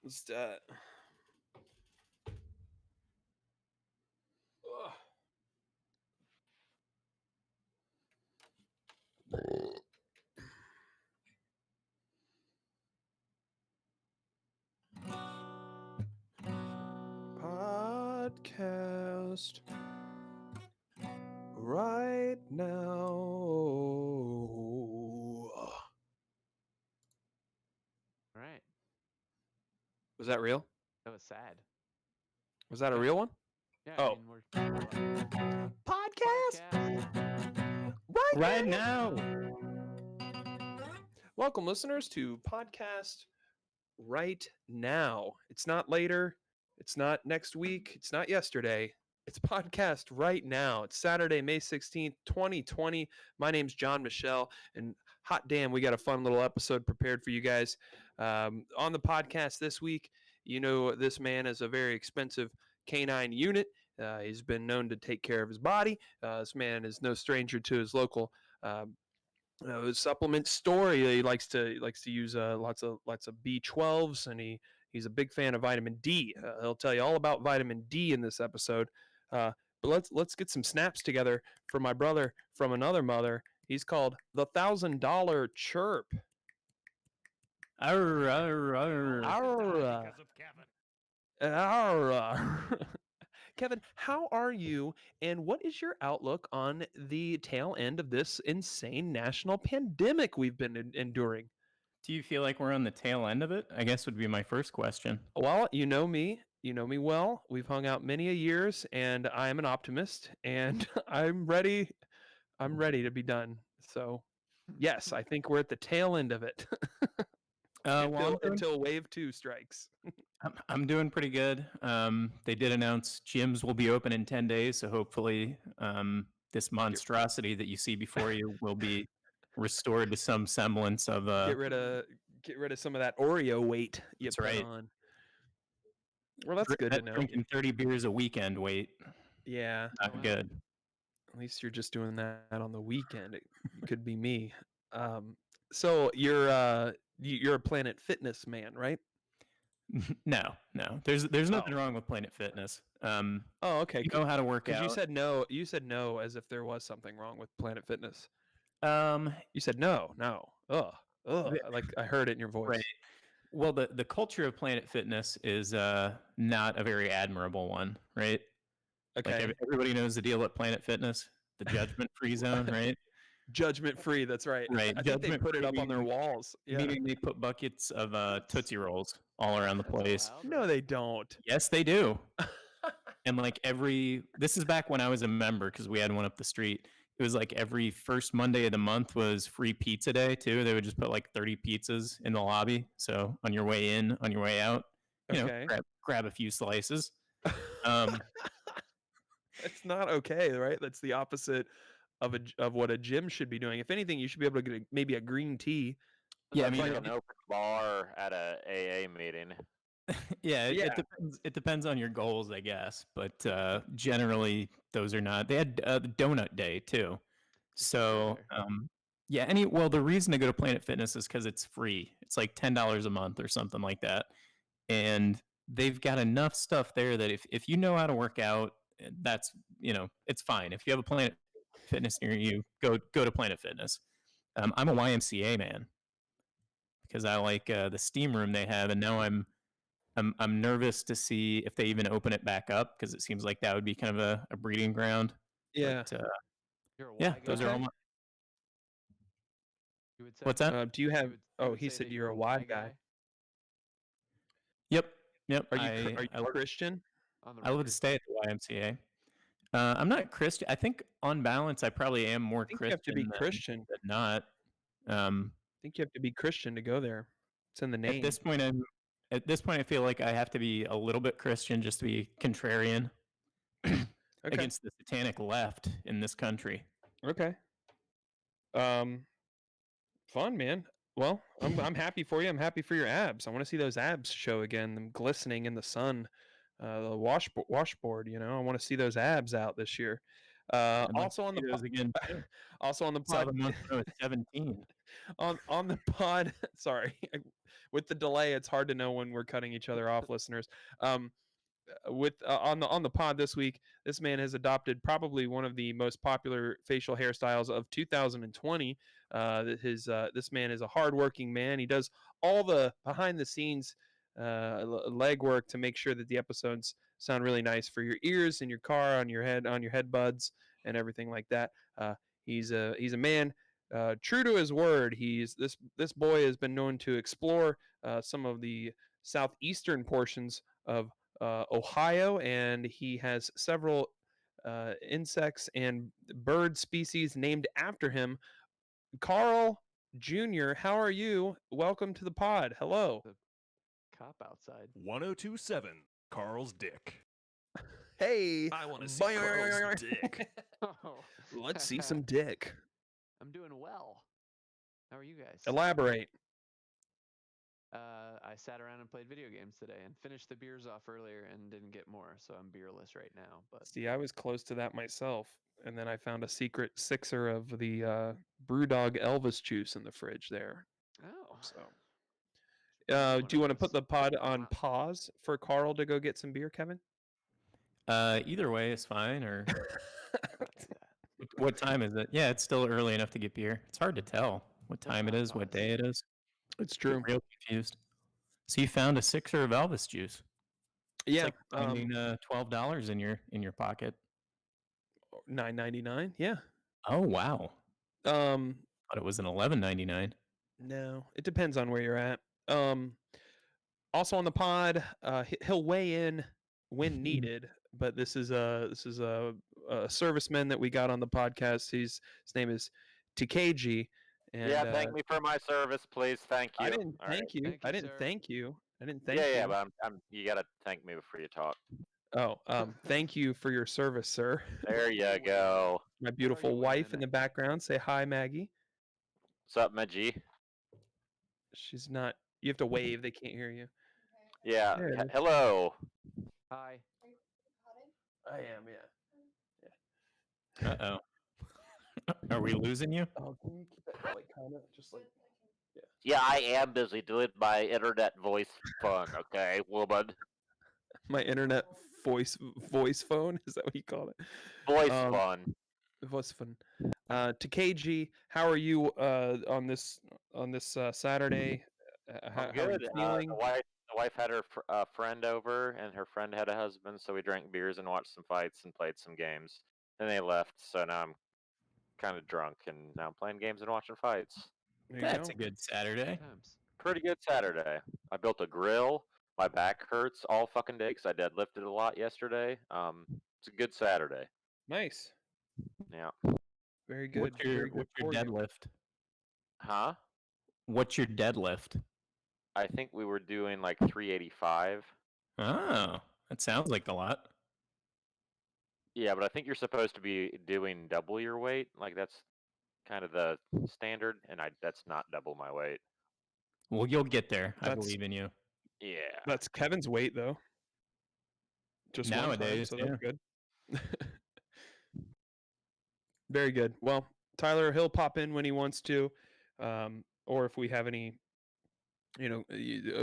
What's that? Podcast right now. All right. Was that real? That was sad. Was that a real one? Yeah, Oh. I mean, we're Podcast Right now. Welcome, listeners, to Podcast Right Now. It's not later. It's not next week. It's not yesterday. It's Podcast Right Now. It's Saturday, May 16th, 2020. My name's John Michelle, and hot damn, we got a fun little episode prepared for you guys. On the podcast this week, you know, this man is a very expensive canine unit. He's been known to take care of his body. This man is no stranger to his local supplement store. He likes to use lots of B12s, and he's a big fan of vitamin D. He'll tell you all about vitamin D in this episode. But let's get some snaps together for my brother from another mother. He's called the $1,000 Chirp. Arr, arr, arr. Arr. Arr. Kevin, how are you, and what is your outlook on the tail end of this insane national pandemic we've been enduring? Do you feel like we're on the tail end of it? I guess would be my first question. Well, you know me well. We've hung out many a years, and I am an optimist, and I'm ready to be done. So, yes, I think we're at the tail end of it. Until wave 2 strikes. I'm doing pretty good. They did announce gyms will be open in 10 days, so hopefully this monstrosity that you see before you will be restored to some semblance of get rid of some of that Oreo weight you put on. Well, that's good to know. Drinking 30 beers a weekend weight. Yeah. Not good. At least you're just doing that on the weekend. It could be me. So you're a Planet Fitness man, right? No. There's nothing wrong with Planet Fitness. Oh, okay. You know how to work out. You said no. You said no as if there was something wrong with Planet Fitness. You said no. Ugh. Like I heard it in your voice. Right. Well, the culture of Planet Fitness is not a very admirable one, right? Okay. Like everybody knows the deal at Planet Fitness, the judgment-free zone, right? Judgment-free, that's right. Right. I think they put it up on their walls. Yeah. Meaning they put buckets of Tootsie Rolls all around the place. No, they don't. Yes, they do. And this is back when I was a member, because we had one up the street. It was like every first Monday of the month was free pizza day too. They would just put like 30 pizzas in the lobby. So on your way in, on your way out, you know, grab a few slices. It's not okay, right? That's the opposite of what a gym should be doing. If anything, you should be able to get maybe a green tea. Yeah, I mean, like an open bar at a AA meeting. Yeah. It depends on your goals, I guess. But generally, those are not. They had the donut day too. So the reason to go to Planet Fitness is because it's free. It's like $10 a month or something like that, and they've got enough stuff there that if you know how to work out, that's it's fine. If you have a Planet Fitness near you, go to Planet Fitness. I'm a YMCA man because I like the steam room they have, and now I'm nervous to see if they even open it back up, because it seems like that would be kind of a breeding ground. Yeah. But, those are all my. What's that? Do you have? He said you're a Y guy. Yep. Are you Christian? I would stay at the YMCA. I'm not Christian. I think on balance, I probably am more Christian. You have to be Christian. Than not. I think you have to be Christian to go there. It's in the name. At this point, I feel like I have to be a little bit Christian just to be contrarian against the satanic left in this country. Okay. Fun, man. Well, I'm happy for you. I'm happy for your abs. I want to see those abs show again, them glistening in the sun, the washboard. I want to see those abs out this year. Also on the again. also on the Saw pod. them once when I was 17. on the pod. Sorry, with the delay, it's hard to know when we're cutting each other off, listeners. With on the pod this week, this man has adopted probably one of the most popular facial hairstyles of 2020. This man is a hardworking man. He does all the behind the scenes legwork to make sure that the episodes sound really nice for your ears, in your car, on your head buds, and everything like that. He's a man true to his word. This boy has been known to explore some of the southeastern portions of Ohio, and he has several insects and bird species named after him. Carl Jr., how are you? Welcome to the pod. Hello. The cop outside. 1027, Carl's dick. Hey, I want to see Carl's dick. Oh, let's see some dick. I'm doing well. How are you guys? Elaborate. I sat around and played video games today and finished the beers off earlier and didn't get more, so I'm beerless right now. But See, I was close to that myself, and then I found a secret sixer of the Brewdog Elvis juice in the fridge there. oh, So, one do you of want to put those the pod on hot- pause for Carl to go get some beer, Kevin? Either way is fine. Or Let's do that. what time is it? Yeah, it's still early enough to get beer. It's hard to tell what Let's time it not is, what pause. day it is. It's Get true. real confused. So you found a sixer of Elvis juice. It's Yeah, like finding $12 in your pocket. $9.99. Yeah. Oh wow! Um, But it was an $11.99. no, it depends on where you're at. Also on the pod, he'll weigh in when needed. But this is a serviceman that we got on the podcast. His name is TKG. And, yeah, thank me for my service, please. Thank you. I didn't All right. thank you. Thank I you, didn't sir. thank you. I didn't thank Yeah, you. yeah, but you gotta thank me before you talk. Oh, thank you for your service, sir. There you go. My beautiful you wife in wearing? the background. Say hi, Maggie. What's up, Maggie? She's not. You have to wave. They can't hear you. Yeah. There it is. Hello. Hi. I am. Yeah. Uh oh. Are we losing you? Oh, can you keep that like kind of just like? Yeah, I am busy doing my internet voice fun. Okay, woman. My internet voice phone. Is that what you call it? Voice Um, fun. Voice phone. To KG, how are you on this Saturday? How I'm are good. you feeling? The wife had her friend over, and her friend had a husband, so we drank beers and watched some fights and played some games. Then they left, so now I'm kind of drunk, and now I'm playing games and watching fights. There you That's go. a good Saturday. Times. Pretty good Saturday. I built a grill. My back hurts all fucking day because I deadlifted a lot yesterday. It's a good Saturday. Nice. Yeah. Very good. What's your Very good for you. deadlift? Huh? What's your deadlift? I think we were doing like 385. Oh, that sounds like a lot. Yeah, but I think you're supposed to be doing double your weight. Like that's kind of the standard, and that's not double my weight. Well, you'll get there. I That's- believe in you. Yeah. That's Kevin's weight though. Just Nowadays, one time, so yeah. that's good. Very good. Well, Tyler, he'll pop in when he wants to, or if we have any,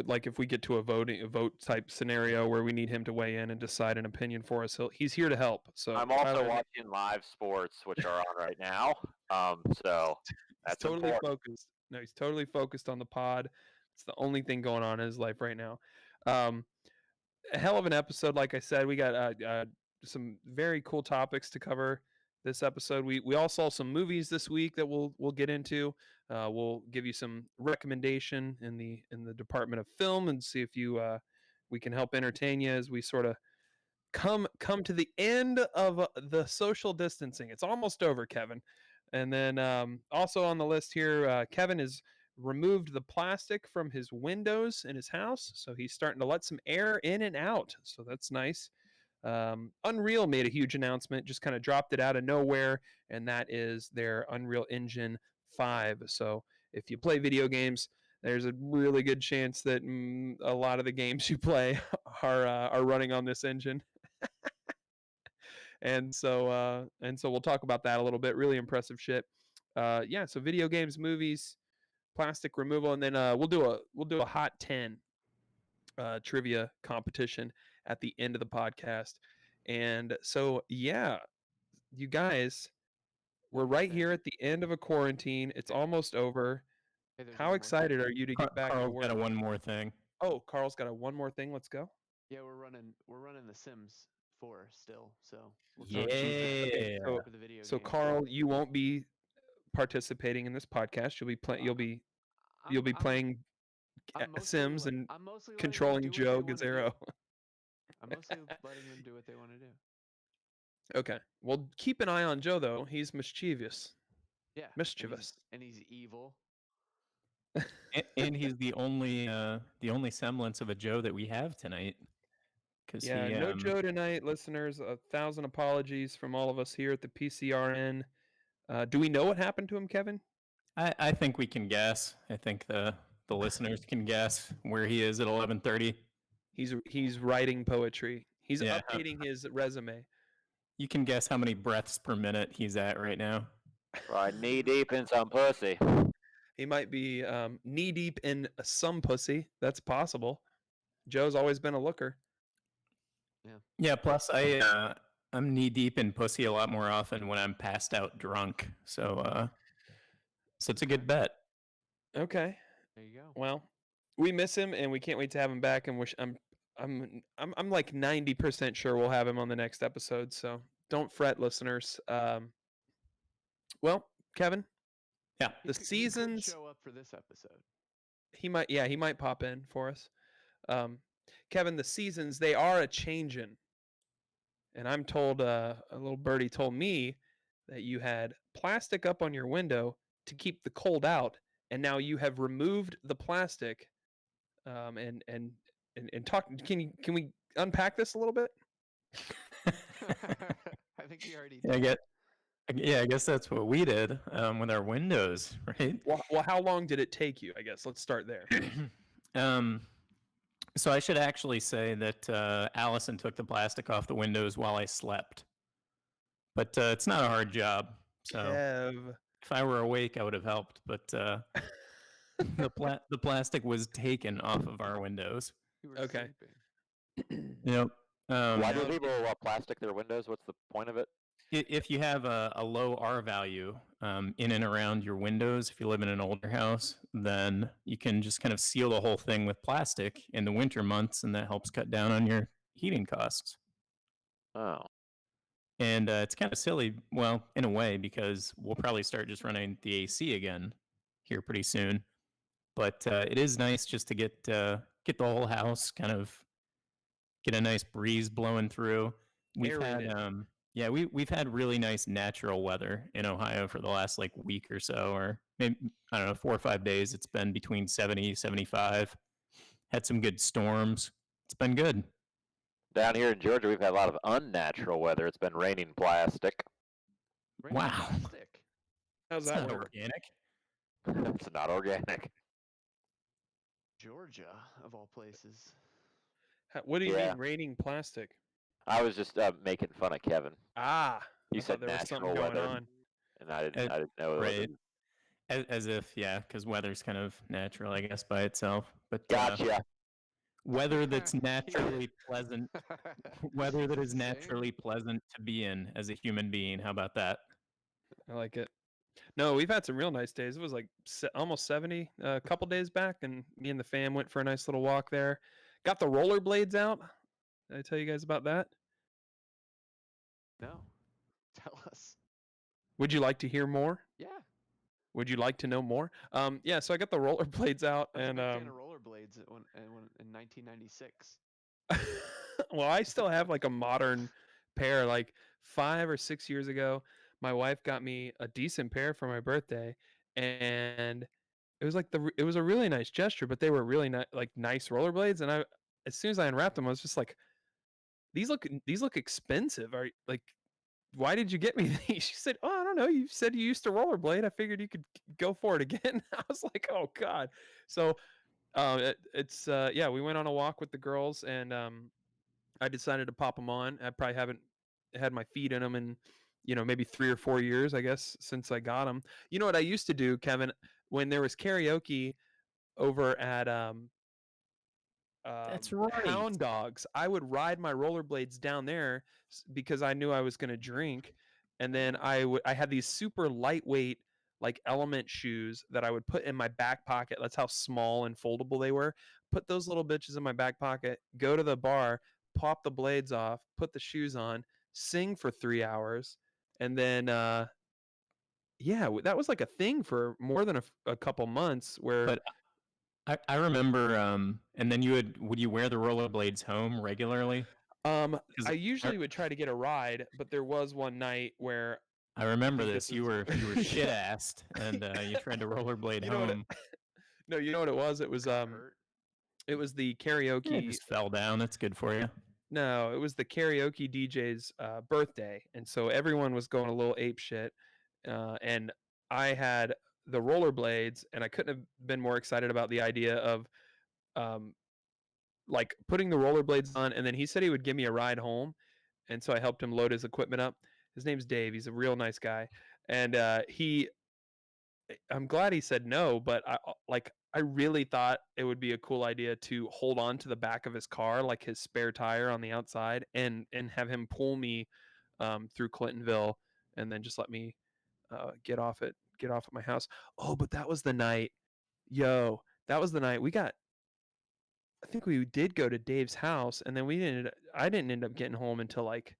like if we get to a vote type scenario where we need him to weigh in and decide an opinion for us, he's here to help. So I'm also Tyler, watching live sports, which are on right now. So he's that's totally important. focused. No, he's totally focused on the pod. It's the only thing going on in his life right now. A hell of an episode, like I said. We got some very cool topics to cover this episode. We all saw some movies this week that we'll get into. We'll give you some recommendation in the department of film and see if we can help entertain you as we sort of come to the end of the social distancing. It's almost over, Kevin. And then also on the list here, Kevin has removed the plastic from his windows in his house, so he's starting to let some air in and out. So that's nice. Unreal made a huge announcement, just kind of dropped it out of nowhere, and that is their Unreal Engine 5. So if you play video games, there's a really good chance that a lot of the games you play are running on this engine. and so we'll talk about that a little bit. Really impressive shit. Yeah, so video games, movies, plastic removal, and then we'll do a hot 10 trivia competition at the end of the podcast. And so yeah, you guys, we're right here at the end of a quarantine. It's almost over. Hey, there's How one more excited thing. are you to get back to Carl's got work? one more thing. Oh, Carl's got one more thing. Let's go. Yeah, we're running The Sims 4 still, so we'll Yeah. keep Okay, for the video so games. Carl, you won't be participating in this podcast. You'll be I'm- playing I'm mostly Sims let- and I'm mostly letting them controlling do what Joe they wanna do. Gazzaro. I'm mostly letting them do what they want to do. Okay. Well, keep an eye on Joe though. He's mischievous. Yeah. Mischievous. And he's evil. And he's the only semblance of a Joe that we have tonight. Because Yeah, he, no Joe tonight, listeners. 1,000 apologies from all of us here at the PCRN. Do we know what happened to him, Kevin? I think we can guess. I think the listeners can guess where he is at 11:30. He's writing poetry. He's Yeah. updating his resume. You can guess how many breaths per minute he's at right now. Right, knee deep in some pussy. He might be knee deep in some pussy. That's possible. Joe's always been a looker. Yeah. Plus, I'm knee deep in pussy a lot more often when I'm passed out drunk. So it's a good bet. Okay. There you go. Well, we miss him and we can't wait to have him back. And I'm like 90% sure we'll have him on the next episode. So don't fret, listeners. Well, Kevin, Yeah. the He could seasons. show up for this episode. He might pop in for us. Kevin, the seasons, they are a changin'. And I'm told, a little birdie told me that you had plastic up on your window to keep the cold out, and now you have removed the plastic. And talk. Can we unpack this a little bit? I think he already I did. get. Yeah, I guess that's what we did with our windows, right? Well, how long did it take you? I guess let's start there. So I should actually say that Allison took the plastic off the windows while I slept. But it's not a hard job. So Kev. if I were awake, I would have helped. But the plastic was taken off of our windows. You were Okay. sleeping. Yep. Why do people plastic their windows? What's the point of it? If you have a low R value in and around your windows, if you live in an older house, then you can just kind of seal the whole thing with plastic in the winter months, and that helps cut down on your heating costs. Oh. And it's kind of silly, well, in a way, because we'll probably start just running the AC again here pretty soon. But it is nice just to get the whole house kind of get a nice breeze blowing through. We've Aerated. had we've had really nice natural weather in Ohio for the last like week or so, or maybe, I don't know, 4 or 5 days. It's been between 70, 75. Had some good storms. It's been good. Down here in Georgia, we've had a lot of unnatural weather. It's been raining plastic. Raining Wow. plastic. How's It's that not work? organic. It's not organic. Georgia, of all places. What do you Yeah. mean raining plastic? I was just making fun of Kevin. Ah, You I thought said there was natural something going weather, on. and I didn't know. Right. As if, yeah, because weather's kind of natural, I guess, by itself. But Gotcha. weather that's naturally pleasant, weather that is Same. naturally pleasant to be in as a human being. How about that? I like it. No, we've had some real nice days. It was like almost 70 a couple days back, and me and the fam went for a nice little walk there. Got the rollerblades out. Did I tell you guys about that? No. Tell us. Would you like to hear more? Yeah. Would you like to know more? Yeah, so I got the rollerblades out, I was and a big fan of rollerblades in 1996. well, I still have like a modern pair. Like 5 or 6 years ago, my wife got me a decent pair for my birthday, and it was like it was a really nice gesture, but they were really nice rollerblades. And as soon as I unwrapped them, I was just like, these look expensive. Are like, why did you get me these? She said, oh, I don't know. You said you used to rollerblade. I figured you could go for it again. I was like, oh God. So yeah, we went on a walk with the girls, and I decided to pop them on. I probably haven't had my feet in them in, maybe 3 or 4 years, I guess, since I got them. You know what I used to do, Kevin, when there was karaoke over at That's right. Hound Dogs, I would ride my rollerblades down there because I knew I was going to drink, and then I had these super lightweight like Element shoes that I would put in my back pocket. That's how small and foldable they were. Put those little bitches in my back pocket, go to the bar, pop the blades off, put the shoes on, sing for 3 hours, and then yeah, that was like a thing for more than a couple months where But I remember, and then would you wear the rollerblades home regularly? I usually would try to get a ride, but there was one night where I remember think this. this You is- were shit assed, and you tried to rollerblade You know what home. no, you know what it was? It was Got hurt. it was the It karaoke. just fell down. That's good for you. No, it was the karaoke DJ's birthday, and so everyone was going a little ape shit, and I had the rollerblades, and I couldn't have been more excited about the idea of um, like putting the rollerblades on, and then he said he would give me a ride home, and so I helped him load his equipment up. His name's Dave. He's a real nice guy, and I'm glad he said no, but I really thought it would be a cool idea to hold on to the back of his car, like his spare tire on the outside, and have him pull me through Clintonville, and then just let me get off at my house. Oh, but that was the night, that was the night we got. I think we did go to Dave's house, and then I didn't end up getting home until like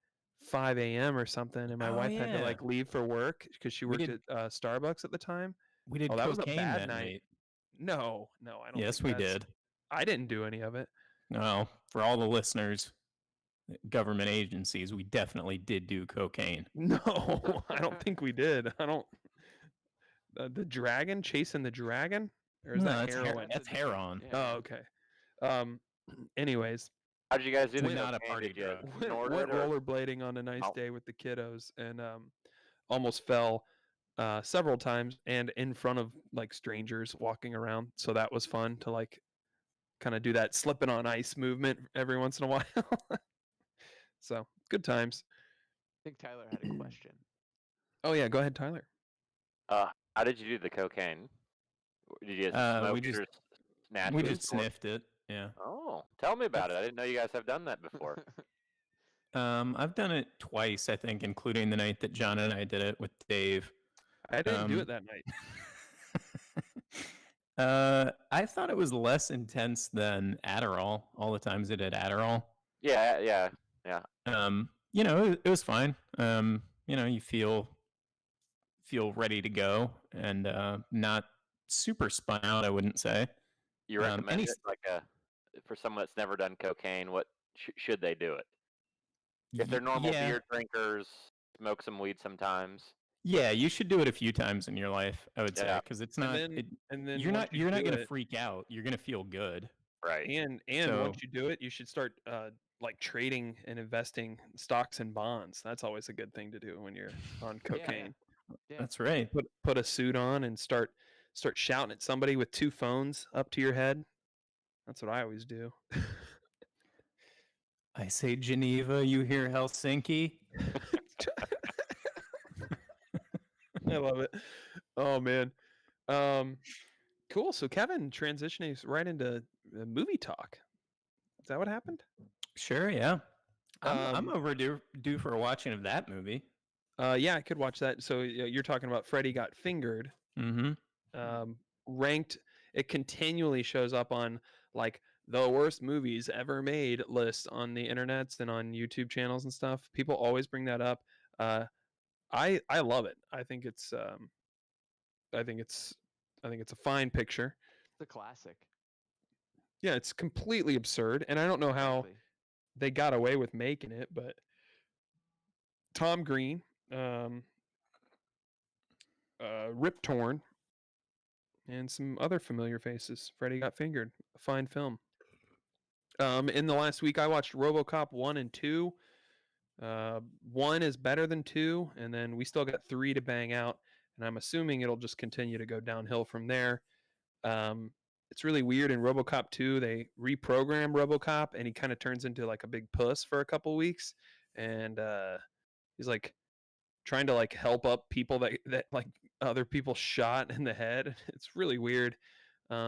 5 a.m. or something, and my Oh, wife had to yeah. like leave for work because she We worked did- at Starbucks at the time. We did Oh, that was a cocaine bad that night. night. No, I don't. Yes, think we that's- did. I didn't do any of it. No, for all the listeners, government agencies, we definitely did do cocaine. No, I don't think we did. I don't. The dragon chasing the dragon, or is No, that that's heroin? That's heroin. Yeah. Oh, okay. Um. Anyways, How did you guys do It's the not a cocaine? party Did you drug. snort went it or- rollerblading on a nice Oh. day with the kiddos, and almost fell several times, and in front of like strangers walking around. So that was fun to like kind of do that slipping on ice movement every once in a while. So good times. I think Tyler had a question. Oh yeah, go ahead, Tyler. How did you do the cocaine? Did you We smoke it or snatch We it? just sniffed it. Yeah. Oh, tell me about it. I didn't know you guys have done that before. I've done it twice, I think, including the night that John and I did it with Dave. I didn't do Um, it that night. I thought it was less intense than Adderall. All the times I did Adderall. Yeah. It was fine. You feel ready to go and not super spun out, I wouldn't say. You recommend it for someone that's never done cocaine? What should they do it? If they're normal yeah. beer drinkers, smoke some weed sometimes. Yeah, you should do it a few times in your life, I would say, Yeah. because it's not. And then You're once not. you You're not do going to it- freak out. You're going to feel good. Right. And So- once you do it, you should start like trading and investing stocks and bonds. That's always a good thing to do when you're on cocaine. Yeah. That's right. Put a suit on and start shouting at somebody with 2 phones up to your head. That's what I always do. I say Geneva, you hear Helsinki. I love it. Oh man. Cool. So Kevin transitioning right into movie talk. Is that what happened? Sure, yeah. I'm Um, overdue for a watching of that movie. Yeah, I could watch that. So you're talking about Freddy Got Fingered. Mm-hmm. Ranked. It continually shows up on like the worst movies ever made list on the internets and on YouTube channels and stuff. People always bring that up. I love it. I think it's a fine picture. It's a classic. Yeah, it's completely absurd, and I don't know how Exactly. they got away with making it, but Tom Green, Rip Torn, and some other familiar faces. Freddy Got Fingered, a fine film. In the last week, I watched RoboCop 1 and 2. 1 is better than 2, and then we still got 3 to bang out, and I'm assuming it'll just continue to go downhill from there. It's really weird. In RoboCop 2, they reprogram RoboCop, and he kind of turns into like a big puss for a couple weeks, and He's like trying to like help up people that like other people shot in the head. It's really weird.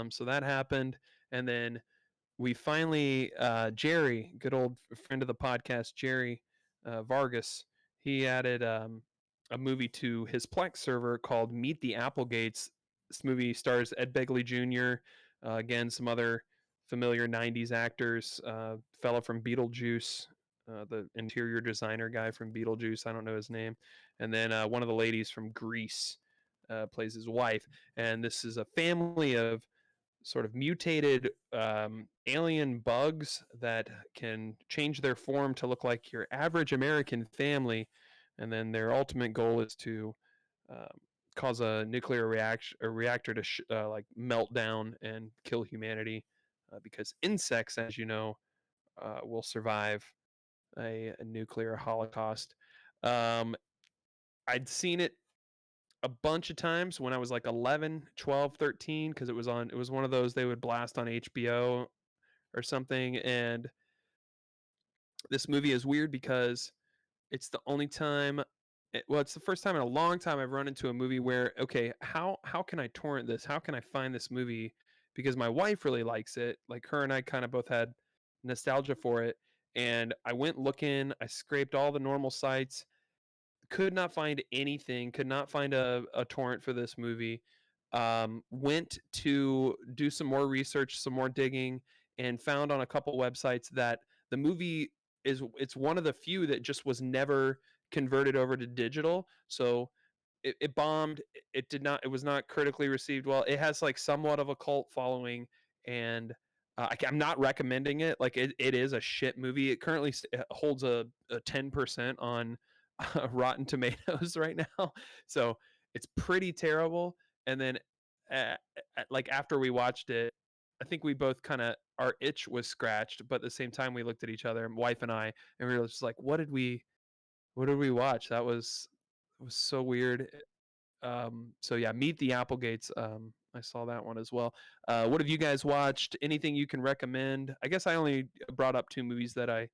So that happened, and then we finally Jerry, good old friend of the podcast, Jerry Vargas, he added a movie to his Plex server called Meet the Applegates. This movie stars Ed Begley Jr., again some other familiar 90s actors, fella from Beetlejuice, the interior designer guy from Beetlejuice, I don't know his name, and then one of the ladies from Grease plays his wife. And this is a family of sort of mutated alien bugs that can change their form to look like your average American family, and then their ultimate goal is to um, cause a nuclear reactor to like melt down and kill humanity, because insects, as you know, will survive a nuclear holocaust. Um, I'd seen it a bunch of times when I was like 11, 12, 13, because it was one of those they would blast on HBO or something. And this movie is weird because it's the only time well, it's the first time in a long time I've run into a movie where, okay, how can I torrent this? How can I find this movie? Because my wife really likes it. Like her and I kind of both had nostalgia for it. And I went looking, I scraped all the normal sites, could not find anything, could not find a torrent for this movie. Went to do some more research, some more digging, and found on a couple websites that the movie it's one of the few that just was never converted over to digital. So it bombed. It did not. It was not critically received well. It has like somewhat of a cult following, and I'm not recommending it. Like it is a shit movie. It currently holds a 10% on Rotten Tomatoes right now, so it's pretty terrible. And then, uh, like after we watched it, I think we both kind of our itch was scratched, but at the same time we looked at each other, my wife and I, and we were just like, what did we watch? That was it was so weird. So yeah, Meet the Applegates. I saw that one as well. What have you guys watched? Anything you can recommend? I guess I only brought up two movies that I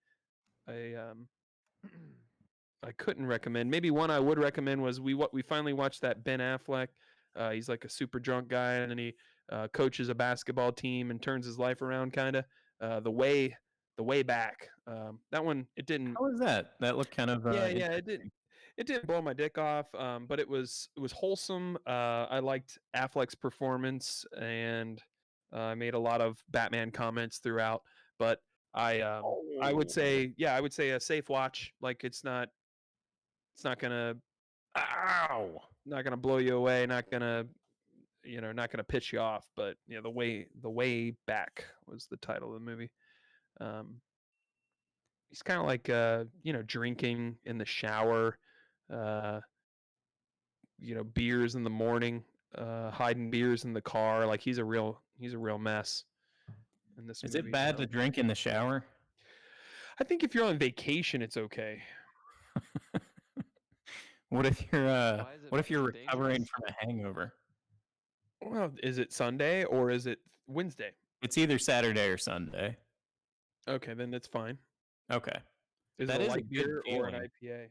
I couldn't recommend. Maybe one I would recommend was we finally watched that Ben Affleck. He's like a super drunk guy, and then he coaches a basketball team and turns his life around, kind of. The way back. That one it didn't. How was that? That looked kind of Yeah, yeah, it didn't blow my dick off, but it was wholesome. I liked Affleck's performance, and I made a lot of Batman comments throughout. But I would say, yeah, I would say a safe watch. Like it's ow. not gonna blow you away, not gonna not gonna piss you off. But yeah, the way back was the title of the movie. Um, he's kind of like drinking in the shower, uh beers in the morning, hiding beers in the car. Like he's a real mess in this Is movie. it bad to drink in the shower? I think if you're on vacation, it's okay. What if you're Why is it what if you're dangerous? recovering from a hangover? Well, is it Sunday or is it Wednesday? It's either Saturday or Sunday. Okay, then it's fine. Okay. Is That it a is a light good beer or an feeling. IPA?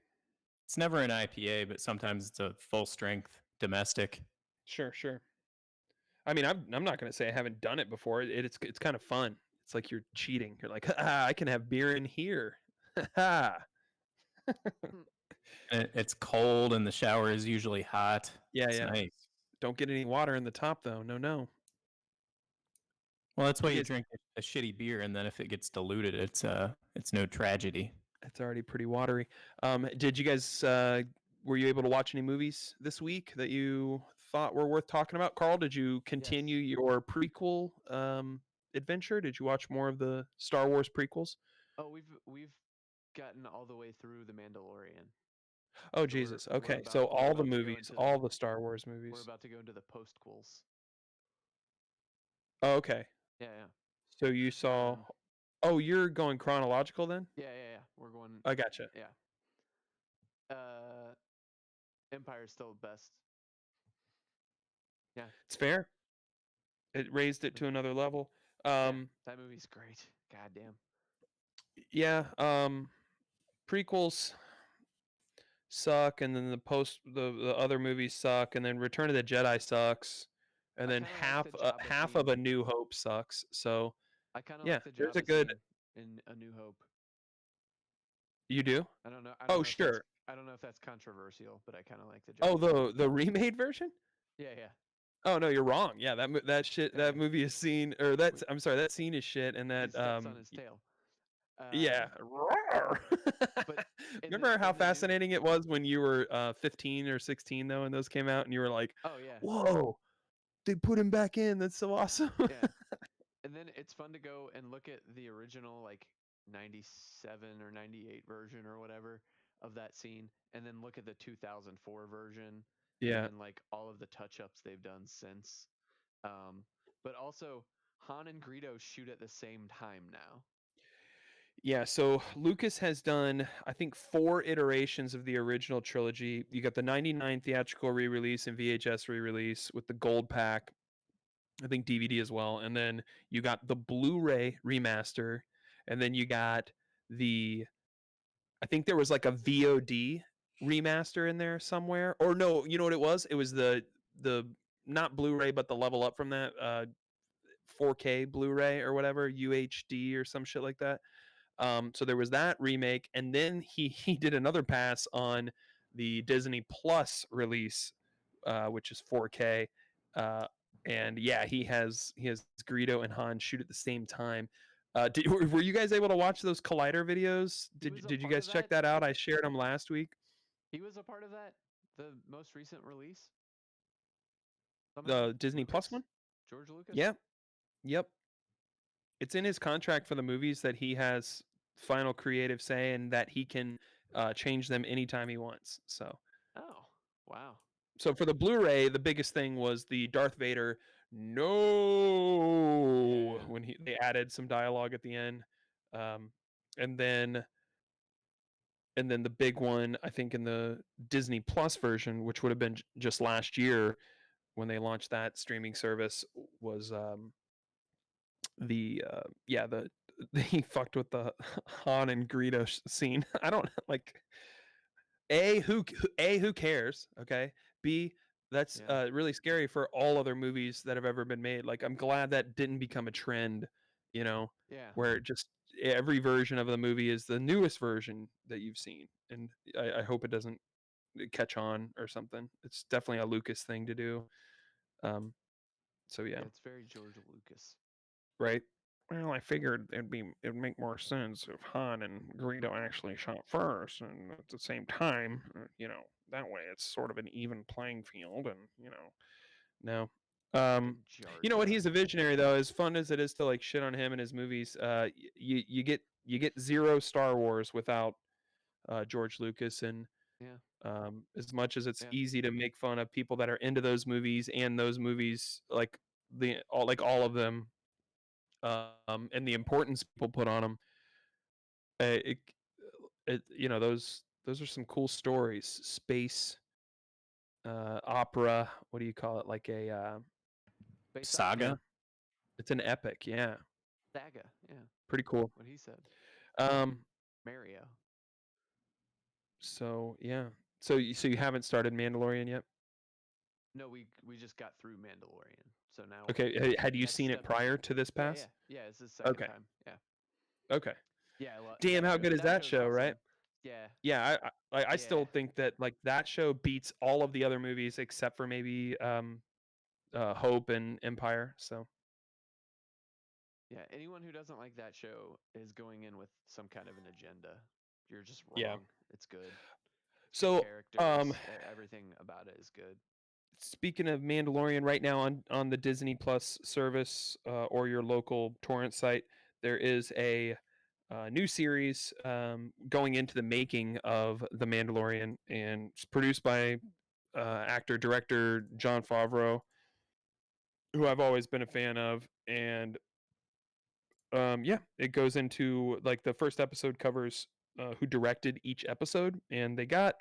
It's never an IPA, but sometimes it's a full strength domestic. Sure, sure. I mean, I'm not gonna say I haven't done it before. It's kind of fun. It's like you're cheating. You're like, I can have beer in here. Ha. It's cold and the shower is usually hot. Yeah, It's yeah. nice. Don't get any water in the top though. No, no. Well, that's why You you guys- drink a shitty beer, and then if it gets diluted, it's no tragedy. It's already pretty watery. Did you guys were you able to watch any movies this week that you thought were worth talking about? Carl, did you continue your prequel adventure? Did you watch more of the Star Wars prequels? Oh, we've gotten all the way through the Mandalorian. Oh So Jesus. we're Okay. about- So we're all the about to go movies, into all the Star Wars movies. We're about to go into the postquels. Oh, okay. Yeah, yeah. So you saw Um, Oh, you're going chronological then? Yeah, yeah, yeah. We're going. I gotcha. Yeah. Empire's still best. Yeah. It's fair. It raised it to another level. Yeah, that movie's great. God damn. Yeah, prequels suck, and then the other movies suck, and then Return of the Jedi sucks, and I then kinda like the half Jabba of A scene. New Hope sucks. So I kind of yeah, like the there's a Jabba good. scene in A New Hope. You do? I don't know. I don't Oh know if that's. sure. I don't know if that's controversial, but I kind of like the Oh, Jabba scene. the remade version? Yeah, yeah, Oh no, you're wrong. Yeah, that yeah. movie is scene or Wh- I'm sorry, that scene is shit, and He that steps on his tail. yeah. Roar. But Remember how in the new. fascinating it was when you were 15 or 16 though, and those came out, and you were like, Oh yeah, "Whoa, they put him back in. That's so awesome." yeah. And then it's fun to go and look at the original like 97 or 98 version or whatever of that scene, and then look at the 2004 version, and Yeah. then like all of the touch ups they've done since. Um, but also Han and Greedo shoot at the same time now. Yeah, so Lucas has done, I think, 4 iterations of the original trilogy. You got the 99 theatrical re-release and VHS re-release with the gold pack, I think DVD as well. And then you got the Blu-ray remaster, and then you got the, I think there was like a VOD remaster in there somewhere. Or no, you know what it was? It was the not Blu-ray, but the level up from that 4K Blu-ray or whatever, UHD or some shit like that. So there was that remake, and then he did another pass on the Disney Plus release, which is 4K. Uh, and yeah, he has Greedo and Han shoot at the same time. Were you guys able to watch those Collider videos? He was a Did you part guys of check that. that out? I shared them last week. He was a part of that. The most recent release. Somehow, The Disney Plus Lucas, one. George Lucas. Yeah. Yep. It's in his contract for the movies that he has final creative say and that he can change them anytime he wants. Oh, wow. So for the Blu-ray, the biggest thing was the Darth Vader no Yeah. when they added some dialogue at the end, um, and then the big one I think in the Disney Plus version, which would have been just last year when they launched that streaming service, was the yeah the he fucked with the Han and Greedo scene. I don't like who cares? Okay. B, that's Yeah. really scary for all other movies that have ever been made. Like, I'm glad that didn't become a trend, you know, Yeah. where just every version of the movie is the newest version that you've seen. And I hope it doesn't catch on or something. It's definitely a Lucas thing to do. Um, so yeah, Yeah. It's very George Lucas. right. Well, I figured it'd make more sense if Han and Greedo actually shot first, and at the same time, that way it's sort of an even playing field, and no. Big Jar You know what? Jar. He's a visionary, though. As fun as it is to like shit on him and his movies, you get zero Star Wars without George Lucas, and Yeah. as much as it's Yeah. easy to make fun of people that are into those movies and those movies, like all of them, and the importance people put on them. It, those are some cool stories. Space opera. What do you call it? Like a Space Saga. opera. it's an epic. Yeah, Saga. Yeah. pretty cool. What he said. Um, Mario. so yeah, so you haven't started Mandalorian yet? No, we just got through Mandalorian. So now. Okay, had you next seen it step is- prior to this Yeah. pass? Yeah. Yeah. It's the second Okay. time. Yeah. Okay. Yeah. Damn, how good is that show's show, right? awesome. Yeah. Yeah, I still Yeah. think that like that show beats all of the other movies except for maybe Hope and Empire. So Yeah. Anyone who doesn't like that show is going in with some kind of an agenda. You're just wrong. Yeah. It's good. so Characters, everything about it is good. speaking of Mandalorian, right now on the Disney Plus service or your local torrent site, there is a new series going into the making of the Mandalorian, and it's produced by actor director Jon Favreau, who I've always been a fan of, and yeah, it goes into like the first episode covers who directed each episode, and they got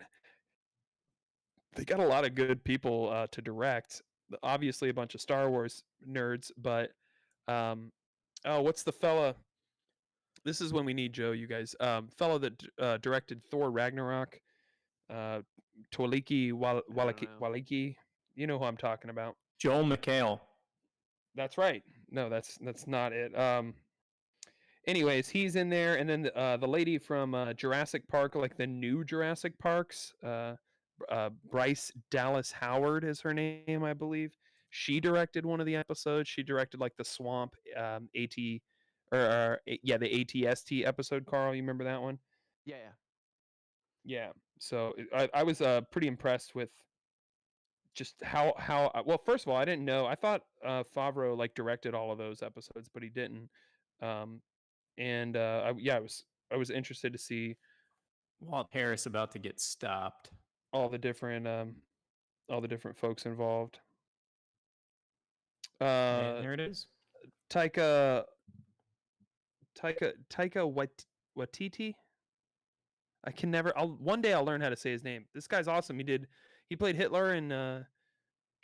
a lot of good people to direct. Obviously, a bunch of Star Wars nerds, but what's the fella? This is when we need Joe, you guys. Fella that directed Thor Ragnarok. Twaliki know. Waliki. You know who I'm talking about. Joel McHale. That's right. No, that's not it. Anyways, he's in there, and then the lady from Jurassic Park, like the new Jurassic Parks, Bryce Dallas Howard is her name, I believe. She directed one of the episodes. She directed like the Swamp AT, yeah, the ATST episode. Carl, you remember that one? Yeah. Yeah. So I was pretty impressed with just how well. First of all, I didn't know. I thought Favreau like directed all of those episodes, but he didn't. And I was interested to see Walt Harris about to get stopped. all the different folks involved. There it is. Taika Waititi. I can never. One day I'll learn how to say his name. This guy's awesome. He played Hitler in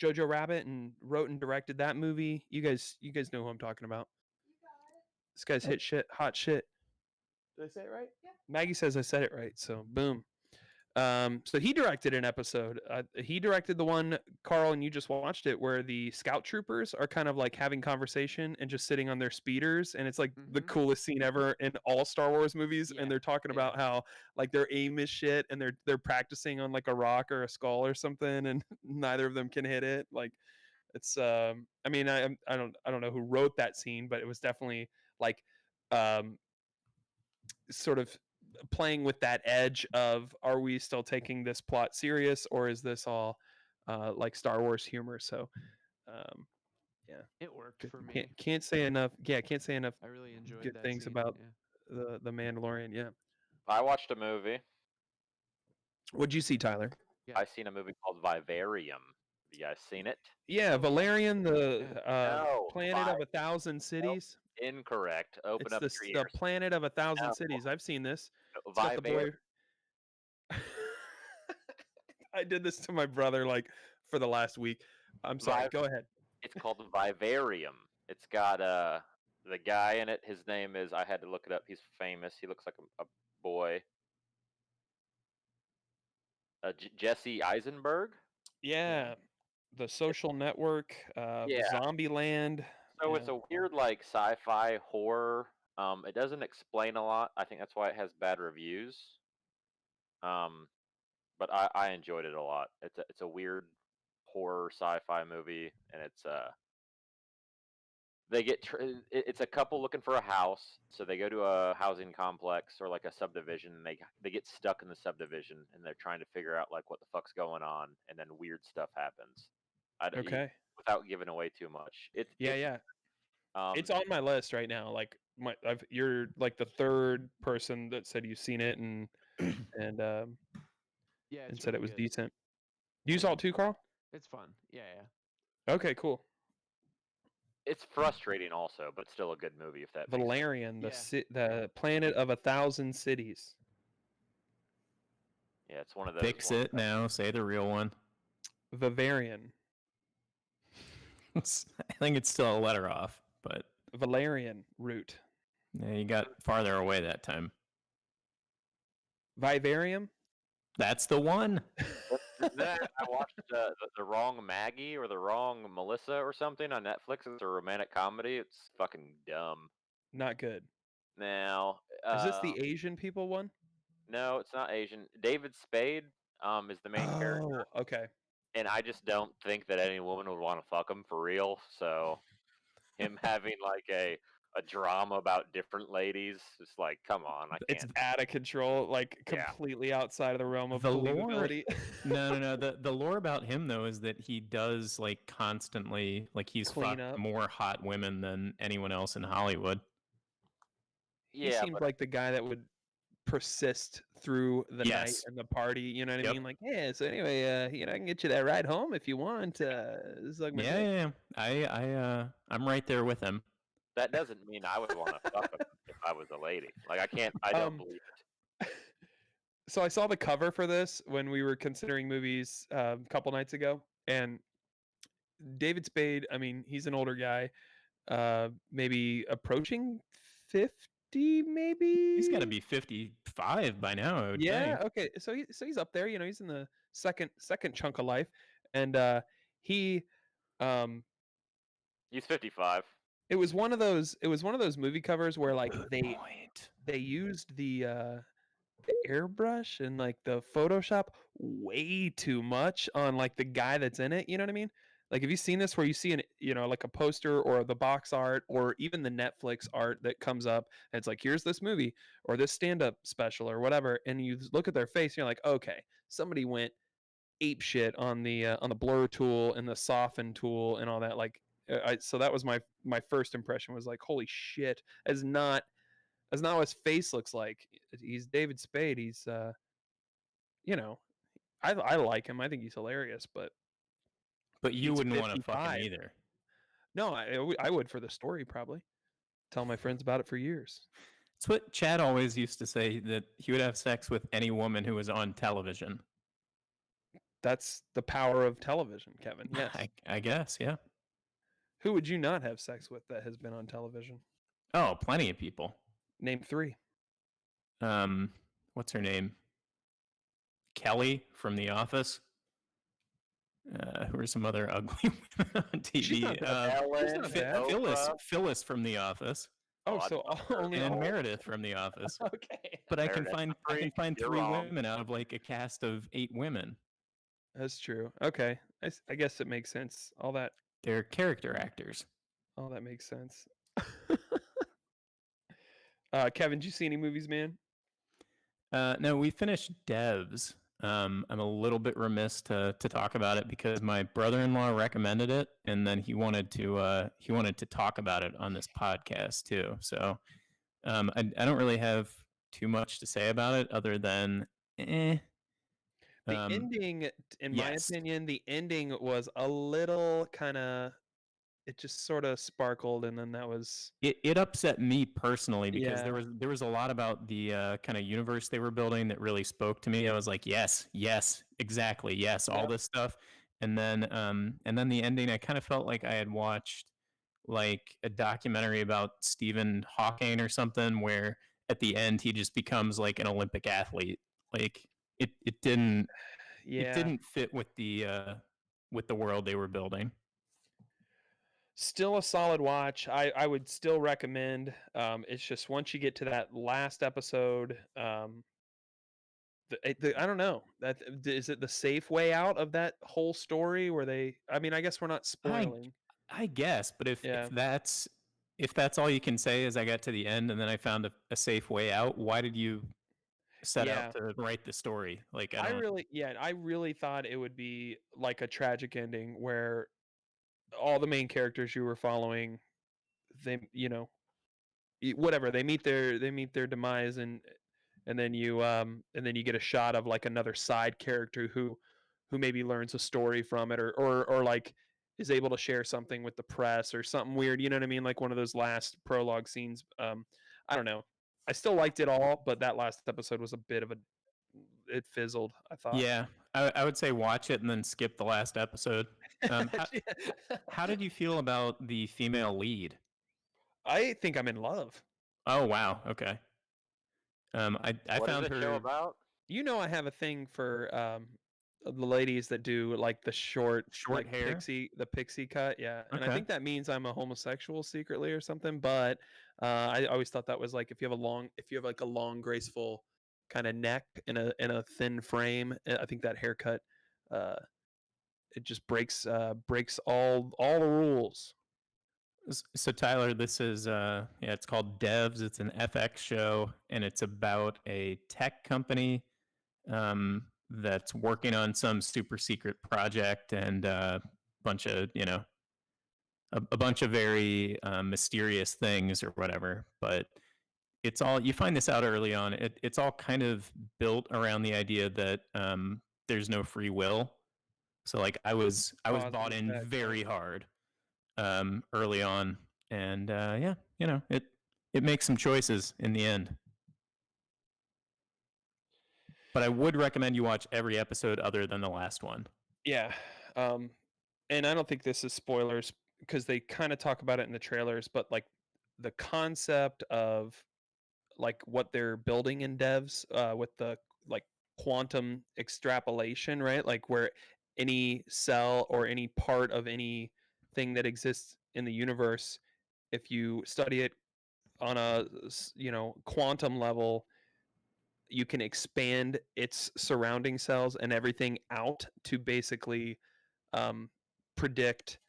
Jojo Rabbit and wrote and directed that movie. You guys know who I'm talking about. This guy's hot shit. Did I say it right? Yeah. Maggie says I said it right, so boom. So he directed an episode. He directed the one, Carl, and you just watched it, where the scout troopers are kind of like having conversation and just sitting on their speeders, and it's like the coolest scene ever in all Star Wars movies. Yeah, and they're talking about how like their aim is shit, and they're practicing on like a rock or a skull or something, and neither of them can hit it. Like it's I mean I don't know who wrote that scene, but it was definitely like sort of playing with that edge of, are we still taking this plot serious, or is this all like Star Wars humor? So yeah, it worked for me. Can't say enough. Yeah, can't say enough I really enjoyed good that things scene. about the Mandalorian. Yeah. I watched a movie. What'd you see, Tyler? Yeah. I seen a movie called Vivarium. You guys seen it? Yeah, Valerian, the No, planet of 1,000 cities. Incorrect. Open It's up the your ears. planet of 1,000 No. cities. I've seen this. It's got the boy. I did this to my brother like for the last week. I'm sorry. Go ahead. It's called Vivarium. It's got the guy in it. His name is, I had to look it up. He's famous. He looks like a boy. Jesse Eisenberg. Yeah. The Social Network, Yeah. Zombieland. So it's a weird like sci-fi horror. It doesn't explain a lot. I think that's why it has bad reviews. But I enjoyed it a lot. It's a weird horror sci-fi movie, and it's a couple looking for a house, so they go to a housing complex or like a subdivision, and they get stuck in the subdivision, and they're trying to figure out like what the fuck's going on, and then weird stuff happens. Okay. Without giving away too much. Yeah. It's on my list right now. Like you're like the third person that said you've seen it and and said it was good. decent. You saw it too, Carl? It's fun. Yeah. Okay, cool. It's frustrating also, but still a good movie if that makes sense. Valerian, the planet of 1,000 cities. Yeah, it's one of those. Fix it now. Say the real one. Vivarium. I think it's still a letter off, but Valerian root. Yeah, you got farther away that time. Vivarium? That's the one. I watched the wrong Maggie or the wrong Melissa or something on Netflix. It's a romantic comedy. It's fucking dumb. Not good. Now, is this the Asian people one? No, it's not Asian. David Spade is the main character. Oh, okay. And I just don't think that any woman would want to fuck him for real. So him having like a drama about different ladies, it's like, come on, I can't. It's out of control, like completely outside of the realm of believability. No. The lore about him though is that he does like constantly, like he's fucked more hot women than anyone else in Hollywood. He seemed like the guy that would persist through the night and the party. You know what I mean? Like, yeah. So anyway, I can get you that ride home if you want. This is like yeah. I'm right there with him. That doesn't mean I would want to fuck him if I was a lady. Like I don't believe it. So I saw the cover for this when we were considering movies a couple nights ago, and David Spade. I mean, he's an older guy, maybe approaching 50. Maybe he's got to be 50 5 by now, I would Yeah. think. Okay. So he's up there. He's in the second chunk of life, and he um He's 55. it was one of those movie covers where like Good they point. used the airbrush and like the Photoshop way too much on like the guy that's in it. You know what I mean? Like, have you seen this where you see like a poster or the box art or even the Netflix art that comes up and it's like, here's this movie or this stand-up special or whatever, and you look at their face and you're like, okay, somebody went ape shit on the blur tool and the soften tool and all that. Like, so that was my first impression was like, holy shit, that's not what his face looks like. He's David Spade. He's you know, I like him. I think he's hilarious, but But you he's wouldn't want to fuck him 55. either. No, I would for the story probably. Tell my friends about it for years. It's what Chad always used to say, that he would have sex with any woman who was on television. That's the power of television, Kevin. Yes. I guess, yeah. Who would you not have sex with that has been on television? Oh, plenty of people. Name 3. What's her name? Kelly from The Office. Who are some other ugly women on She's not TV? bad. She's not bad. Phyllis from The Office, Oh, Oh, so only and Meredith from The Office. okay. But I can Meredith, find you're 3 wrong. women out of like a cast of 8 women. That's true. Okay. I guess it makes sense. All that They're character actors. makes sense. Kevin, did you see any movies, man? No, we finished Devs. I'm a little bit remiss to talk about it because my brother-in-law recommended it, and then he wanted to talk about it on this podcast too. So I don't really have too much to say about it other than The ending, in my yes. opinion, the ending was a little kind of. It just sort of sparkled, and then that was. It upset me personally because Yeah. there was a lot about the kind of universe they were building that really spoke to me. I was like, yes, exactly, yes, all Yep. this stuff, and then the ending, I kind of felt like I had watched like a documentary about Stephen Hawking or something, where at the end he just becomes like an Olympic athlete. Like it didn't fit with the world they were building. Still a solid watch. I would still recommend. It's just once you get to that last episode, I don't know. That is it. The safe way out of that whole story, where they. I mean, I guess we're not spoiling. I guess, but if Yeah. if that's all you can say is I got to the end and then I found a safe way out, why did you set Yeah. out to write the story? Like I really thought it would be like a tragic ending where all the main characters you were following, they whatever, they meet their demise, and then you get a shot of like another side character who maybe learns a story from it, or like is able to share something with the press or something weird, you know what I mean, like one of those last prologue scenes. I don't know, I still liked it all, but that last episode was a bit of it fizzled, I thought. Yeah, I would say watch it and then skip the last episode. How did you feel about the female lead? I think I'm in love. Oh wow, okay. I What found is the her. show about? I have a thing for the ladies that do like the short like hair? the pixie cut, yeah. And I Okay. think that means I'm a homosexual secretly or something, but I always thought that was like if you have like a long graceful kind of neck in a thin frame, I think that haircut it just breaks all the rules. So Tyler, this is it's called Devs. It's an FX show, and it's about a tech company that's working on some super secret project, and a bunch of a bunch of very mysterious things or whatever. But it's all, you find this out early on. It's all kind of built around the idea that there's no free will. So like I was Cause and bought in effect. very hard early on, and it makes some choices in the end. But I would recommend you watch every episode other than the last one. Yeah. And I don't think this is spoilers because they kind of talk about it in the trailers, but like the concept of like what they're building in devs with the like quantum extrapolation, right? Like where any cell or any part of anything that exists in the universe, if you study it on a quantum level, you can expand its surrounding cells and everything out to basically predict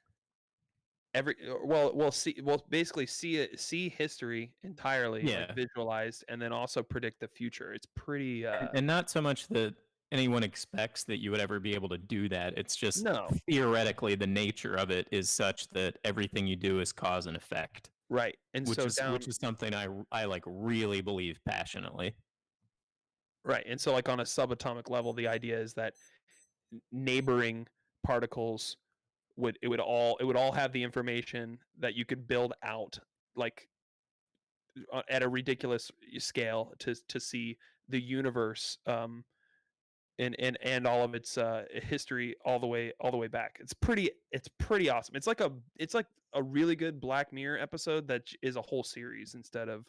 we'll basically see history entirely, like visualized, and then also predict the future. It's pretty and not so much that anyone expects that you would ever be able to do that. It's just no, theoretically the nature of it is such that everything you do is cause and effect. right. And which so is something I like really believe passionately. Right. And so like on a subatomic level, the idea is that neighboring particles would all have the information that you could build out, like at a ridiculous scale, to see the universe and all of its history all the way back. It's pretty awesome. It's like a really good Black Mirror episode that is a whole series instead of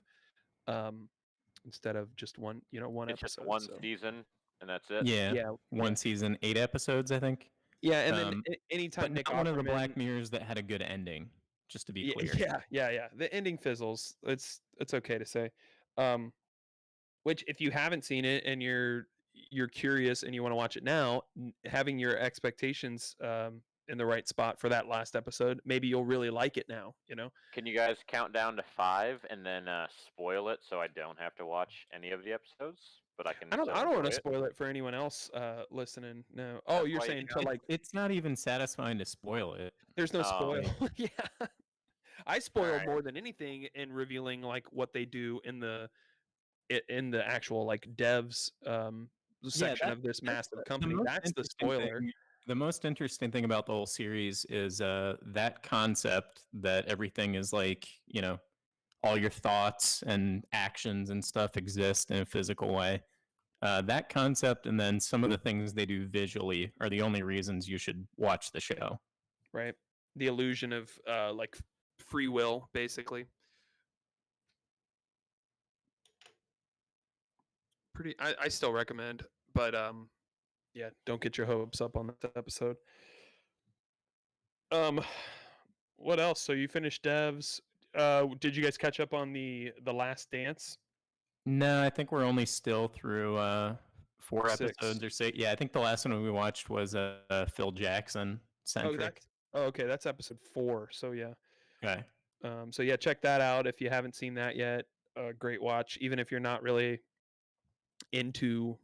just one It's episode. just one So season, and that's it. yeah, One season, 8 episodes, I think. yeah, and then anytime But Nick not one of the Offerman, Black Mirrors that had a good ending. Just to be clear. yeah, the ending fizzles. It's okay to say. Which, if you haven't seen it and you're curious and you want to watch it now, having your expectations in the right spot for that last episode, maybe you'll really like it now. Can you guys count down to 5 and then spoil it so I don't have to watch any of the episodes? But I can. I don't want to enjoy it? spoil it for anyone else listening. No. Oh, That's you're why you saying know. to like It's not even satisfying to spoil it. there's no spoil. Yeah. I spoiled Alright. more than anything in revealing like what they do in the actual like devs section of this massive company. That's the spoiler. The most interesting thing about the whole series is that concept that everything is like, all your thoughts and actions and stuff exist in a physical way. That concept and then some of the things they do visually are the only reasons you should watch the show. Right. The illusion of like free will, basically. I still recommend, but yeah, don't get your hopes up on this episode. What else? So you finished devs. Did you guys catch up on the Last Dance? No, I think we're only still through 4 6. episodes or 6. Yeah, I think the last one we watched was Phil Jackson centric. Okay, that's episode 4. So yeah. Okay. So yeah, check that out if you haven't seen that yet. Great watch, even if you're not really into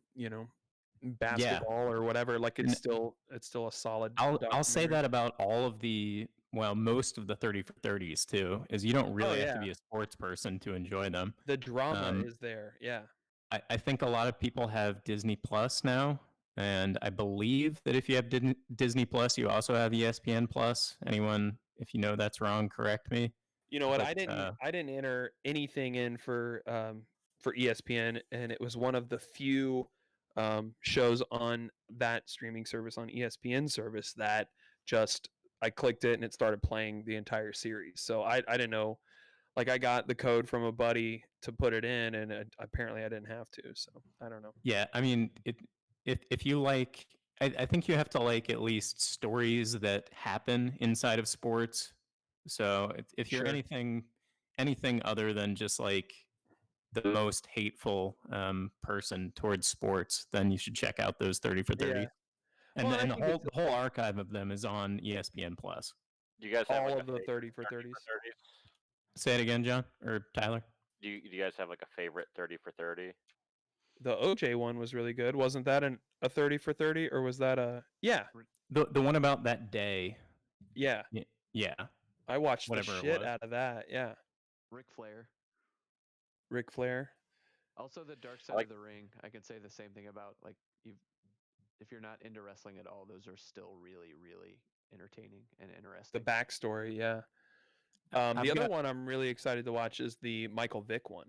basketball or whatever. Like it's still a solid. I'll say that about all of most of the 30 for 30s too, is you don't really have to be a sports person to enjoy them. The drama is there. Yeah. I think a lot of people have Disney Plus now, and I believe that if you have Disney Plus, you also have ESPN Plus. Anyone, if you know that's wrong, correct me. You know what? I didn't enter anything in for ESPN, and it was one of the few shows on that streaming service, on ESPN service, that just I clicked it and it started playing the entire series. So I didn't know. Like I got the code from a buddy to put it in, and apparently I didn't have to. So I don't know. Yeah, I mean, if you like, I think you have to like at least stories that happen inside of sports. So if you're anything other than just like the most hateful person towards sports, then you should check out those 30 for 30. And then the whole archive of them is on ESPN Plus. Do you guys have all of the 30 for 30s? Say it again, John or Tyler. Do you guys have like a favorite 30 for 30? The OJ one was really good. Wasn't that a 30 for 30, or was that a the one about that day? Yeah. Yeah. I watched the shit out of that. Yeah. Ric Flair. Also, the Dark Side of the Ring. I could say the same thing about like if you're not into wrestling at all, those are still really, really entertaining and interesting. The backstory, yeah. The other one I'm really excited to watch is the Michael Vick one.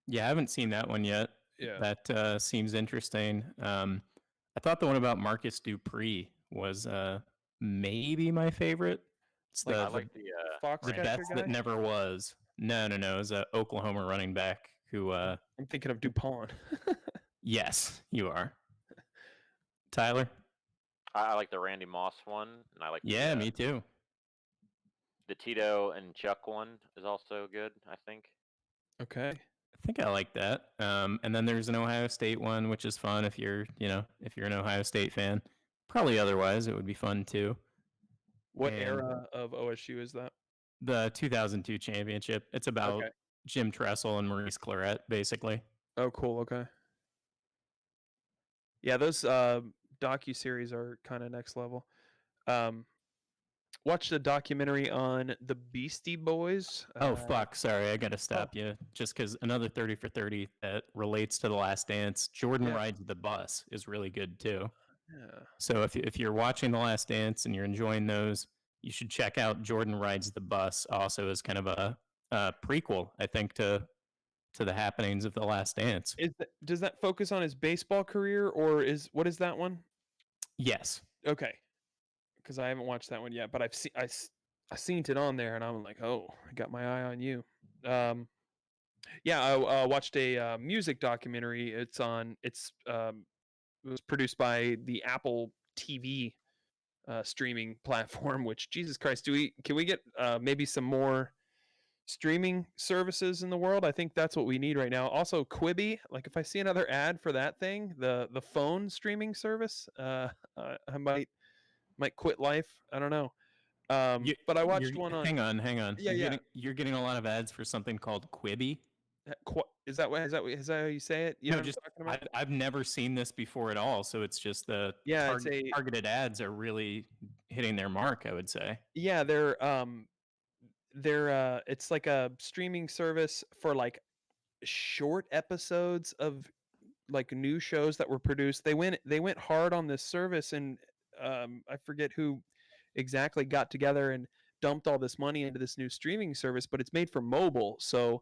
Yeah, I haven't seen that one yet. Yeah. That seems interesting. I thought the one about Marcus Dupree was maybe my favorite. It's the Fox the best that never was. No. It was a Oklahoma running back who. I'm thinking of DuPont. Yes, you are. Tyler. I like the Randy Moss one, and I like Yeah, me too. the Tito and Chuck one is also good. I think. Okay. I think I like that. And then there's an Ohio State one, which is fun if you're an Ohio State fan. Probably otherwise, it would be fun too. What And era of OSU is that? The 2002 championship. It's about Okay. Jim Tressel and Maurice Claret, basically. Oh, cool. Okay. Yeah, those docu-series are kind of next level. Watched a documentary on the Beastie Boys. Oh, fuck. Sorry, I got to stop you. Just because another 30 for 30 that relates to The Last Dance, Jordan Rides the Bus is really good too. Yeah. So if you're watching The Last Dance and you're enjoying those, you should check out Jordan Rides the Bus, also as kind of a prequel, I think, to the happenings of The Last Dance. Does that focus on his baseball career, or what is that one? Yes. Okay. Because I haven't watched that one yet, but I seen it on there, and I'm like, oh, I got my eye on you. Yeah, I watched a music documentary. It was produced by the Apple TV streaming platform. Which, Jesus Christ, can we get maybe some more streaming services in the world? I think that's what we need right now. Also, Quibi. Like, if I see another ad for that thing, the phone streaming service, I might quit life. I don't know. But I watched one on. Hang on. Yeah, You're getting a lot of ads for something called Quibi. Is that how you say it? You know just what I'm talking about? I've never seen this before at all. So it's just the targeted ads are really hitting their mark, I would say. Yeah, they're it's like a streaming service for like short episodes of like new shows that were produced. They went hard on this service, and I forget who exactly got together and dumped all this money into this new streaming service, but it's made for mobile, so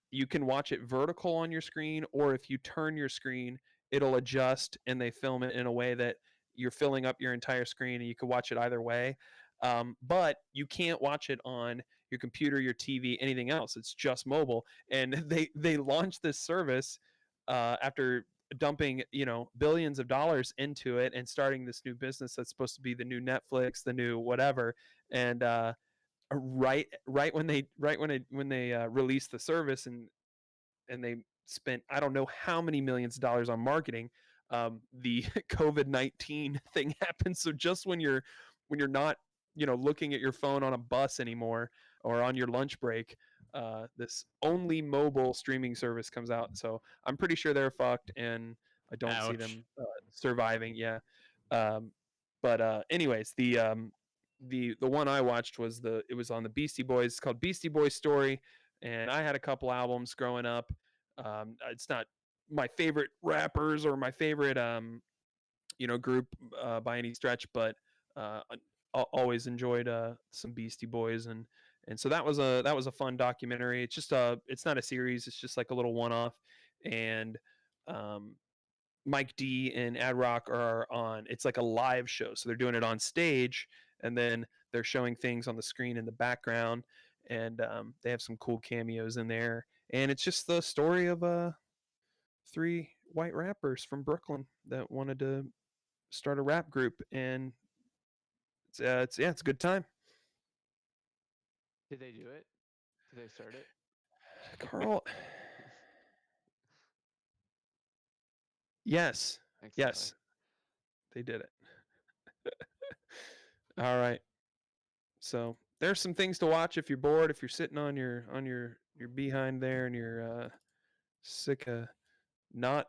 you can watch it vertical on your screen, or if you turn your screen, it'll adjust, and they film it in a way that you're filling up your entire screen, and you can watch it either way. But you can't watch it on your computer, your TV, anything else. It's just mobile, and they launched this service after dumping billions of dollars into it and starting this new business that's supposed to be the new Netflix, the new whatever. And right when they released the service, and they spent I don't know how many millions of dollars on marketing, the COVID-19 thing happened. So just when you're not looking at your phone on a bus anymore or on your lunch break, this only mobile streaming service comes out. So I'm pretty sure they're fucked, and I don't see them surviving. Yeah. But anyways, the one I watched was it was on the Beastie Boys. It's called Beastie Boys Story, and I had a couple albums growing up. It's not my favorite rappers or my favorite group by any stretch, but always enjoyed some Beastie Boys, and so that was a fun documentary. It's just it's not a series, it's just like a little one-off. And Mike D and Ad Rock are on. It's like a live show, so they're doing it on stage, and then they're showing things on the screen in the background, and they have some cool cameos in there. And it's just the story of 3 white rappers from Brooklyn that wanted to start a rap group, and it's a good time. Did they do it? Did they start it? Carl. Yes. Thanks, Yes. They did it. All right. So there's some things to watch if you're bored, if you're sitting on your behind there and you're sick of not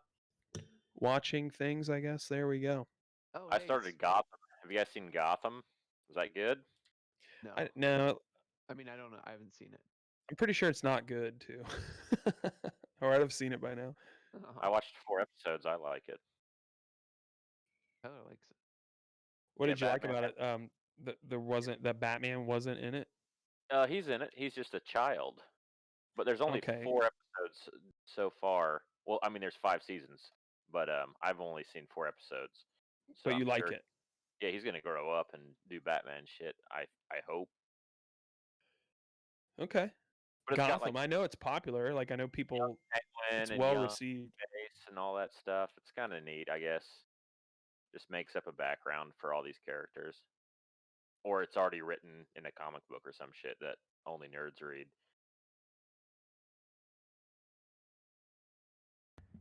watching things, I guess. There we go. Oh, I started Gotham. Have you guys seen Gotham? Is that good? No. No. I mean, I don't know. I haven't seen it. I'm pretty sure it's not good too. Or I'd have seen it by now. I watched 4 episodes. I like it. Tyler likes it. What did you like about it? There wasn't that Batman wasn't in it. He's in it. He's just a child. But there's only Okay. 4 episodes so far. Well, I mean, there's 5 seasons, but I've only seen 4 episodes. So But you like it. Yeah, he's gonna grow up and do Batman shit. I hope. Okay. But it's Gotham. got like I know it's popular. Like I know people. Penguin It's and well Young received. Face and all that stuff. It's kind of neat, I guess. Just makes up a background for all these characters, or it's already written in a comic book or some shit that only nerds read.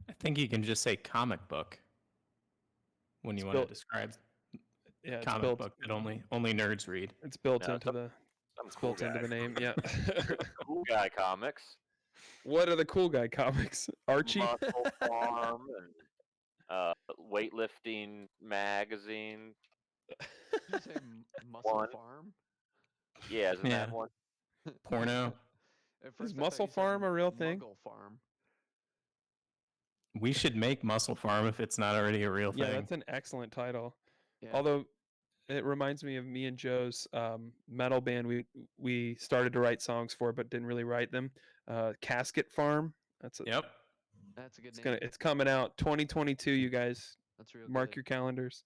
I think you can just say comic book when you want to built- describe Yeah, it's comic built. book that only nerds read. It's built No, into the. Some It's cool built into guy. the name. Yeah. Cool guy comics. What are the cool guy comics? Archie. Muscle Farm and weightlifting magazine. Did you say Muscle One. Farm? Yeah, isn't Yeah. that one? Porno. At Is first I thought Muscle you said Farm a real thing? Muggle Farm. We should make Muscle Farm if it's not already a real Yeah, thing. that's an excellent title. Yeah. Although it reminds me of me and Joe's metal band we started to write songs for but didn't really write them. Casket Farm. That's a, Yep. That's a good it's name. it's coming out 2022, you guys. That's real Mark good. your calendars.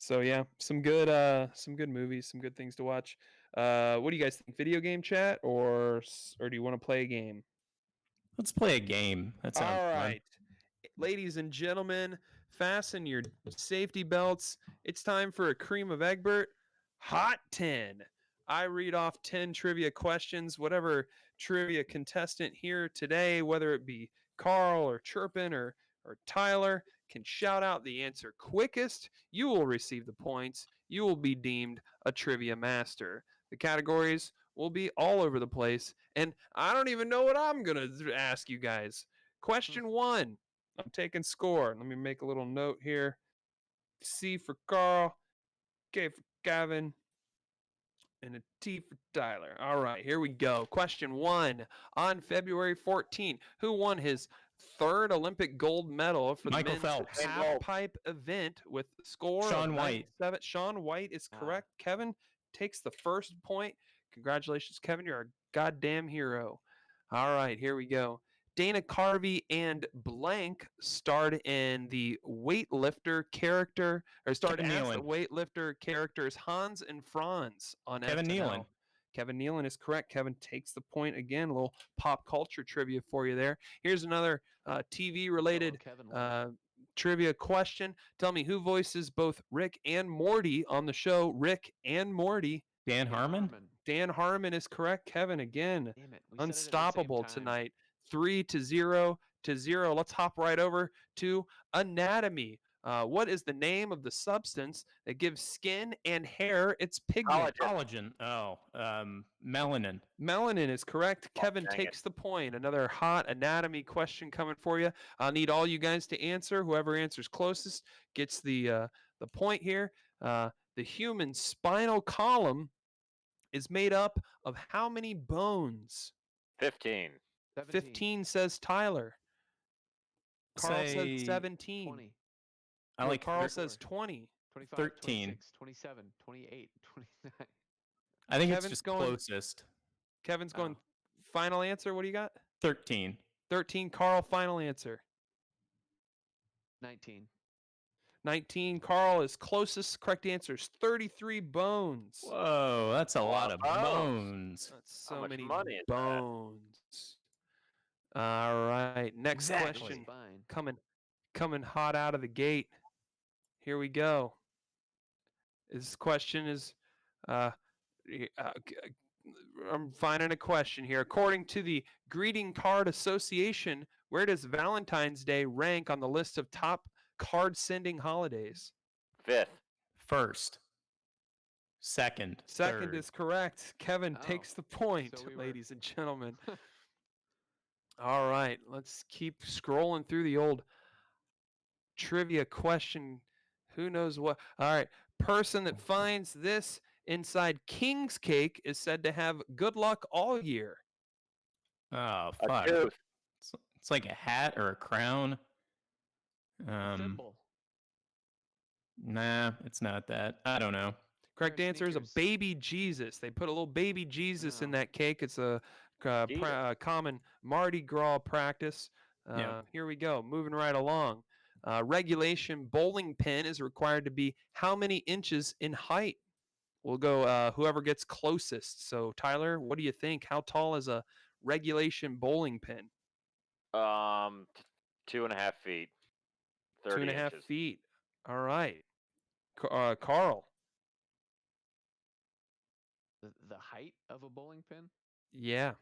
So yeah, some good movies, some good things to watch. What do you guys think? Video game chat or do you want to play a game? Let's play a game. That sounds All fun. right. Ladies and gentlemen, fasten your safety belts. It's time for a Cream of Egbert Hot 10. I read off 10 trivia questions. Whatever trivia contestant here today, whether it be Carl or Chirpin or Tyler, can shout out the answer quickest, you will receive the points. You will be deemed a trivia master. The categories will be all over the place, and I don't even know what I'm going to ask you guys. Question 1. I'm taking score. Let me make a little note here. C for Carl, K for Gavin, and a T for Tyler. All right, here we go. Question 1. On February 14, who won his third Olympic gold medal for the Michael men's Phelps. half-pipe event with a score Shaun of White. 97? Shaun White is correct. Kevin takes the first point. Congratulations, Kevin. You're a goddamn hero. All right, here we go. Dana Carvey and blank starred in the weightlifter character, or starred Kevin as the Nealon. weightlifter characters Hans and Franz on Kevin SNL. Nealon. Kevin Nealon is correct. Kevin takes the point again. A little pop culture trivia for you there. Here's another TV-related trivia question. Tell me who voices both Rick and Morty on the show Rick and Morty. Dan Harmon? Dan Harmon is correct. Kevin again. Damn it. Unstoppable tonight. 3-0. Let's hop right over to anatomy. What is the name of the substance that gives skin and hair its pigment? Collagen. Oh, melanin. Melanin is correct. Kevin takes the point. Another hot anatomy question coming for you. I'll need all you guys to answer. Whoever answers closest gets the point here. The human spinal column is made up of how many bones? 15. 15 says Tyler. Carl says 17. 20. I like Carl says 20. 25, 13. 26, 27, 28, 29. I think Kevin's it's just going- closest. Kevin's going final answer. What do you got? 13. 13. Carl, final answer. 19. 19. Carl is closest. Correct answer is 33 bones. Whoa, that's a lot of bones. That's How so much many money is that? bones. All right. Next Exactly. question. Spine. Coming hot out of the gate. Here we go. This question is I'm finding a question here. According to the Greeting Card Association, where does Valentine's Day rank on the list of top card sending holidays? 5th. First. Second. Second third. is correct. Kevin Oh, takes the point, so we were- ladies and gentlemen. All right, let's keep scrolling through the old trivia question. Who knows what? All right, person that finds this inside King's Cake is said to have good luck all year. Oh, A fuck. tooth. It's like a hat or a crown. Thimble. Nah, it's not that. I don't know. Correct Pair of answer is a sneakers. baby Jesus. They put a little baby Jesus in Oh. that cake. It's a common Mardi Gras practice. Yeah. Here we go. Moving right along. Regulation bowling pin is required to be how many inches in height? We'll go whoever gets closest. So, Tyler, what do you think? How tall is a regulation bowling pin? 2.5 feet, 30 2.5 inches. feet. All right. Carl. The height of a bowling pin? Yeah.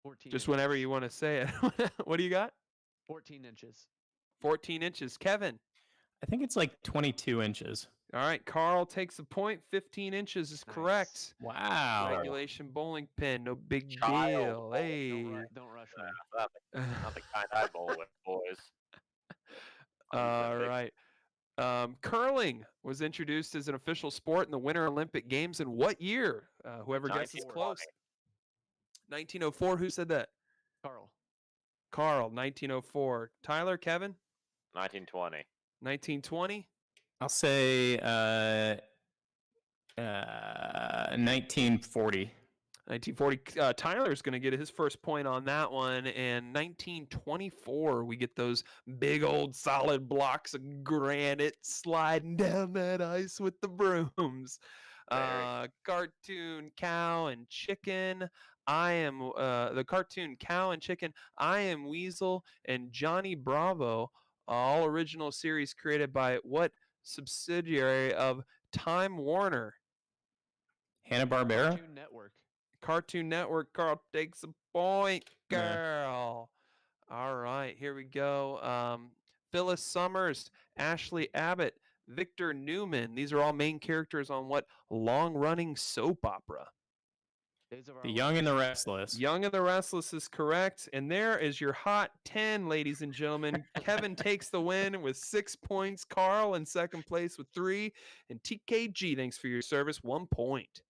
14 Just inches. whenever you want to say it. What do you got? 14 inches. 14 inches. Kevin. I think it's like 22 inches. All right. Carl takes a point. 15 inches is Nice. correct. Wow. Regulation bowling pin. No big Child deal. bowl. Hey. Don't rush me. Not the kind I bowl with, boys. All right. Curling was introduced as an official sport in the Winter Olympic Games in what year? Whoever guesses close. 1904. Who said that? Carl. Carl, 1904. Tyler, Kevin, 1920. 1920. I'll say 1940. 1940. Tyler's going to get his first point on that one. And 1924, we get those big old solid blocks of granite sliding down that ice with the brooms. Cartoon cow and chicken. I am the cartoon cow and chicken. I am Weasel and Johnny Bravo. All original series created by what subsidiary of Time Warner? Hanna-Barbera? Cartoon Network. Cartoon Network. Carl takes a point, Yeah. girl. All right, here we go. Phyllis Summers, Ashley Abbott, Victor Newman. These are all main characters on what long-running soap opera? Days of Our The Lives. Young and the Restless. Young and the Restless is correct. And there is your hot 10, ladies and gentlemen. Kevin takes the win with 6 points. Carl in second place with 3. And TKG, thanks for your service, 1 point.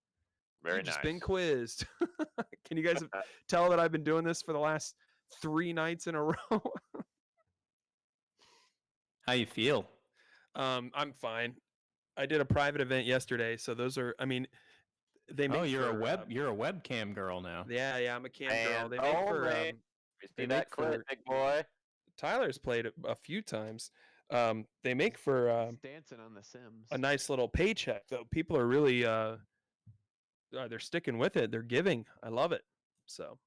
Very You've nice. just been quizzed. Can you guys tell that I've been doing this for the last 3 nights in a row? How you feel? I'm fine. I did a private event yesterday, so those are. I mean, they make. Oh, you're for, a you're a webcam girl now. Yeah, I'm a cam girl. And They make for. only- We they see make that clip, for- big boy. Tyler's played it a few times. They make for He's dancing on The Sims. a nice little paycheck, though. People are really they're sticking with it. They're giving. I love it. So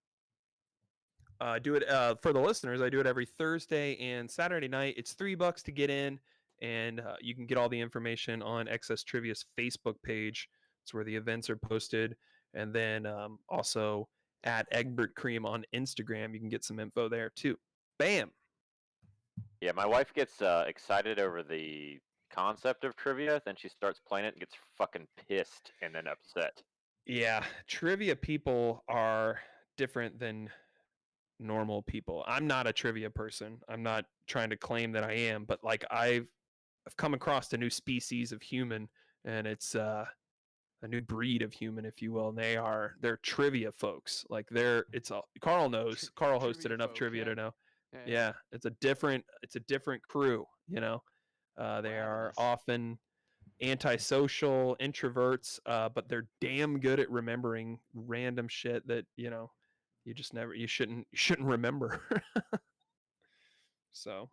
I do it for the listeners. I do it every Thursday and Saturday night. It's $3 to get in, and you can get all the information on Excess Trivia's Facebook page. It's where the events are posted, and then also at Egbert Cream on Instagram. You can get some info there too. Bam. Yeah, my wife gets excited over the concept of trivia, then she starts playing it and gets fucking pissed and then upset. Yeah, trivia people are different than normal people. I'm not a trivia person. I'm not trying to claim that I am, but like I've come across a new species of human, and it's a new breed of human, if you will. And they're trivia folks. Like Carl knows. Carl hosted Trivia enough folk, trivia yeah. to know. Yeah. Yeah, it's a different crew, you know. They are Ravenous. often antisocial introverts, but they're damn good at remembering random shit that you shouldn't remember. So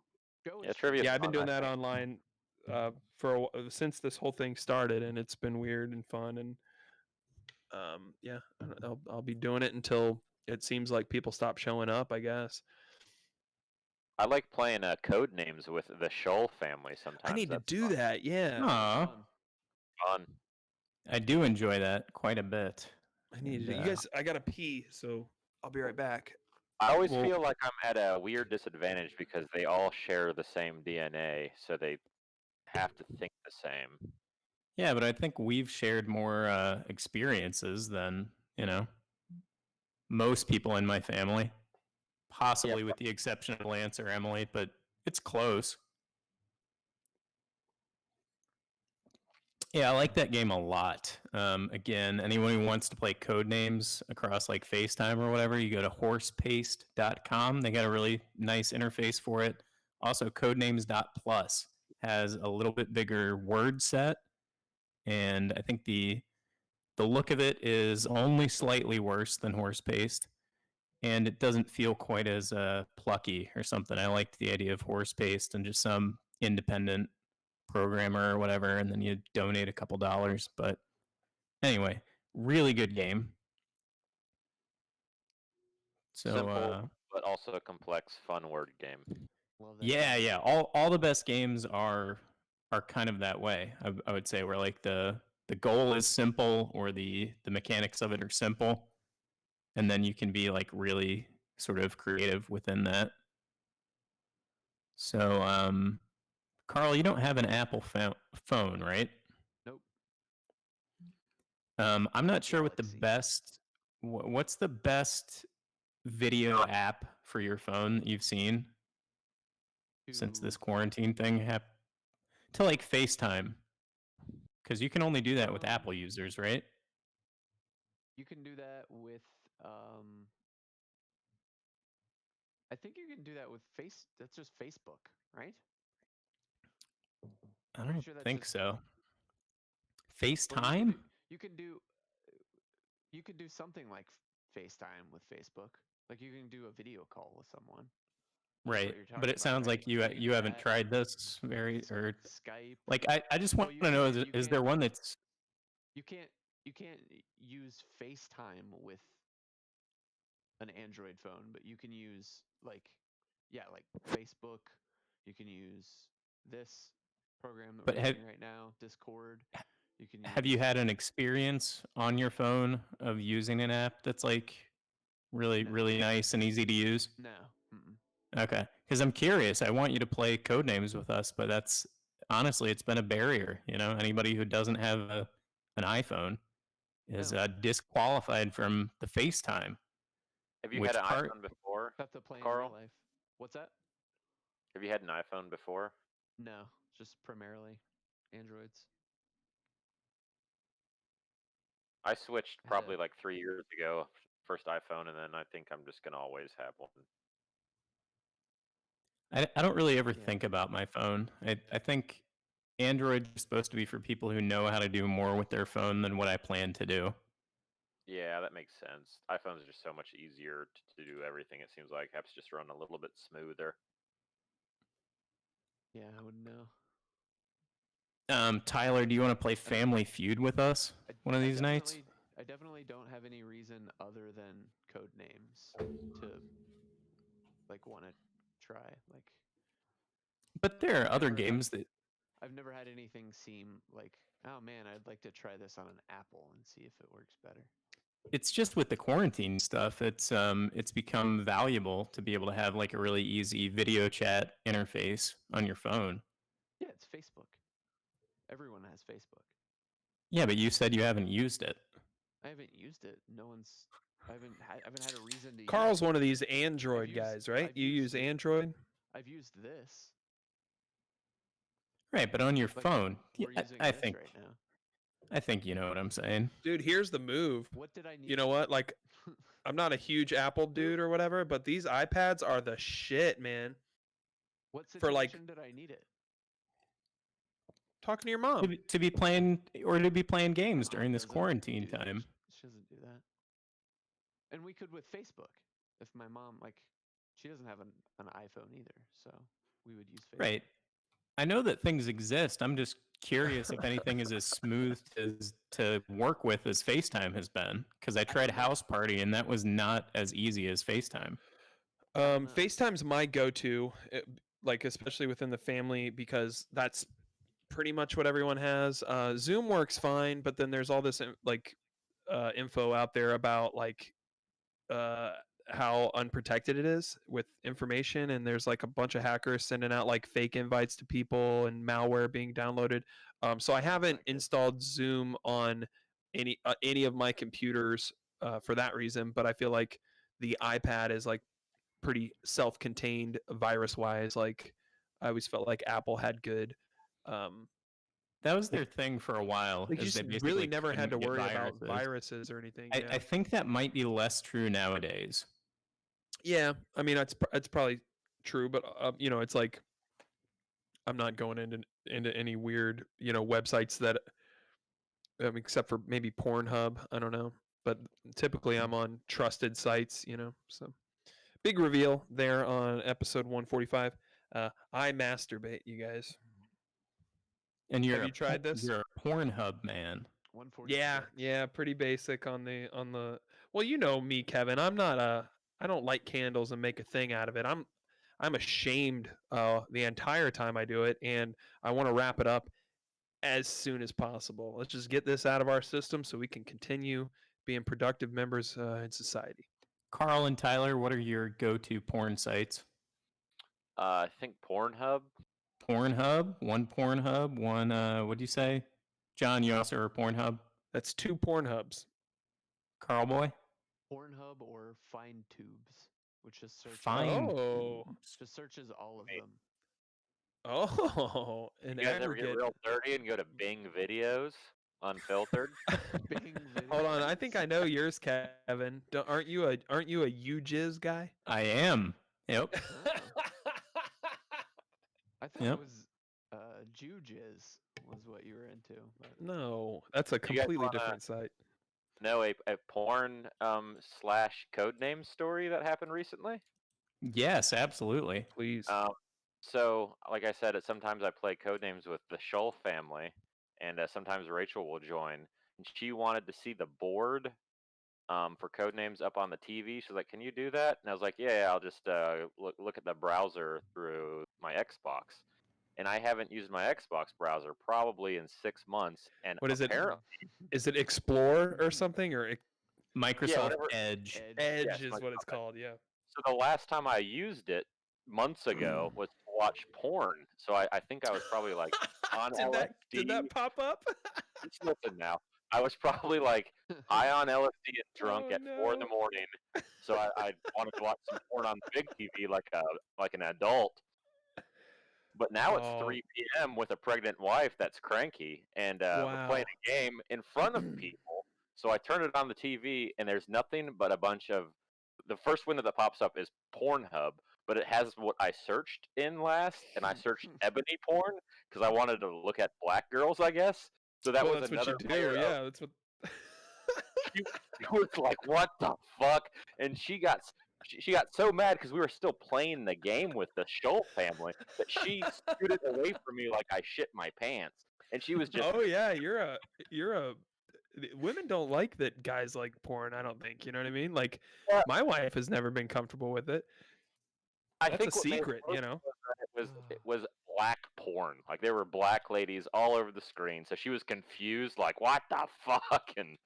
Joe Yeah, is trivia. yeah, I've been doing that online since this whole thing started, and it's been weird and fun. And yeah, I'll be doing it until it seems like people stop showing up, I guess. I like playing code names with the Shoal family sometimes. I need to That's do fun. that. Yeah, Aw, fun. Fun. I do enjoy that quite a bit. I need to. And, You guys, I gotta pee, so I'll be right back. I always Well- feel like I'm at a weird disadvantage because they all share the same DNA, so they have to think the same. Yeah, but I think we've shared more experiences than most people in my family, possibly with the exception of Lance or Emily, but it's close. Yeah, I like that game a lot. Again, anyone who wants to play code names across like FaceTime or whatever, you go to horsepaste.com. They got a really nice interface for it. Also, codenames.plus has a little bit bigger word set, and I think the look of it is only slightly worse than Horsepaste, and it doesn't feel quite as plucky or something. I liked the idea of Horsepaste and just some independent programmer or whatever, and then you donate a couple dollars. But anyway, really good game. So Simple, but also a complex, fun word game. Love that. yeah. All the best games are kind of that way. I would say where like the goal is simple or the mechanics of it are simple, and then you can be like really sort of creative within that. So Carl, you don't have an Apple phone, right? Nope. I'm not sure what the Galaxy. best. What's the best video app for your phone that you've seen since this quarantine thing happened? To like FaceTime, because you can only do that with Apple users, right? You can do that with I think you can do that with that's just Facebook, right? I Pretty don't sure that's think just- so. Well, FaceTime? you can do something like FaceTime with Facebook. Like you can do a video call with someone. That's what Right, you're but talking it about, sounds right? like you So can you do haven't that tried this very with or Skype. like I just Well, want you to know can't- you is there can't- one that's You can't use FaceTime with an Android phone, but you can use like Facebook. You can use this program that But we're using right now, Discord. You can have you had an experience on your phone of using an app that's like really No. really nice and easy to use? No. Mm-mm. Okay, because I'm curious. I want you to play Codenames with us, but that's honestly, it's been a barrier. You know, anybody who doesn't have an iPhone is No. disqualified from the FaceTime. Have you Which had an part- iPhone before? Have to play in Carl? real life. What's that? Have you had an iPhone before? No, just primarily Androids. I switched Had probably a- like 3 years ago, first iPhone, and then I think I'm just gonna always have one. I don't really ever Yeah. think about my phone. I think Android is supposed to be for people who know how to do more with their phone than what I plan to do. Yeah, that makes sense. iPhones are just so much easier to do everything. It seems like apps just run a little bit smoother. Yeah, I wouldn't know. Tyler, do you want to play Family Feud with us one of these nights? I definitely don't have any reason other than code names to like want to try. Like But there are other never have- games that I've never had anything seem like, oh man, I'd like to try this on an Apple and see if it works better. it's just with the quarantine stuff. It's become valuable to be able to have like a really easy video chat interface on your phone. Yeah, it's Facebook. Everyone has Facebook. Yeah, but you said you haven't used it. I haven't used it. I haven't had a reason to Carl's use it. one of these Android used- guys, right? I've You used use it. Android? I've used this. Right, but on your Like, phone, yeah, We're using I this think right now. I think you know what I'm saying. Dude, here's the move. What did I need? You know what? Like, I'm not a huge Apple dude or whatever, but these iPads are the shit, man. What for, like- situation did I need it? Talking to your mom. To be playing games during Mom this doesn't quarantine do that. time. She doesn't do that. And we could with Facebook. If my mom she doesn't have an iPhone either, so we would use Facebook. Right. I know that things exist. I'm just curious if anything is as smooth to work with as FaceTime has been. Because I tried House Party and that was not as easy as FaceTime. know. FaceTime's my go-to, like especially within the family, because that's pretty much what everyone has. Zoom works fine, but then there's all this info out there about how unprotected it is with information, and there's like a bunch of hackers sending out like fake invites to people and malware being downloaded. So I haven't good. installed Zoom on any of my computers for that reason, but I feel like the iPad is like pretty self-contained virus-wise. Like I always felt like Apple had good. That was their thing for a while. Like you is they just basically really never had to couldn't get worry about viruses or anything. I think that might be less true nowadays. Yeah, I mean it's probably true, but it's like I'm not going into any weird websites that except for maybe Pornhub. I don't know, but typically I'm on trusted sites. So big reveal there on episode 145. I masturbate, you guys. And Have you tried this? You're a Pornhub man. 146. Yeah, pretty basic on the. Well, you know me, Kevin. I don't light candles and make a thing out of it. I'm ashamed the entire time I do it, and I want to wrap it up as soon as possible. Let's just get this out of our system so we can continue being productive members in society. Carl and Tyler, what are your go-to porn sites? I think Pornhub. Pornhub, one. What'd you say, John? You also are Pornhub. That's 2 Pornhubs. Carl boy. Pornhub or Find Tubes, which just searches. Oh. Just searches all of them. Oh, an You guys ever get aggregate. real dirty and go to Bing Videos, unfiltered? Bing Hold on, I videos. think I know yours, Kevin. Aren't you a UJizz guy? I am. Yep. I thought Yep. it was Jujiz was what you were into. But No, that's a guys completely wanna- different site. No, a porn slash codename story that happened recently. Yes, absolutely. Please. So, like I said, sometimes I play codenames with the Scholl family, and sometimes Rachel will join. And she wanted to see the board for codenames up on the TV. She's like, "Can you do that?" And I was like, "Yeah, I'll just look at the browser through my Xbox." And I haven't used my Xbox browser probably in 6 months. And What is it? apparently, Is it Explore or something, or Microsoft whatever. Edge. Edge Yes, is what it's Microsoft. called? Yeah. So the last time I used it months ago was to watch porn. So I think I was probably like on did that LSD. pop up? Just listen now. I was probably like high on LSD and drunk Oh, at 4 in the no. morning. So I wanted to watch some porn on the big TV like an adult. But now it's Oh. 3 p.m. with a pregnant wife that's cranky, and we're playing a game in front of people. So I turn it on the TV, and there's nothing but a bunch of. The first window that pops up is Pornhub, but it has what I searched in last, and I searched ebony porn because I wanted to look at black girls, I guess. So that Well, was that's another what you do. layer of- Yeah, that's what. She was like, "What the fuck?" And she got so mad because we were still playing the game with the Scholl family that she scooted away from me like I shit my pants. And she was just Oh yeah, you're a. Women don't like that guys like porn. I don't think. You know what I mean? Like, Yeah. my wife has never been comfortable with it. I That's think a what made it secret, worse you know. was that it was black porn. Like there were black ladies all over the screen. So she was confused, like, "What the fuck?" And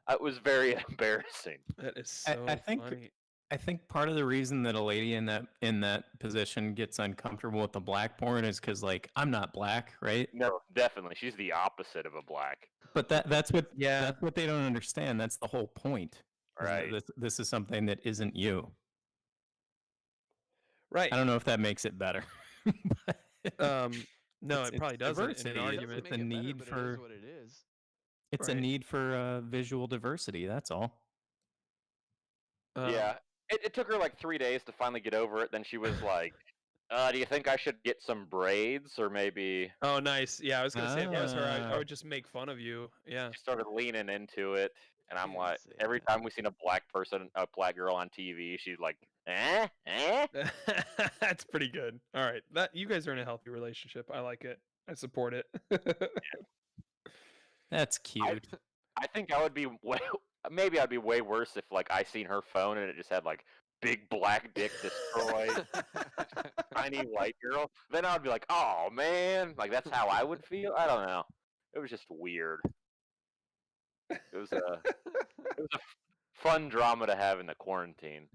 it was very embarrassing. That is so I think funny. I think part of the reason that a lady in that position gets uncomfortable with the black porn is because like I'm not black, right? No, definitely, she's the opposite of a black. But that's what Yeah. that's what they don't understand. That's the whole point. is that Right. This is something that isn't you. Right. I don't know if that makes it better. But No, it's- it probably it's doesn't in diversity. an It argument. It's a need but it for- is what it is. it's a Right. need for visual diversity. That's all. Yeah, it took her like 3 days to finally get over it. Then she was like, "Do you think I should get some braids or maybe?" Oh, nice. Yeah, I was gonna say if I was her, I Ah. would just make fun of you. Yeah. She started leaning into it, and I'm didn't like, say every that. time we seen a black girl on TV, she's like, "Eh." That's pretty good. All right, that you guys are in a healthy relationship. I like it. I support it. That's cute. I think I would be maybe I'd be way worse if like I seen her phone and it just had like big black dick destroyed, tiny white girl. Then I would be like, "Oh man," like that's how I would feel. I don't know. It was just weird. It was a fun drama to have in the quarantine.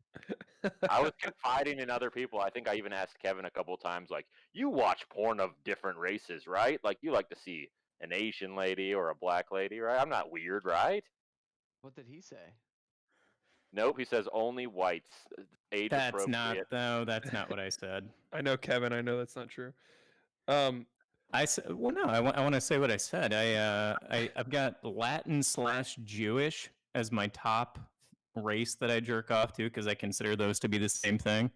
I was confiding in other people. I think I even asked Kevin a couple times, like, "You watch porn of different races, right? Like, you like to see an Asian lady or a black lady, right? I'm not weird, right?" What did he say? Nope, he says only whites, age That's not appropriate. that's not what I said. I know, Kevin. I know that's not true. I said, well, no, I want to say what I said. I've got Latin/Jewish as my top race that I jerk off to because I consider those to be the same thing,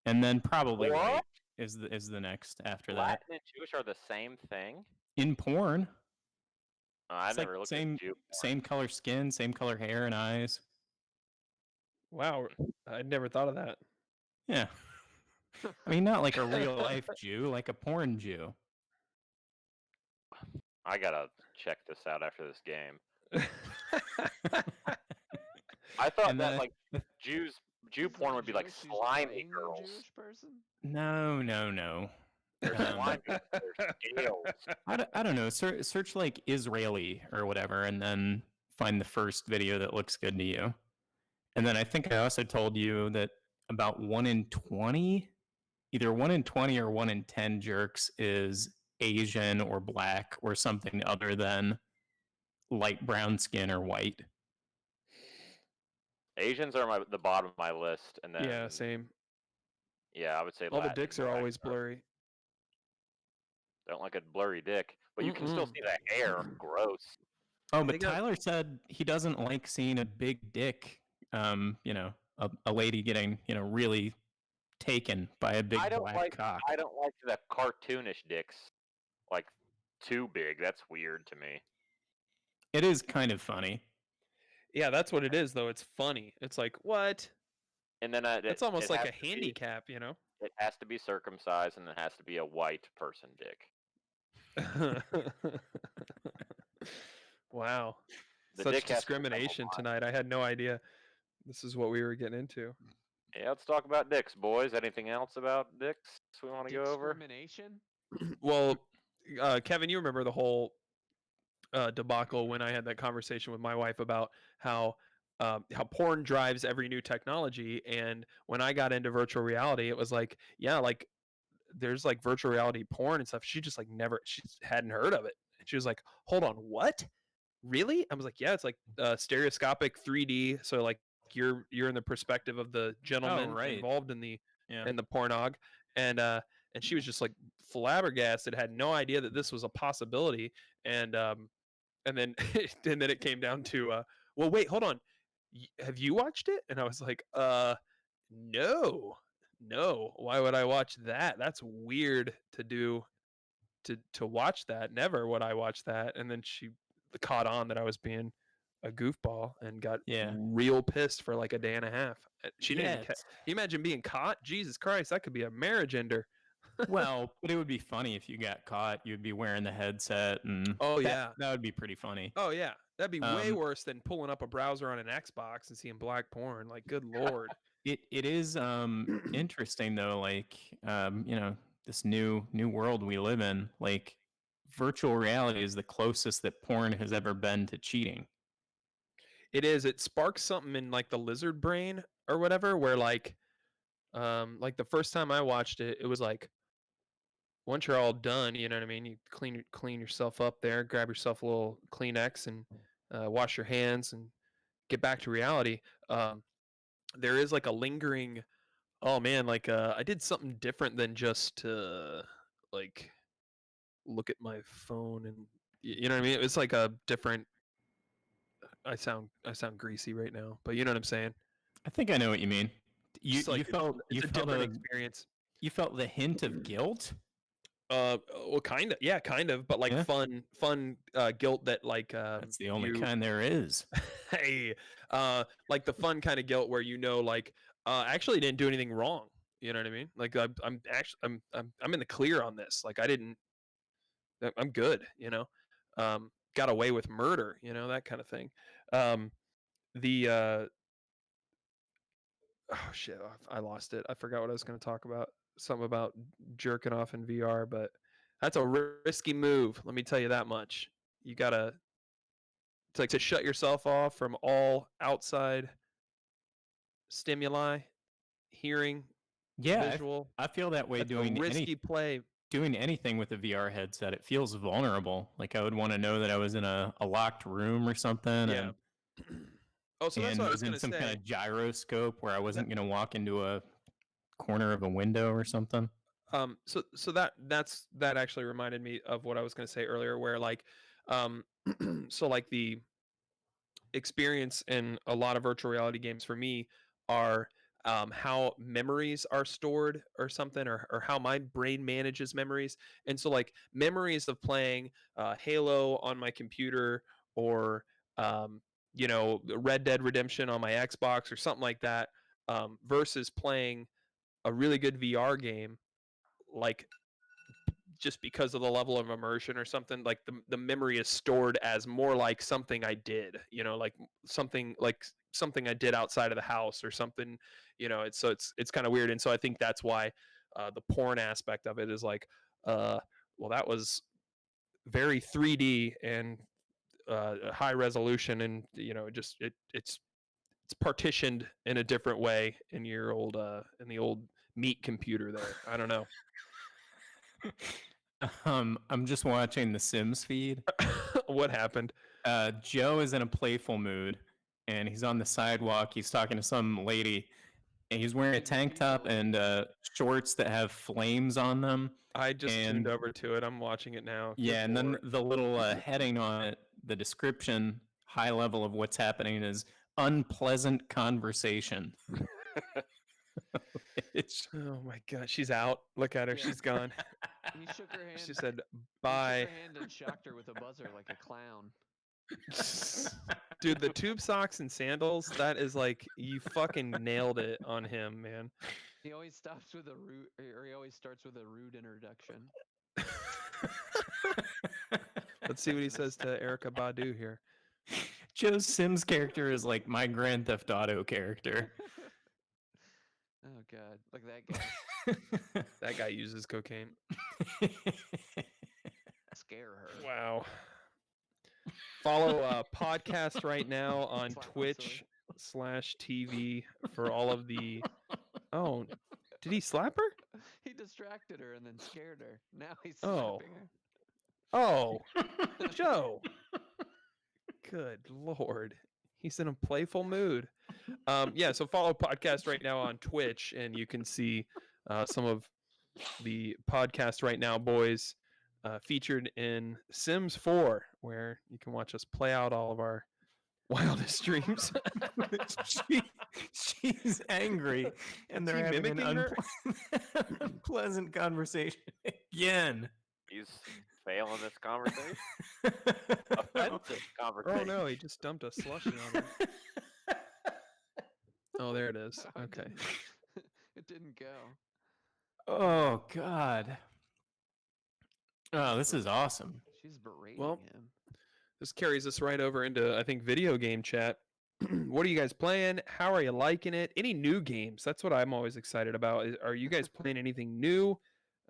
and then probably What? white is the next after that Latin and Jewish are the same thing? in porn. I've It's like never looked same at Jew porn. same color skin, same color hair and eyes. Wow, I'd never thought of that. Yeah, I mean, not like a real life Jew, like a porn Jew. I gotta check this out after this game. I thought And that the- like Jew She's porn not would be like Jewish, she's slimy playing girls. a Jewish person? No. They're slimy. They're scales. I don't know. Search like Israeli or whatever, and then find the first video that looks good to you. And then I think I also told you that about 1 in 20, either 1 in 20 or 1 in 10 jerks is Asian or black or something other than light brown skin or white. Asians are the bottom of my list, and then Yeah, same. Yeah, I would say All the Latin dicks are black always blurry. Don't like a blurry dick, but you can still see the hair. Gross. Oh, They but got- Tyler said he doesn't like seeing a big dick. A lady getting really taken by a big I don't black like. cock. I don't like the cartoonish dicks, like too big. That's weird to me. It is kind of funny. Yeah, that's what it is, though. It's funny. It's like, what? And then It's almost it like has a to be- handicap, you know? It has to be circumcised, and it has to be a white person dick. Wow. The Such dick has to be discrimination double-blind. tonight. I had no idea this is what we were getting into. Yeah, let's talk about dicks, boys. Anything else about dicks we want to go over? Discrimination? Well, Kevin, you remember the whole debacle when I had that conversation with my wife about how porn drives every new technology, and when I got into virtual reality, it was like, yeah, like there's like virtual reality porn and stuff. She just like she hadn't heard of it, and she was like, "Hold on, what? Really?" I was like, "Yeah, it's like stereoscopic 3D, so like you're in the perspective of the gentleman right. involved in the Yeah. in the pornog," and she was just like flabbergasted, had no idea that this was a possibility, and then and then it came down to well, wait, hold on, have you watched it? And I was like, no, why would I watch that? That's weird to do, to watch that. Never would I watch that. And then she caught on that I was being a goofball and got Yeah. real pissed for like a day and a half. She didn't even Yeah, can you imagine being caught? Jesus Christ, that could be a marriage ender. Well, but it would be funny if you got caught. You'd be wearing the headset, and Oh, that, yeah. that would be pretty funny. Oh yeah, that'd be way Um, worse than pulling up a browser on an Xbox and seeing black porn. Like, good lord. It is interesting though, like this new world we live in. Like virtual reality is the closest that porn has ever been to cheating. It is. It sparks something in like the lizard brain or whatever, where like the first time I watched it, it was like once you're all done, you know what I mean? You clean yourself up there, grab yourself a little Kleenex and wash your hands and get back to reality. There is like a lingering, oh man, like I did something different than just like look at my phone and you know what I mean? It's like a different. I sound greasy right now, but you know what I'm saying. I think I know what you mean. You Just like felt it's a different experience. You felt the hint of guilt. Well, kind of, yeah, kind of, but like Yeah. fun guilt that like That's the only you- kind there is. hey, like the fun kind of guilt where like I actually didn't do anything wrong. You know what I mean? Like I'm actually I'm in the clear on this. Like I'm good. You know, got away with murder. You know, that kind of thing. The oh shit, I lost it. I forgot what I was going to talk about. Something about jerking off in VR, but that's a risky move. Let me tell you that much. You gotta, it's like to shut yourself off from all outside stimuli, hearing, Yeah, visual. I feel that way That's a doing risky play. doing anything with a VR headset. It feels vulnerable. Like I would want to know that I was in a locked room or something. Yeah. Oh, so that's and what I was was in gonna some say. kind of gyroscope where I wasn't going to walk into a corner of a window or something. So that actually reminded me of what I was gonna say earlier, where like, so like the experience in a lot of virtual reality games for me are how memories are stored or something, or how my brain manages memories. And so like memories of playing Halo on my computer, or Red Dead Redemption on my Xbox or something like that, versus playing a really good VR game, like just because of the level of immersion or something, like the memory is stored as more like something I did, like something I did outside of the house or something, it's kind of weird. And so I think that's why the porn aspect of it is like, well, that was very 3D and high resolution, and it's partitioned in a different way in your old in the old meat computer there. I don't know. I'm just watching the Sims feed. What happened? Joe is in a playful mood, and he's on the sidewalk. He's talking to some lady, and he's wearing a tank top and shorts that have flames on them. I just tuned over to it. I'm watching it now. Yeah, and then the little heading on it, the description, high level of what's happening is unpleasant conversation. Oh my god, she's out. Look at her, she's gone. He shook her hand. She said bye. He shook her hand and shocked her with a buzzer like a clown. Dude, the tube socks and sandals, that is like, you fucking nailed it on him, man. He always stops with a rude, or he always starts with a rude introduction. Let's see what he says to Erykah Badu here. Joe's Sims character is like my Grand Theft Auto character. Oh god, look at that guy. That guy uses cocaine. Scare her. Wow. Follow podcast right now on Slap Twitch/TV for all of the. Oh, did he slap her? He distracted her and then scared her. Now he's Oh. slapping her. Oh, Joe. Good Lord. He's in a playful mood. Yeah, so follow podcast right now on Twitch, and you can see some of the podcast right now boys featured in Sims 4, where you can watch us play out all of our wildest dreams. She's angry, and they're having an unpleasant conversation again. He's failing this conversation. Offensive conversation. Oh no, he just dumped a slushie on her. Oh, there it is. Okay. It didn't go. Oh God. Oh, this is awesome. She's berating Well, him. This carries us right over into, I think, video game chat. What are you guys playing? How are you liking it? Any new games? That's what I'm always excited about. Are you guys playing anything new?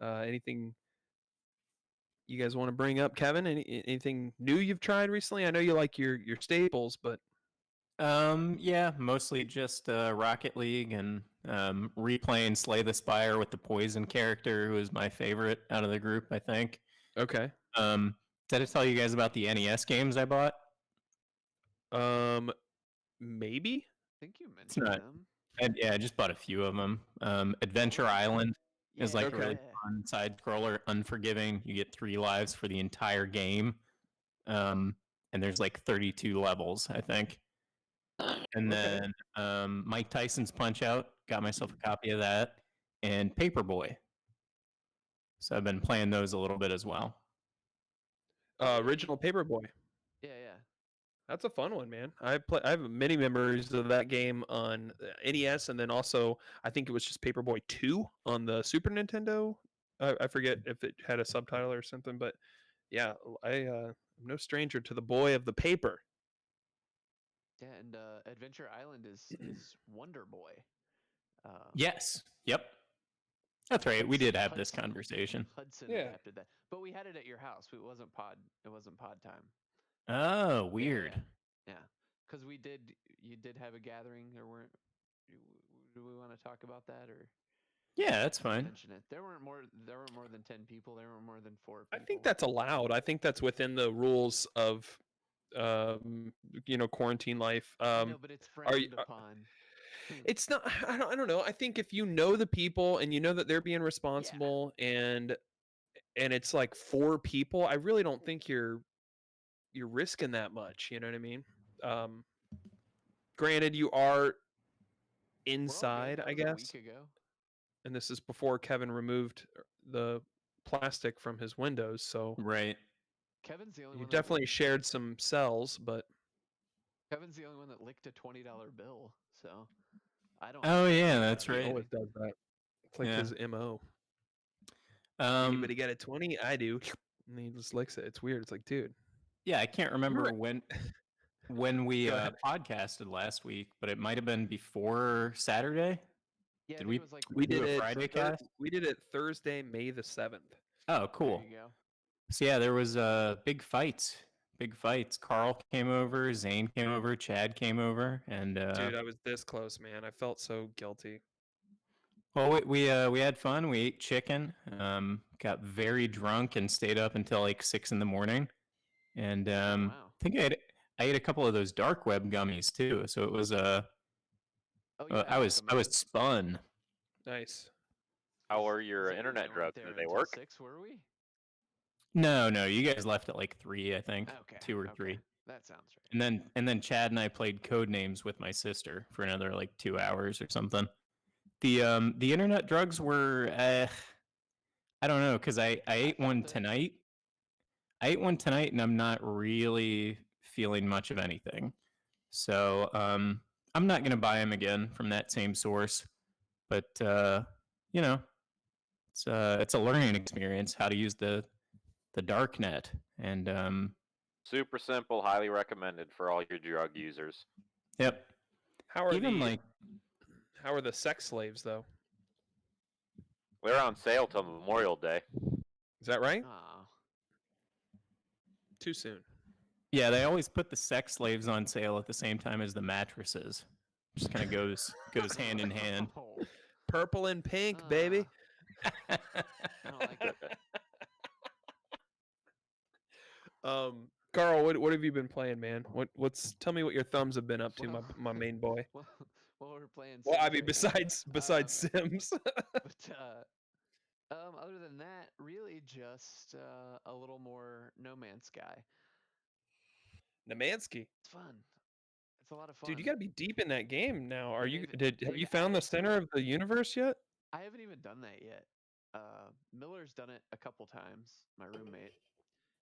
Anything you guys want to bring up, Kevin? Anything new you've tried recently? I know you like your staples, but yeah, mostly just Rocket League and replaying Slay the Spire with the Poison character, who is my favorite out of the group, I think. Okay. Did I tell you guys about the NES games I bought? Maybe. I think you mentioned them. Yeah, I just bought a few of them. Adventure Island is like a really fun side scroller, unforgiving. You get 3 lives for the entire game. And there's like 32 levels, I think. And then Mike Tyson's Punch Out, got myself a copy of that, and Paperboy. So I've been playing those a little bit as well. Original Paperboy. Yeah. That's a fun one, man. I have many memories of that game on NES, and then also I think it was just Paperboy 2 on the Super Nintendo. I forget if it had a subtitle or something, but yeah, I'm no stranger to the boy of the paper. Yeah, and Adventure Island is Wonder Boy. Yes. Yep. That's right. We did have this conversation. Hudson adapted that, but we had it at your house. It wasn't pod time. Oh, weird. Yeah, because you did have a gathering, or weren't? Do we want to talk about that, or? Yeah, that's fine. Mention it. There weren't more than 10 people. There were more than 4 people. I think that's allowed. I think that's within the rules of, quarantine life. No, but it's frowned upon. It's not. I don't know. I think if you know the people and you know that they're being responsible, and it's like 4 people, I really don't think you're risking that much. You know what I mean? Granted, you are inside, I guess. A week ago. And this is before Kevin removed the plastic from his windows, so right. Kevin's the only you one. Definitely shared some cells, but Kevin's the only one that licked a $20 bill, so I don't. Oh yeah, that's right. He always does that. It's like Yeah. his MO. Um, Anybody got a 20? I do. And he just licks it. It's weird. It's like, dude. yeah, I can't remember when we Go ahead. podcasted last week, but it might have been before Saturday. Yeah, I Did think we? it was like We do did a it. Friday cast? We did it Thursday, May the 7th. Oh, cool. There you go. So yeah, there was big fights. Big fights. Carl came over, Zane came over, Chad came over, and Dude, I was this close, man. I felt so guilty. well, we had fun. We ate chicken. Got very drunk and stayed up until like 6 in the morning. And Wow. I think I ate a couple of those dark web gummies too. So it was Oh yeah, I was spun. Nice. How were your Zane and I internet weren't drugs? there Did they until work? 6, were we? No, you guys left at like 3, I think. Okay. 2 or okay. 3. That sounds right. And then Chad and I played code names with my sister for another like 2 hours or something. The internet drugs were I don't know, because I ate one tonight. I ate one tonight and I'm not really feeling much of anything. So I'm not gonna buy them again from that same source. But you know, it's a learning experience how to use the dark net. And Super simple, highly recommended for all your drug users. yep. How are how are the sex slaves though? They're on sale till Memorial Day. Is that right? Aw. Too soon. Yeah, they always put the sex slaves on sale at the same time as the mattresses. Just kind of goes hand in hand. Oh, Purple and pink, baby. I don't like it. Carl, what have you been playing, man? Tell me what your thumbs have been up to, Well- my main boy. Well, we're playing. Well, I Sims mean, right now. besides Sims. But other than that, really just a little more No Man's Sky. Nemansky. It's fun. It's a lot of fun. Dude, you gotta be deep in that game now. Are And you? they've Have you added found the to center it. of the universe yet? I haven't even done that yet. Miller's done it a couple times. My roommate.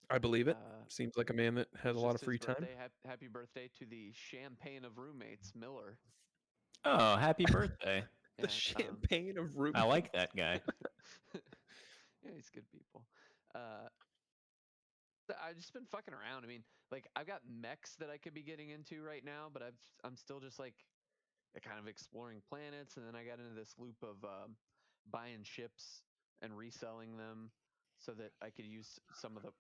I believe it. Uh, Seems like a man that has a it's lot just of free his time. birthday. Happy birthday to the champagne of roommates, Miller. Oh, happy birthday. The Yeah, champagne of root. I like that guy. yeah, he's good people. I've just been fucking around. I mean, like I've got mechs that I could be getting into right now, but I'm still just like kind of exploring planets, and then I got into this loop of buying ships and reselling them so that I could use some of the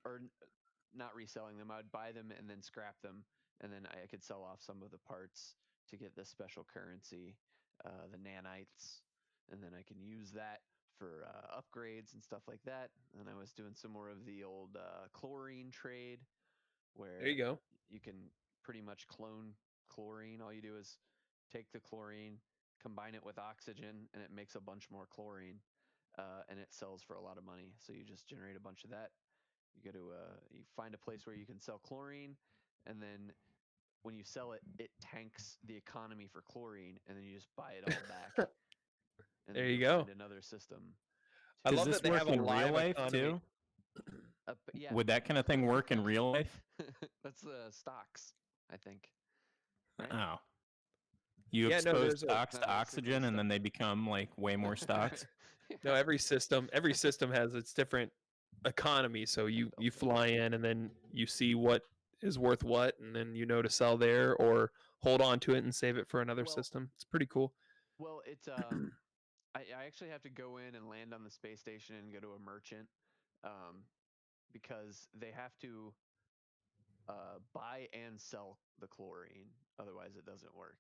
not reselling them. I would buy them and then scrap them, and then I could sell off some of the parts to get this special currency, the nanites, and then I can use that for upgrades and stuff like that. And I was doing some more of the old chlorine trade, where There you go. you can pretty much clone chlorine. All you do is take the chlorine, combine it with oxygen, and it makes a bunch more chlorine, and it sells for a lot of money. So you just generate a bunch of that. You go to you find a place where you can sell chlorine, and then when you sell it, it tanks the economy for chlorine, and then you just buy it all back. And There then you go go. find another system. I Does love this that they work have a in real live life economy. too? But yeah, Would that kind of thing work in real life? that's the stocks, I think. Right? Oh. You Yeah, no, expose there's a- stocks No, to basically oxygen and then they become like way more stocks. No, every system has its different economy. So you fly in and then you see what is worth what, and then you know to sell there or hold on to it and save it for another Well- system. It's pretty cool. Well, it's I actually have to go in and land on the space station and go to a merchant, because they have to buy and sell the chlorine, otherwise it doesn't work.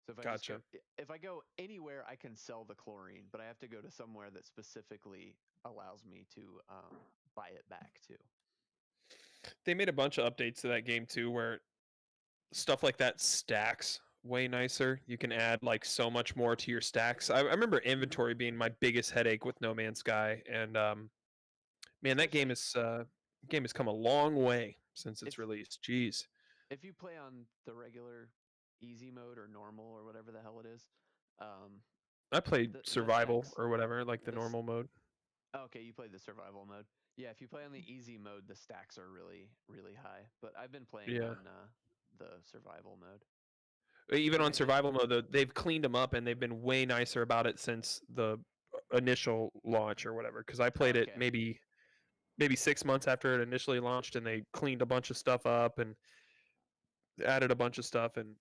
So Gotcha. if I go anywhere, I can sell the chlorine, but I have to go to somewhere that specifically allows me to buy it back too. They made a bunch of updates to that game too, where stuff like that stacks way nicer. You can add like so much more to your stacks. I remember inventory being my biggest headache with No Man's Sky, and man, that game has come a long way since its If- release. Jeez. If you play on the regular easy mode or normal or whatever the hell it is, I played the survival stacks- or whatever, like the the s- normal mode. okay, you played the survival mode. Yeah, if you play on the easy mode, the stacks are really, really high. But I've been playing Yeah. on the survival mode. Even And on survival mode, they've cleaned them up and they've been way nicer about it since the initial launch or whatever, because I played it Okay. maybe 6 months after it initially launched, and they cleaned a bunch of stuff up and added a bunch of stuff, and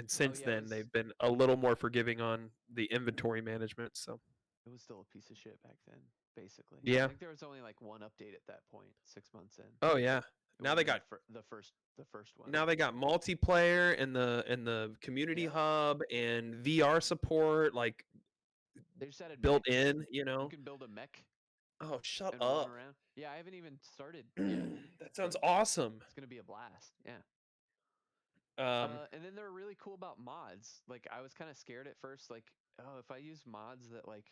since yeah, it then was- they've been a little more forgiving on the inventory management. So It was still a piece of shit back then, basically. Yeah. I think there was only like one update at that point, 6 months in. oh yeah, It now they wasn't got the first one. now they got multiplayer and the community Yeah. hub and VR support like They just added built mechs. in. You You know. can build a mech Oh, shut and run up. around. Yeah, I haven't even started yet. That sounds awesome. It's gonna be a blast. Yeah. Um, And then they're really cool about mods. Like I was kind of scared at first, like, oh, if I use mods that like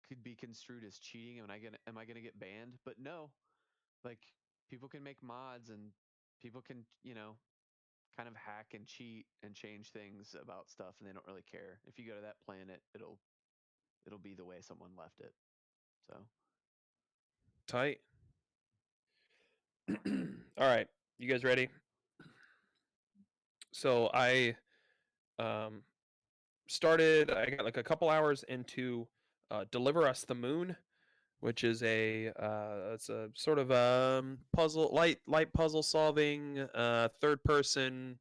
could be construed as cheating, am I gonna get banned? But no, like people can make mods and people can, kind of hack and cheat and change things about stuff, and they don't really care. If you go to that planet, it'll be the way someone left it. So tight. All right, you guys ready? So I um I got like a couple hours into Deliver Us the Moon, which is it's a sort of puzzle light puzzle solving third person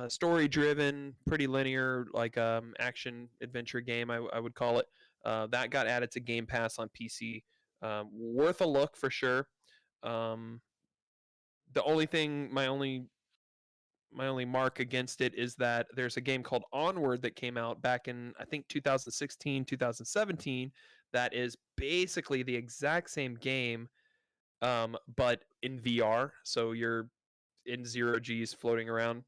story driven, pretty linear, like action adventure game, I would call it. That got added to Game Pass on PC. Worth a look for sure. Um, the only thing, my only mark against it is that there's a game called Onward that came out back in I think 2016, 2017 that is basically the exact same game, but in VR. So you're in zero G's floating around.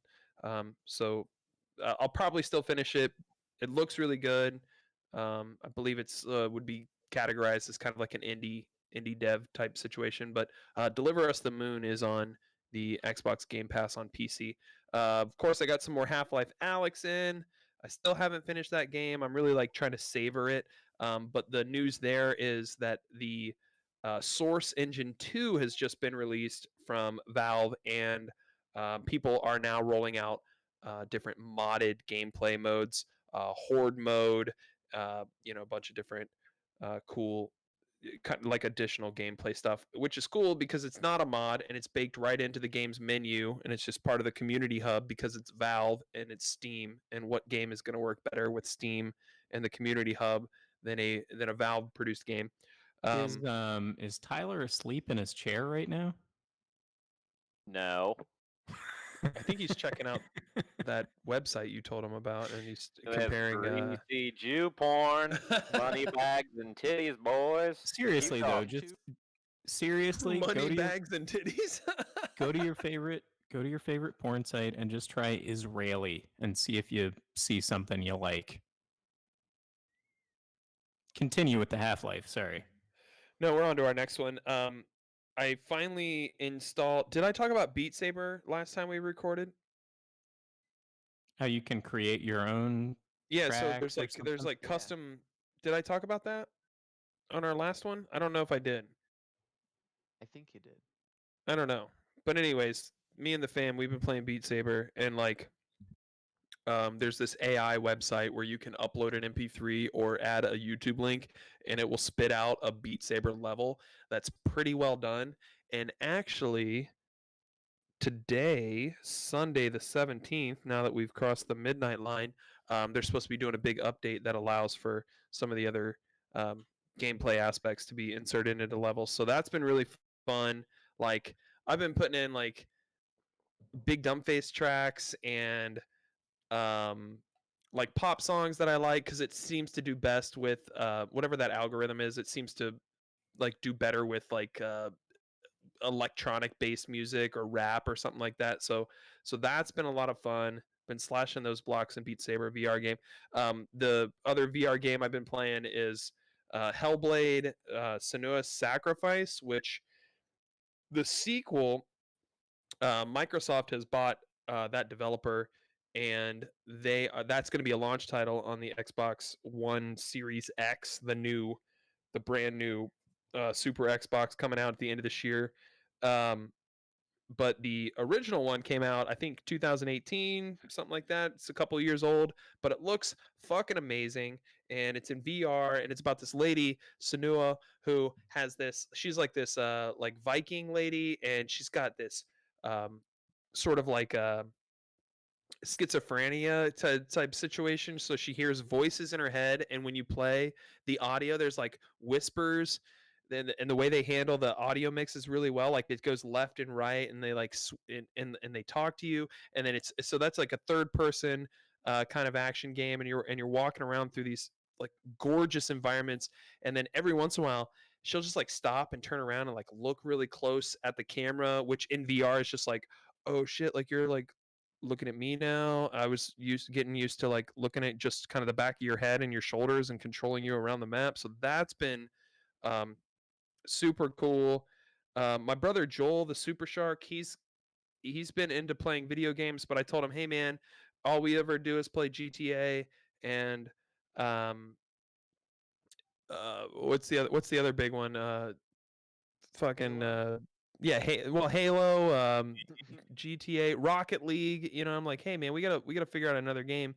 So I'll probably still finish it. It looks really good. I believe it's would be categorized as kind of like an indie dev type situation. But Deliver Us the Moon is on the Xbox Game Pass on PC. Of course, I got some more Half-Life Alyx in. I still haven't finished that game. I'm really like trying to savor it. But the news there is that the Source Engine 2 has just been released from Valve, and people are now rolling out different modded gameplay modes, horde mode, a bunch of different cool kind of like additional gameplay stuff, which is cool because it's not a mod and it's baked right into the game's menu, and it's just part of the community hub because it's Valve and it's Steam. And what game is going to work better with Steam and the community hub than a Valve produced game? Is Tyler asleep in his chair right now? No. I think he's checking out that website you told him about, and he's They have comparing. greasy Jew porn, money bags and titties, boys. Seriously Keep though, talking. just seriously, money bags and titties. go to your favorite porn site and just try Israeli and see if you see something you like. Continue with the Half-Life. Sorry. No, we're on to our next one. I finally installed. Did I talk about Beat Saber last time we recorded? How you can create your own. Yeah. So tracks or there's something? like Yeah. custom. Did I talk about that on our last one? I don't know if I did. I think you did. I don't know. But anyways, me and the fam, we've been playing Beat Saber, and like there's this AI website where you can upload an MP3 or add a YouTube link, and it will spit out a Beat Saber level that's pretty well done. And actually, today, Sunday the 17th, now that we've crossed the midnight line, they're supposed to be doing a big update that allows for some of the other um, gameplay aspects to be inserted into levels. So that's been really fun. Like, I've been putting in like big dumb face tracks and um, like pop songs that I like because it seems to do best with whatever that algorithm is. It seems to like do better with like electronic based music or rap or something like that. So that's been a lot of fun. Been slashing those blocks in Beat Saber VR game. The other VR game I've been playing is Hellblade: Senua's Sacrifice, which the sequel, Microsoft has bought that developer, and that's going to be a launch title on the Xbox One Series X, the brand new Super Xbox coming out at the end of this year. But the original one came out, I think, 2018, something like that. It's a couple years old, but it looks fucking amazing. and it's in VR, and it's about this lady Sonora who has this. She's like this like Viking lady, and she's got this sort of like schizophrenia type situation. So she hears voices in her head, and when you play the audio, there's like whispers. Then and the way they handle the audio mixes really well, like it goes left and right, and they like and they talk to you, and then it's so that's like a third person kind of action game, and you're walking around through these like gorgeous environments, and then every once in a while she'll just like stop and turn around and like look really close at the camera, which in VR is just like, oh shit, like you're like looking at me now. I was getting used to like looking at just kind of the back of your head and your shoulders and controlling you around the map. So that's been um, super cool. My brother Joel, the Super Shark, he's been into playing video games, but I told him, hey man, all we ever do is play GTA and um, what's the other big one? Fucking Halo. Yeah, Halo, GTA, Rocket League. You know, I'm like, hey man, we gotta figure out another game.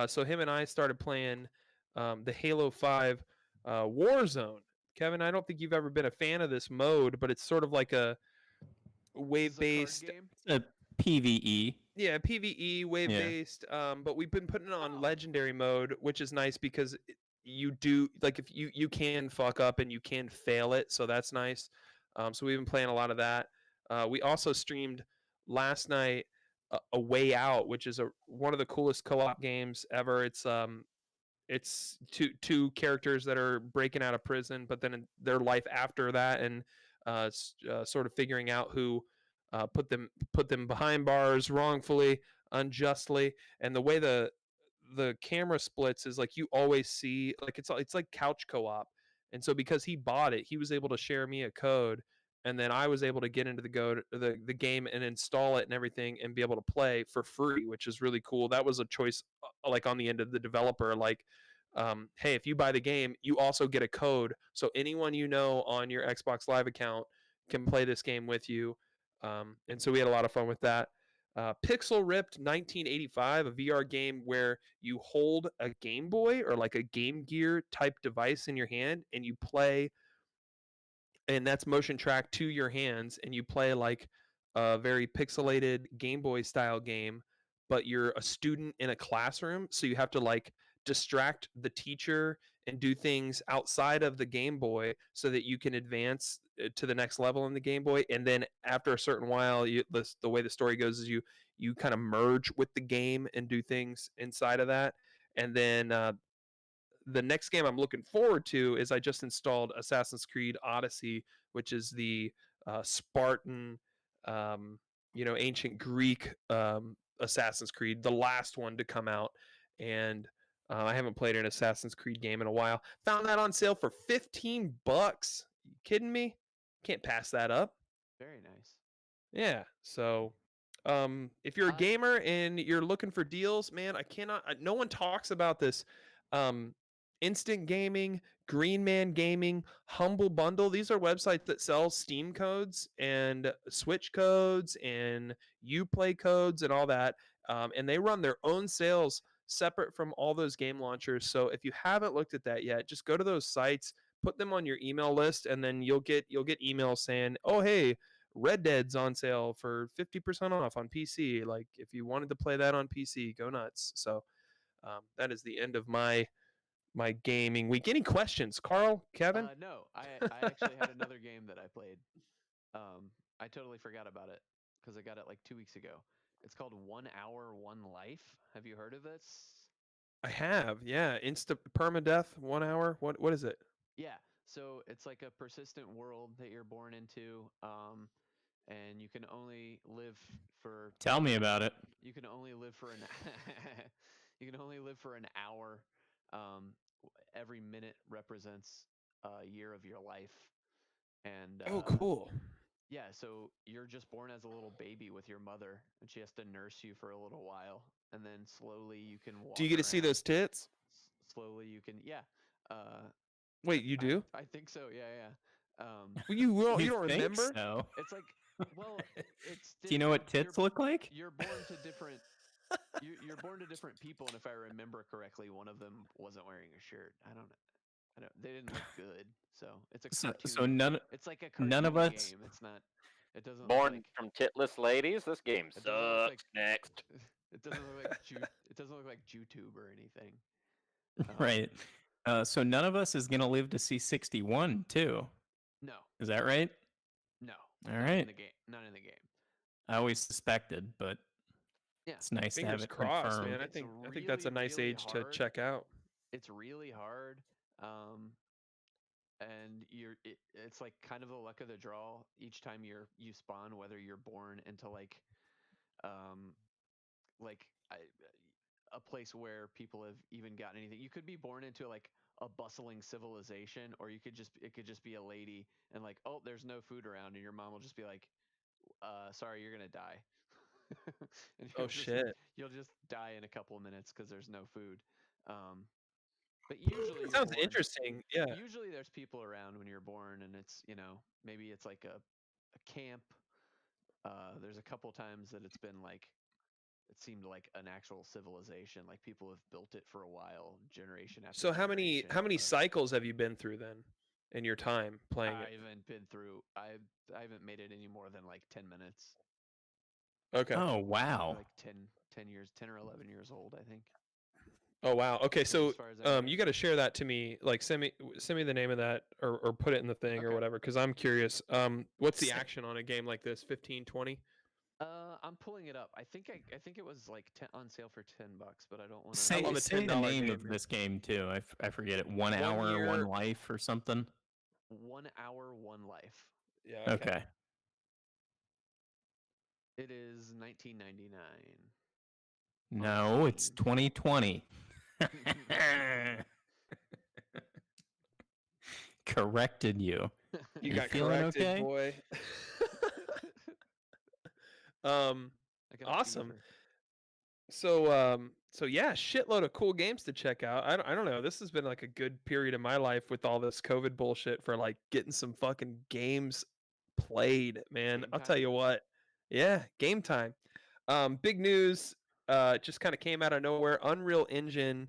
So him and I started playing the Halo 5 Warzone. Kevin, I don't think you've ever been a fan of this mode, but it's sort of like a This is a card wave-based, game. It's a PVE. yeah, PVE wave-based. But we've been putting it on legendary mode, which is nice because you do like if you can fuck up and you can fail it, so that's nice. So we've been playing a lot of that. We also streamed last night a Way Out, which is one of the coolest co-op games ever. It's two characters that are breaking out of prison, but then in their life after that, and sort of figuring out who put them behind bars wrongfully, unjustly, and the way the camera splits is like you always see like it's like couch co-op, and so because he bought it, he was able to share me a code, and then I was able to get into the game and install it and everything and be able to play for free, which is really cool. That was a choice like on the end of the developer, like hey, if you buy the game, you also get a code, so anyone you know on your Xbox Live account can play this game with you. And so we had a lot of fun with that. Pixel Ripped 1985, a VR game where you hold a Game Boy or like a Game Gear type device in your hand and you play, and that's motion track to your hands, and you play like a very pixelated Game Boy style game, but you're a student in a classroom, so you have to like distract the teacher and do things outside of the Game Boy so that you can advance to the next level in the Game Boy. And then after a certain while, the way the story goes is you kind of merge with the game and do things inside of that. And then the next game I'm looking forward to is I just installed Assassin's Creed Odyssey, which is the Spartan, ancient Greek Assassin's Creed, the last one to come out. And I haven't played an Assassin's Creed game in a while. Found that on sale for $15. You kidding me? Can't pass that up. Very nice. Yeah. So, if you're a gamer and you're looking for deals, man, no one talks about this. Instant Gaming, Green Man Gaming, Humble Bundle. These are websites that sell Steam codes and Switch codes and Uplay codes and all that. And they run their own sales separate from all those game launchers. So if you haven't looked at that yet, just go to those sites, put them on your email list, and then you'll get emails saying, "Oh, hey, Red Dead's on sale for 50% off on PC. Like if you wanted to play that on PC, go nuts." So that is the end of my gaming week. Any questions, Carl, Kevin? No, I actually had another game that I played. I totally forgot about it because I got it like 2 weeks ago. It's called 1 Hour, 1 Life. Have you heard of this? I have, yeah. Insta permadeath, 1 hour. What is it? Yeah, so it's like a persistent world that you're born into, and you can only live for. Tell me about it. You can only live for an. You can only live for an hour. Every minute represents a year of your life, and Oh, cool. yeah, so you're just born as a little baby with your mother, and she has to nurse you for a little while, and then slowly you can walk. Do you get to see those tits? Slowly you can, yeah. Wait, you do? I think so. Yeah. Well, you don't think remember? So. It's like, well, it's. Do you know what tits look like? You're born to different. you're born to different people, and if I remember correctly, one of them wasn't wearing a shirt. I don't. They didn't look good, so it's a cartoon. So none It's like a none of cartoony us. game. It's not. It doesn't look Born like. from titless ladies. This game It doesn't look like. sucks. Next. It doesn't look like it doesn't look like YouTube or anything. Right. So none of us is gonna live to see 61 too. No. Is that right? No. All not right. In the game. Not in the game. I always suspected, but Yeah. it's nice to have Fingers it crossed, confirmed. man. I It's think that's a really, nice really age to hard. check out. It's really hard. And it's like kind of the luck of the draw each time you spawn, whether you're born into like a place where people have even gotten anything. You could be born into like a bustling civilization, or it could just be a lady and like, oh, there's no food around, and your mom will just be like, sorry, you're gonna die. And Oh shit. You'll just die in a couple of minutes because there's no food. But usually It sounds interesting. Yeah. Usually there's people around when you're born, and it's maybe it's like a camp. There's a couple times that it's been like it seemed like an actual civilization, like people have built it for a while, generation after So how many generation, but cycles have you been through then in your time playing I it? haven't been through. I haven't made it any more than like 10 minutes. Okay. Oh wow. Like 10 years, 10 or 11 years old, I think. Oh wow. Okay, so As far as I know. you got to share that to me. Like send me the name of that or put it in the thing or Okay. whatever cuz I'm curious. What's the Sa- action on a game like this? 15, 20? I'm pulling it up. I think it was like on sale for $10, but I don't want to. Say, love a say the $10 name game, of man. this game too. I forget it. 1 hour, year- 1 life, or something. 1 hour, 1 life. Yeah. Okay. It is 1999. No, it's 2020. Corrected you. You You got feeling corrected, okay? boy. I got a Awesome. fever. So yeah, shitload of cool games to check out. I don't know. This has been like a good period of my life with all this COVID bullshit for like getting some fucking games played, man. Game I'll tell time? you what. Yeah, game time. Big news. Just kind of came out of nowhere. Unreal Engine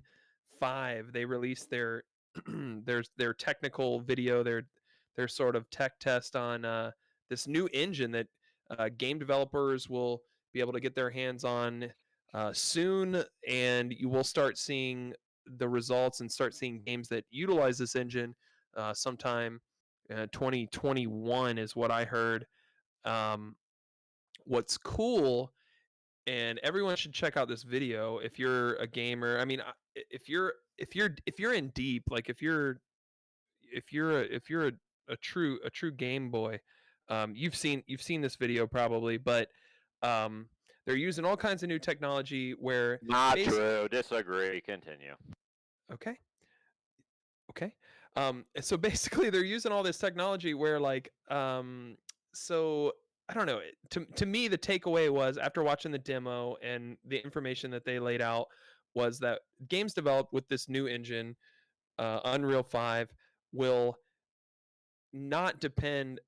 5. They released their their technical video, their sort of tech test on this new engine that game developers will be able to get their hands on soon, and you will start seeing the results and start seeing games that utilize this engine sometime 2021 is what I heard. What's cool, and everyone should check out this video if you're a gamer. I mean, if you're in deep, like if you're a true Game Boy, you've seen this video probably, but they're using all kinds of new technology where Not true. Disagree. Continue. okay. So basically they're using all this technology where like so I don't know. To me, the takeaway was after watching the demo and the information that they laid out was that games developed with this new engine, Unreal 5, will not depend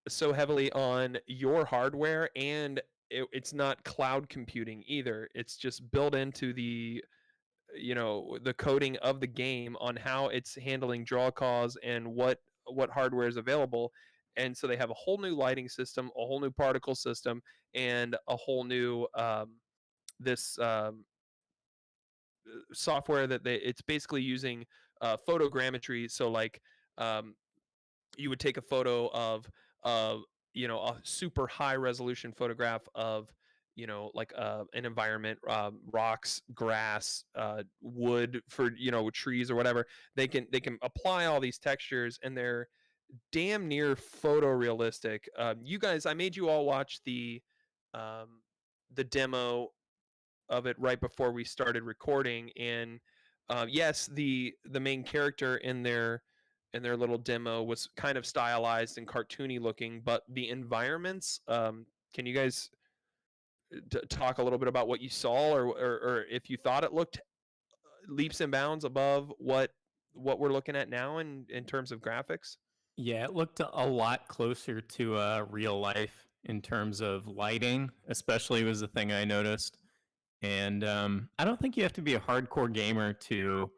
so heavily on your hardware, and it's not cloud computing either. It's just built into the the coding of the game on how it's handling draw calls and what hardware is available. And so they have a whole new lighting system, a whole new particle system, and a whole new this software that it's basically using photogrammetry. So like you would take a photo of a super high resolution photograph of like an environment, rocks, grass, wood for trees or whatever. They can apply all these textures, and they're damn near photorealistic. You guys, I made you all watch the demo of it right before we started recording, and yes, the main character in their little demo was kind of stylized and cartoony looking, but the environments, can you guys talk a little bit about what you saw, or if you thought it looked leaps and bounds above what we're looking at now in terms of graphics? Yeah, it looked a lot closer to real life in terms of lighting, especially was the thing I noticed. And I don't think you have to be a hardcore gamer to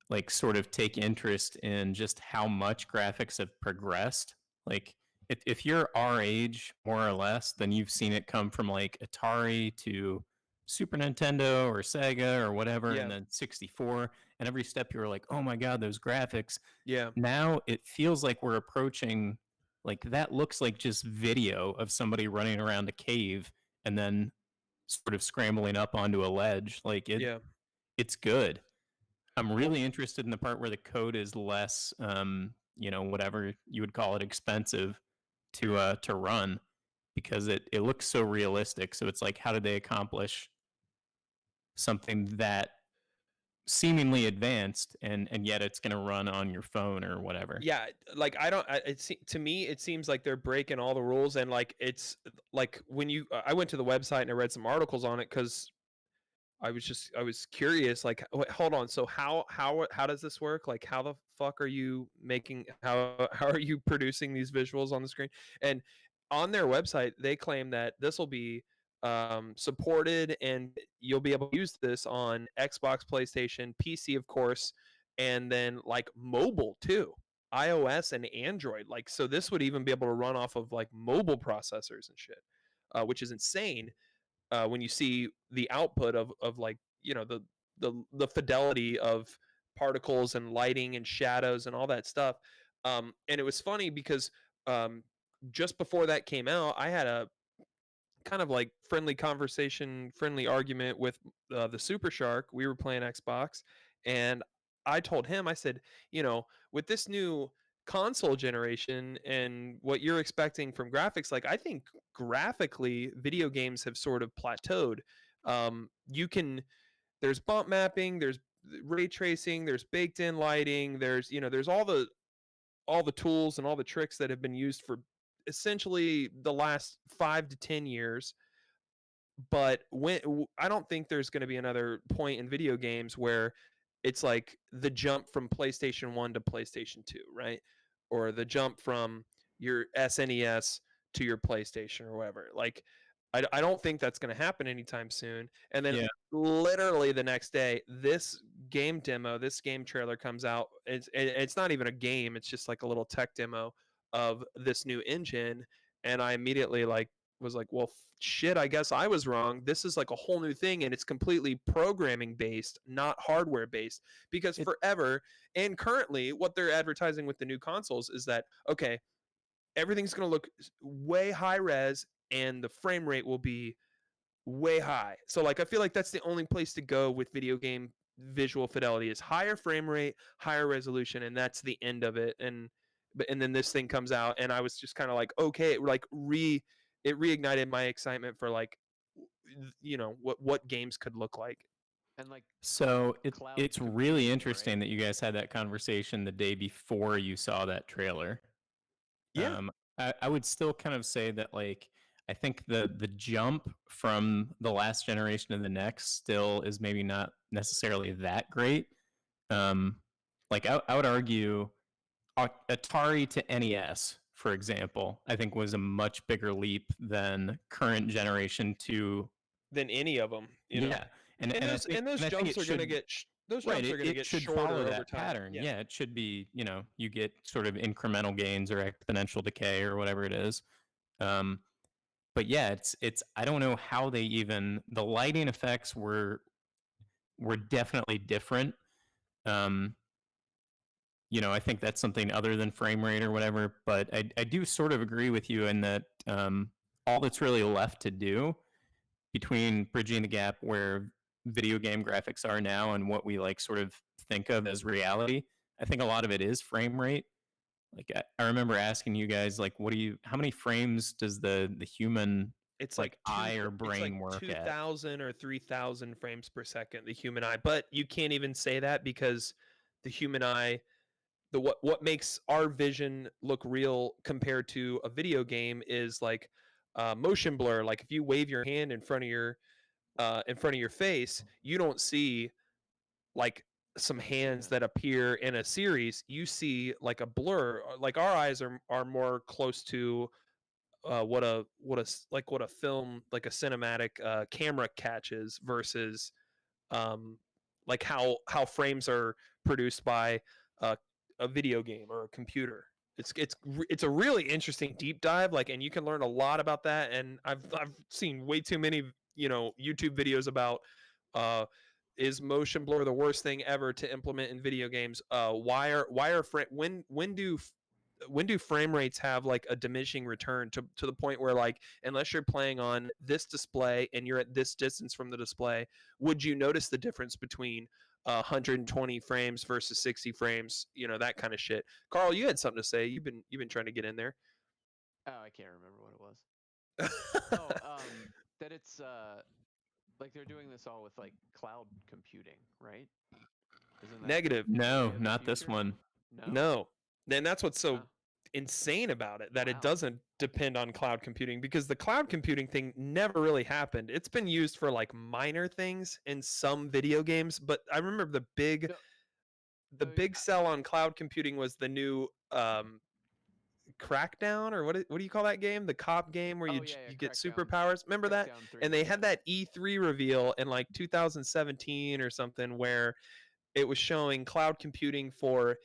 like sort of take interest in just how much graphics have progressed. Like if you're our age, more or less, then you've seen it come from like Atari to Super Nintendo or Sega or whatever, Yeah. and then 64. And every step you were like, oh my God, those graphics. Yeah. Now it feels like we're approaching, like that looks like just video of somebody running around a cave and then sort of scrambling up onto a ledge. Like Yeah. it's good. I'm really interested in the part where the code is less, whatever you would call it, expensive to run, because it looks so realistic. So it's like, how did they accomplish something that seemingly advanced, and yet it's going to run on your phone or whatever? Yeah, like to me it seems like they're breaking all the rules, and like it's like when you I went to the website and I read some articles on it because I was curious, like, wait, hold on. So how does this work? Like, how the fuck are you making how are you producing these visuals on the screen? And on their website, they claim that this will be supported, and you'll be able to use this on Xbox, PlayStation, PC, of course, and then like mobile too, iOS and Android. Like, so this would even be able to run off of like mobile processors and shit, which is insane when you see the output of like the fidelity of particles and lighting and shadows and all that stuff. And it was funny because um, just before that came out, I had a kind of like friendly argument with the Super Shark. We were playing Xbox, and I told him, I said, with this new console generation and what you're expecting from graphics, like I think graphically, video games have sort of plateaued. You can There's bump mapping, there's ray tracing, there's baked in lighting, there's all the tools and all the tricks that have been used for essentially the last 5 to 10 years. But I don't think there's going to be another point in video games where it's like the jump from PlayStation 1 to PlayStation 2, right? Or the jump from your SNES to your PlayStation or whatever. Like, I don't think that's going to happen anytime soon. And then literally the next day, this game trailer comes out. It's not even a game. It's just like a little tech demo of this new engine. And I immediately was like, well, shit, I guess I was wrong. This is like a whole new thing, and it's completely programming based, not hardware based. Because forever and currently, what they're advertising with the new consoles is that, okay, everything's going to look way high res and the frame rate will be way high. So like I feel like that's the only place to go with video game visual fidelity is higher frame rate, higher resolution, and that's the end of it. And then this thing comes out, and I was just kind of like, okay, like it reignited my excitement for like what games could look like. And like, So it's really computing, interesting right? that you guys had that conversation the day before you saw that trailer. Yeah. I would still kind of say that, like, I think the jump from the last generation to the next still is maybe not necessarily that great. Like I would argue Atari to NES, for example, I think was a much bigger leap than current generation to Than any of them, you know. yeah. And those jumps are going to get those jumps are going to get should shorter follow over that time. pattern. Yeah, it should be, you get sort of incremental gains or exponential decay or whatever it is. But yeah, it's I don't know how they even the lighting effects were definitely different. I think that's something other than frame rate or whatever, but I do sort of agree with you in that all that's really left to do between bridging the gap where video game graphics are now and what we like sort of think of as reality, I think a lot of it is frame rate. Like I remember asking you guys, like, how many frames does the human It's like eye or brain like work at? 2,000 or 3,000 frames per second, the human eye. But you can't even say that because the human eye, what makes our vision look real compared to a video game is like motion blur. Like if you wave your hand in front of your face, you don't see like some hands that appear in a series. You see like a blur. Like our eyes are more close to what a film, like a cinematic camera catches versus like how frames are produced by a video game or a computer. It's a really interesting deep dive, like, and you can learn a lot about that. And I've seen way too many YouTube videos about is motion blur the worst thing ever to implement in video games? When do frame rates have like a diminishing return to the point where, like, unless you're playing on this display and you're at this distance from the display, would you notice the difference between 120 frames versus 60 frames? That kind of shit. Carl, you had something to say. You've been trying to get in there. Oh, I can't remember what it was. That it's like they're doing this all with like cloud computing, right? Isn't that Negative. No, not this one. No. And that's what's so Wow. insane about it, that Wow. it doesn't depend on cloud computing, because the cloud computing thing never really happened. It's been used for like minor things in some video games, but I remember the big sell on cloud computing was the new Crackdown, or what do you call that game? The cop game where you get superpowers. Remember that? And they had that E3 reveal in like 2017 or something, where it was showing cloud computing for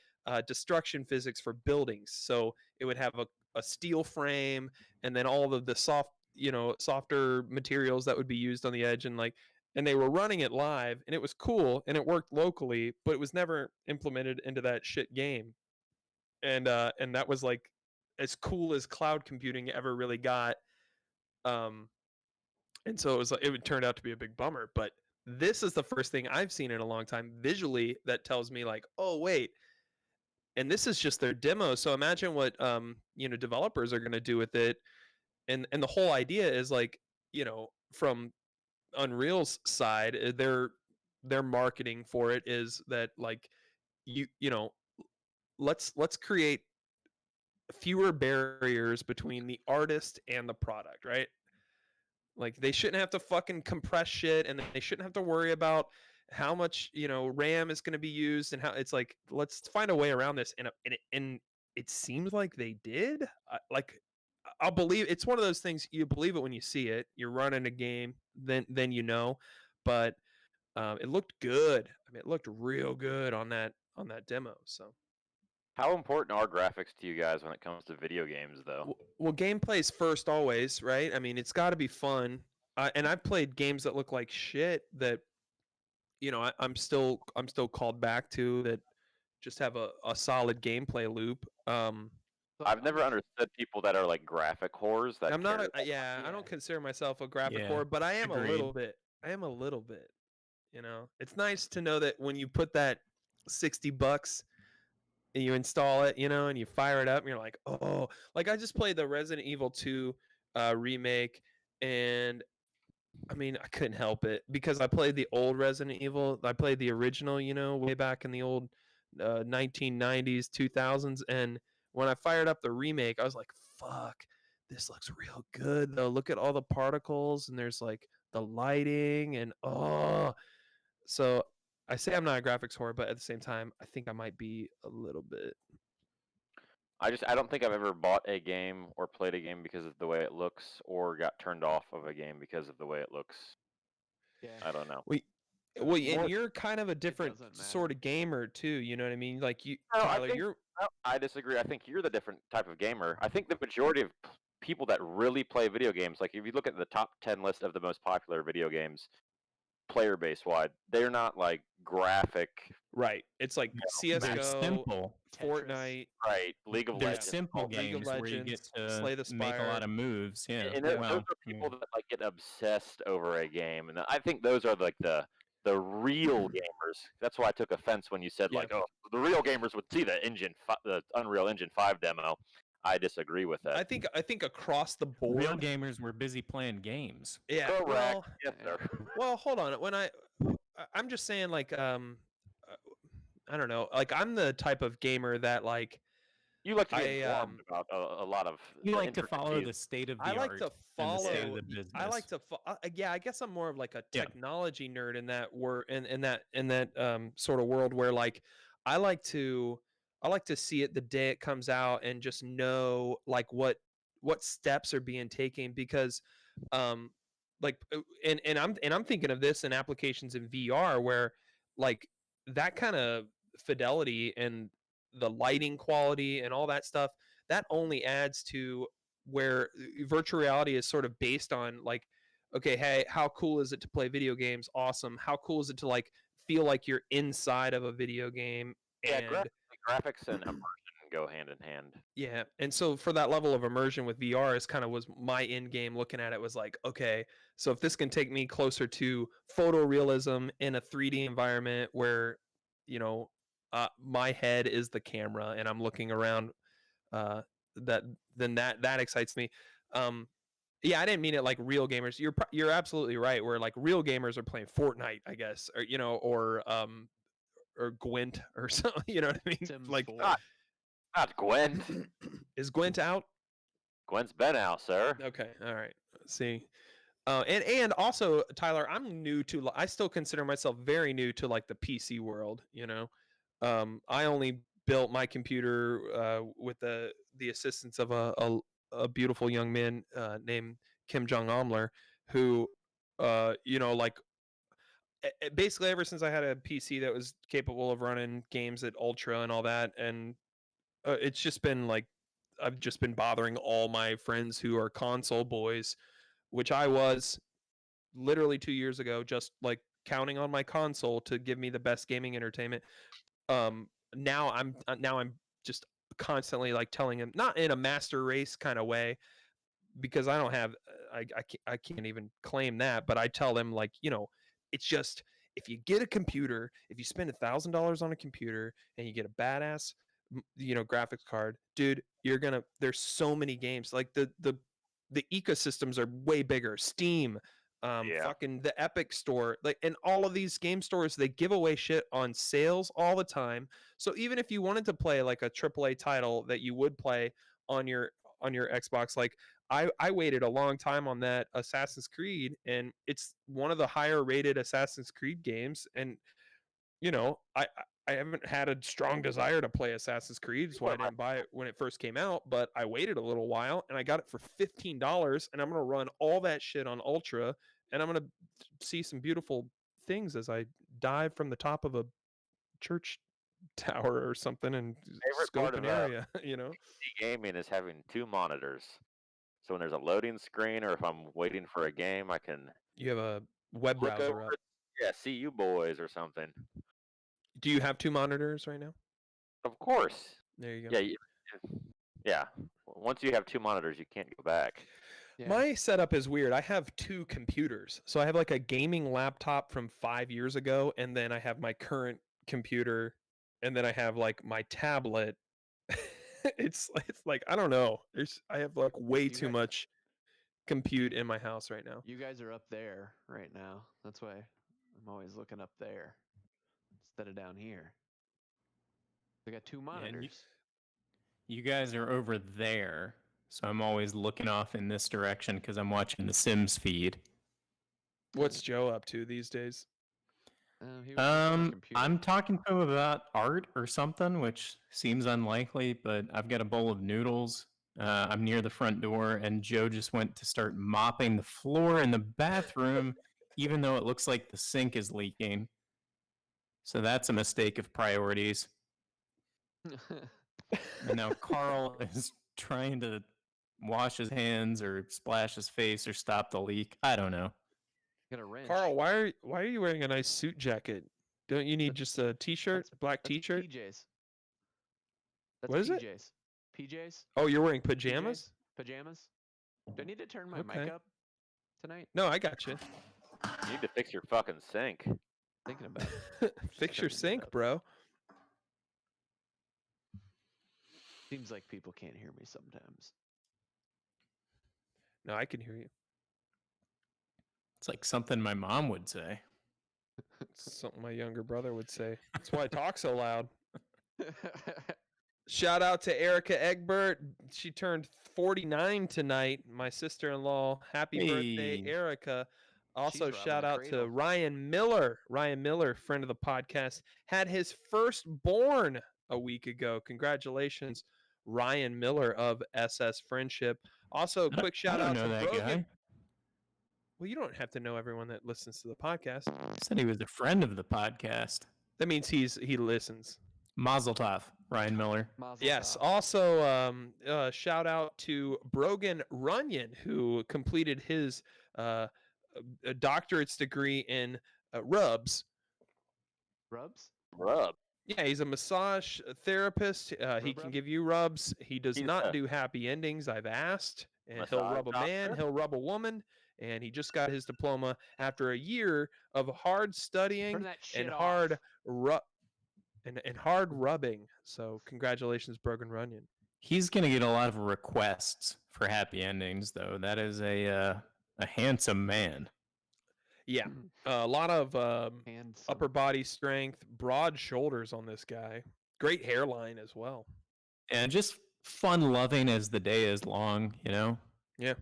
destruction physics for buildings. So it would have a steel frame, and then all of the softer materials that would be used on the edge, and they were running it live, and it was cool and it worked locally, but it was never implemented into that shit game. And that was like as cool as cloud computing ever really got. And so it would turn out to be a big bummer, but this is the first thing I've seen in a long time visually that tells me, like, oh wait, and this is just their demo. So imagine what developers are going to do with it. And the whole idea is, like, from Unreal's side, their marketing for it is that, like, let's create fewer barriers between the artist and the product, right? Like, they shouldn't have to fucking compress shit, and they shouldn't have to worry about how much RAM is going to be used, and how it's like, let's find a way around this. And it seems like they did. Like, I'll believe it's one of those things, you believe it when you see it. You're running a game, then but it looked good. I mean, it looked real good on that demo. So How important are graphics to you guys when it comes to video games, though? well, gameplay's first always, right? I mean, it's got to be fun. And I've played games that look like shit that I'm still called back to, that just have a solid gameplay loop. I've never understood people that are like graphic whores. That I'm not. care that Yeah, I don't consider myself a graphic Yeah, whore, but I am agreed. a little bit. It's nice to know that when you put that $60 and you install it, and you fire it up, and you're like, oh, like, I just played the Resident Evil 2 remake, and I mean, I couldn't help it because I played the old Resident Evil. I played the original, way back in the old 1990s, 2000s, and when I fired up the remake, I was like, fuck, this looks real good though. Look at all the particles, and there's like the lighting, and so I say I'm not a graphics whore, but at the same time, I think I might be a little bit. I don't think I've ever bought a game or played a game because of the way it looks, or got turned off of a game because of the way it looks. Yeah. I don't know. Well, and you're kind of a different sort of gamer too. You know what I mean? Like, Tyler, I disagree. I think you're the different type of gamer. I think the majority of people that really play video games, like if you look at the top 10 list of the most popular video games, player base wide, they're not like graphic. Right. It's like CS:GO, They're simple. Fortnite. Right. League of They're Legends. simple games where you get to Slay the make a Spire. lot of moves. Yeah. And those are people that like get obsessed over a game, and I think those are like the real gamers. That's why I took offense when you said like, oh, the real gamers would see the Unreal Engine 5 demo. I disagree with that. I think across the board, Real gamers were busy playing games. Yeah. Correct. Well, Yes, sir. well, hold on. When I'm just saying, like, I don't know. Like, I'm the type of gamer that, like, you like to be informed about a lot of. You like to follow the state of the art. I like to follow and the state of the business. I like to. Yeah, I guess I'm more of like a technology nerd in that in that sort of world where, like, I like to see it the day it comes out and just know, like, what what steps are being taken, because like and I'm thinking of this in applications in VR where like that kind of fidelity and the lighting quality and all that stuff, that only adds to where virtual reality is sort of based on like, okay, hey, how cool is it to play video games? Awesome. How cool is it to like feel like you're inside of a video game? Yeah, And graphics and immersion go hand in hand. yeah, and so for that level of immersion with VR is kind of was my end game. Looking at it was like, okay, so if this can take me closer to photorealism in a 3D environment where, you know, my head is the camera and I'm looking around, that then that excites me. Yeah, I didn't mean it like real gamers. You're absolutely right. Where like real gamers are playing Fortnite, I guess, or you know, or Gwent or something. You know what I mean? Sims Like 4. Not Gwent. is Gwent out? Gwent's been out, sir. Okay, all right. See, and also Tyler, I'm new to. I still consider myself very new to like the PC world. You know, I only built my computer with the assistance of a beautiful young man named Kim Jong Omler, who, you know, like basically ever since I had a PC that was capable of running games at ultra and all that, and it's just been like I've just been bothering all my friends who are console boys, which I was literally 2 years ago, just like counting on my console to give me the best gaming entertainment. Now I'm just constantly like telling him, not in a master race kind of way, because I don't have I can't even claim that, but I tell them like, you know, it's just if you get a computer, if you spend $1,000 on a computer and you get a badass you know graphics card, dude, you're gonna there's so many games like the ecosystems are way bigger. Steam, Yeah. fucking the Epic store, like, and all of these game stores, they give away shit on sales all the time. So even if you wanted to play like a AAA title that you would play on your Xbox, like I waited a long time on that Assassin's Creed, and it's one of the higher rated Assassin's Creed games. And you know, I haven't had a strong desire to play Assassin's Creed, so I didn't buy it when it first came out. But I waited a little while, and I got it for $15, and I'm gonna run all that shit on Ultra, and I'm gonna see some beautiful things as I dive from the top of a church tower or something and Favorite scope part an of area. You know, PC gaming is having 2 monitors. So when there's a loading screen or if I'm waiting for a game, I can you have a web look browser over. up. Yeah, see you boys or something. Do you have 2 monitors right now? Of course. There you go. Yeah, yeah. Once you have 2 monitors, you can't go back. Yeah. My setup is weird. I have 2 computers. So I have like a gaming laptop from 5 years ago, and then I have my current computer, and then I have like my tablet. It's like I don't know. I have like way You too got- much compute in my house right now. You guys are up there right now. That's why I'm always looking up there instead of down here. They got 2 and monitors. You guys are over there, so I'm always looking off in this direction because I'm watching the Sims feed. What's Joe up to these days? He was looking at his computer. I'm talking to him about art or something, which seems unlikely, but I've got a bowl of noodles. I'm near the front door, and Joe just went to start mopping the floor in the bathroom, even though it looks like the sink is leaking. So that's a mistake of priorities. And now Carl is trying to wash his hands or splash his face or stop the leak. I don't know. Got a wrench. Carl, why are you wearing a nice suit jacket? Don't you need just a t-shirt, black That's t-shirt? PJs. That's What is it? PJs. PJs? Oh, you're wearing pajamas? PJs? Pajamas? Do I need to turn my mic Okay. up tonight? No, I got you. You need to fix your fucking sink. Thinking about it. Fix your turning it sink, up. bro. Seems like people can't hear me sometimes. No, I can hear you. It's like something my mom would say. It's something my younger brother would say. That's why I talk so loud. Shout out to Erica Egbert. She turned 49 tonight. My sister-in-law. Happy birthday, Hey. Erica. Also, robbing shout the out to cradle. Ryan Miller. Ryan Miller, friend of the podcast, had his firstborn a week ago. Congratulations, Ryan Miller of SS Friendship. Also, quick shout I don't out know to that Brogan. guy. Well, you don't have to know everyone that listens to the podcast. He said he was a friend of the podcast. That means he listens. Mazel tov, Ryan Miller. Mazel Yes. tov. Also, shout out to Brogan Runyon, who completed his doctorate's degree in rubs. Rubs? Rub. Yeah, he's a massage therapist. He can Rub? give you rubs. He does He's not a do happy endings. I've asked. And he'll massage rub a man, doctor? he'll rub a woman, and he just got his diploma after a year of hard studying Turn that shit and off. hard and hard rubbing. So congratulations, Brogan Runyon. He's gonna get a lot of requests for happy endings, though. That is a handsome man. Yeah, a lot of And upper body strength, broad shoulders on this guy. Great hairline as well. And just fun loving as the day is long, you know? Yeah.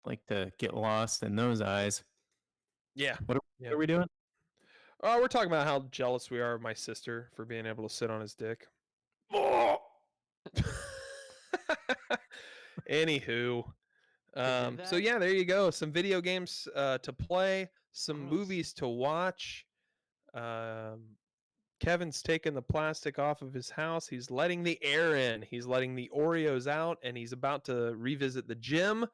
Like to get lost in those eyes. Yeah. What Yeah. are we doing? Oh, we're talking about how jealous we are of my sister for being able to sit on his dick. Anywho, so that? yeah, there you go. Some video games to play, some Gross. movies to watch. Kevin's taking the plastic off of his house. He's letting the air in. He's letting the Oreos out, and he's about to revisit the gym.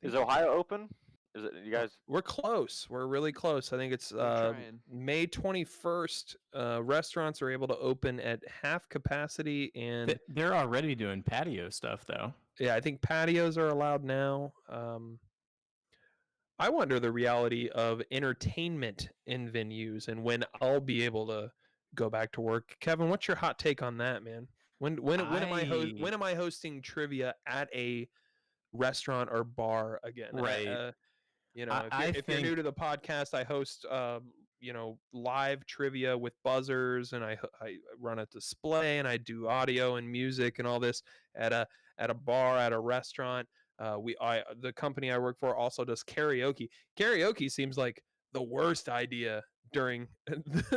Is Ohio open? Is it you guys? We're close. We're really close. I think it's We're trying. May 21st. Restaurants are able to open at half capacity, and They're already doing patio stuff, though. yeah, I think patios are allowed now. I wonder the reality of entertainment in venues and when I'll be able to go back to work. Kevin, what's your hot take on that, man? When am I hosting trivia at a restaurant or bar again? Right. You know, if you're new to the podcast, I host live trivia with buzzers, and I run a display, and I do audio and music and all this at a bar, at a restaurant. The company I work for also does karaoke. Karaoke seems like the worst idea during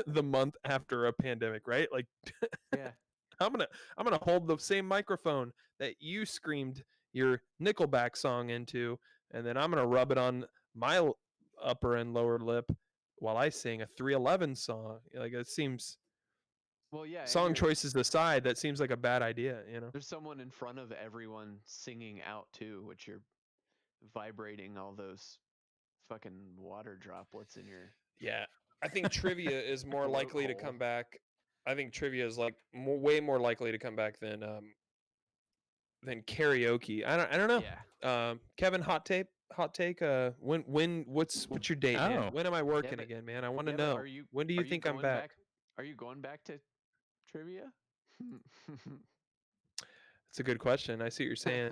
the month after a pandemic, right? Like, Yeah. I'm gonna hold the same microphone that you screamed your Nickelback song into, and then I'm gonna rub it on my upper and lower lip while I sing a 311 song. Like, it seems. Well, yeah. and Song you're- choices aside, that seems like a bad idea. You know. There's someone in front of everyone singing out too, which you're vibrating all those fucking water droplets in your. Yeah, I think trivia is more Throat likely to hole. come back. I think trivia is like way more likely to come back than karaoke. I don't know. Yeah. Kevin, hot take. What's your date, man? Oh. When am I working but- again, man? I want to Yeah, but know. Are you, When do you are think I'm going back? Are you going back to trivia? It's a good question. I see what you're saying.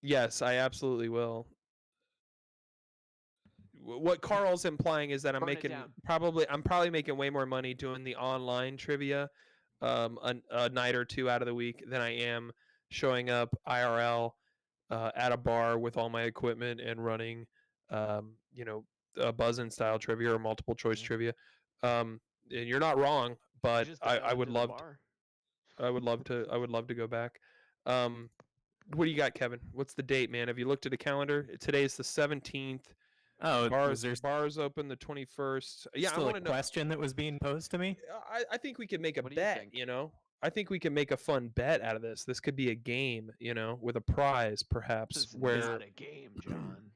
Yes, I absolutely will. What Carl's implying is that I'm Burn it making down. I'm probably making way more money doing the online trivia a night or two out of the week than I am showing up IRL at a bar with all my equipment and running a buzz-in style trivia or multiple choice Yeah. trivia. And you're not wrong, You but just dial I would into the love bar. I would love to go back. What do you got, Kevin? What's the date, man? Have you looked at the calendar? Today's the 17th. Oh, Bars open the 21st. Yeah, I still want a to know. question that was being posed to me? I think we could make a What do you bet, think? you know? I think we can make a fun bet out of this. This could be a game, you know, with a prize perhaps This is where not a game, John.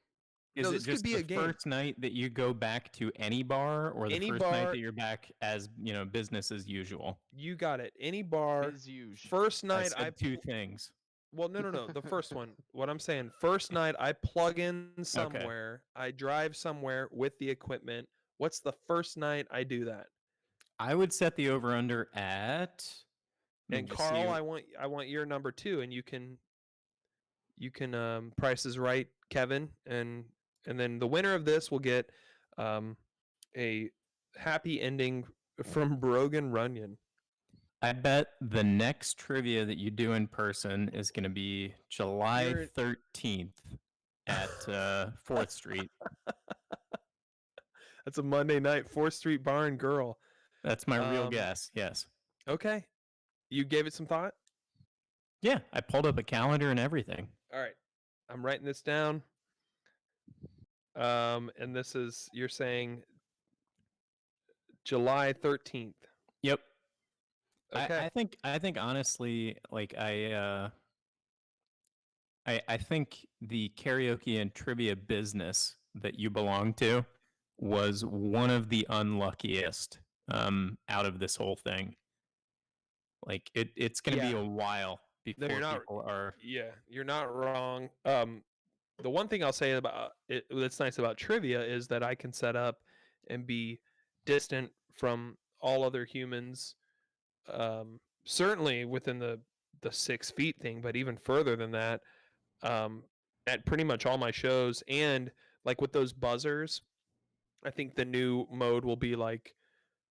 Is No, it this could just be the a game. first night that you go back to any bar, or the Any first night bar- that you're back as business as usual? you got it. Any bar, Biz usual. first I night said two things. Well, no. The first one. What I'm saying, first night I plug in somewhere, I drive somewhere with the equipment. What's the first night I do that? I would set the over under at. let me And just Carl, see. I want your number 2, and you can Price is Right, Kevin, and then the winner of this will get a happy ending from Brogan Runyon. I bet the next trivia that you do in person is going to be July You're- 13th at 4th Street. That's a Monday night, 4th Street Bar and Girl. That's my real Um, guess. Yes. Okay. You gave it some thought? Yeah, I pulled up a calendar and everything. All right, I'm writing this down. And this is, you're saying July 13th. Yep. Okay. I think honestly, like I think the karaoke and trivia business that you belong to was one of the unluckiest out of this whole thing. Like it's going to be Yeah. a while No, before you're not. people are. Yeah, you're not wrong. The one thing I'll say about it that's nice about trivia is that I can set up and be distant from all other humans. Certainly within the 6 feet thing, but even further than that. Um, at pretty much all my shows, and like with those buzzers, I think the new mode will be like,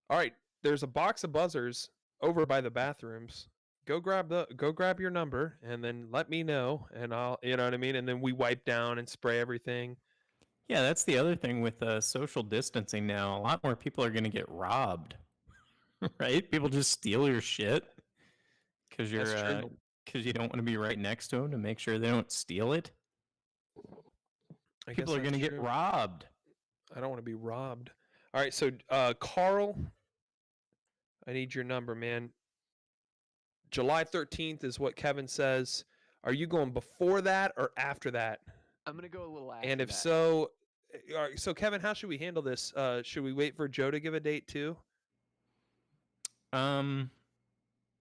all right, there's a box of buzzers over by the bathrooms. Go grab your number and then let me know, and I'll, you know what I mean, and then we wipe down and spray everything. Yeah, that's the other thing with social distancing now. A lot more people are going to get robbed, right? People just steal your shit because That's you're true. because you don't want to be right next to them to make sure they don't steal it. I guess People are going to that's get true. robbed. I don't want to be robbed. All right, so Carl, I need your number, man. July 13th is what Kevin says. Are you going before that or after that? I'm gonna go a little after And if that. so, all right, so Kevin, how should we handle this? Should we wait for Joe to give a date too?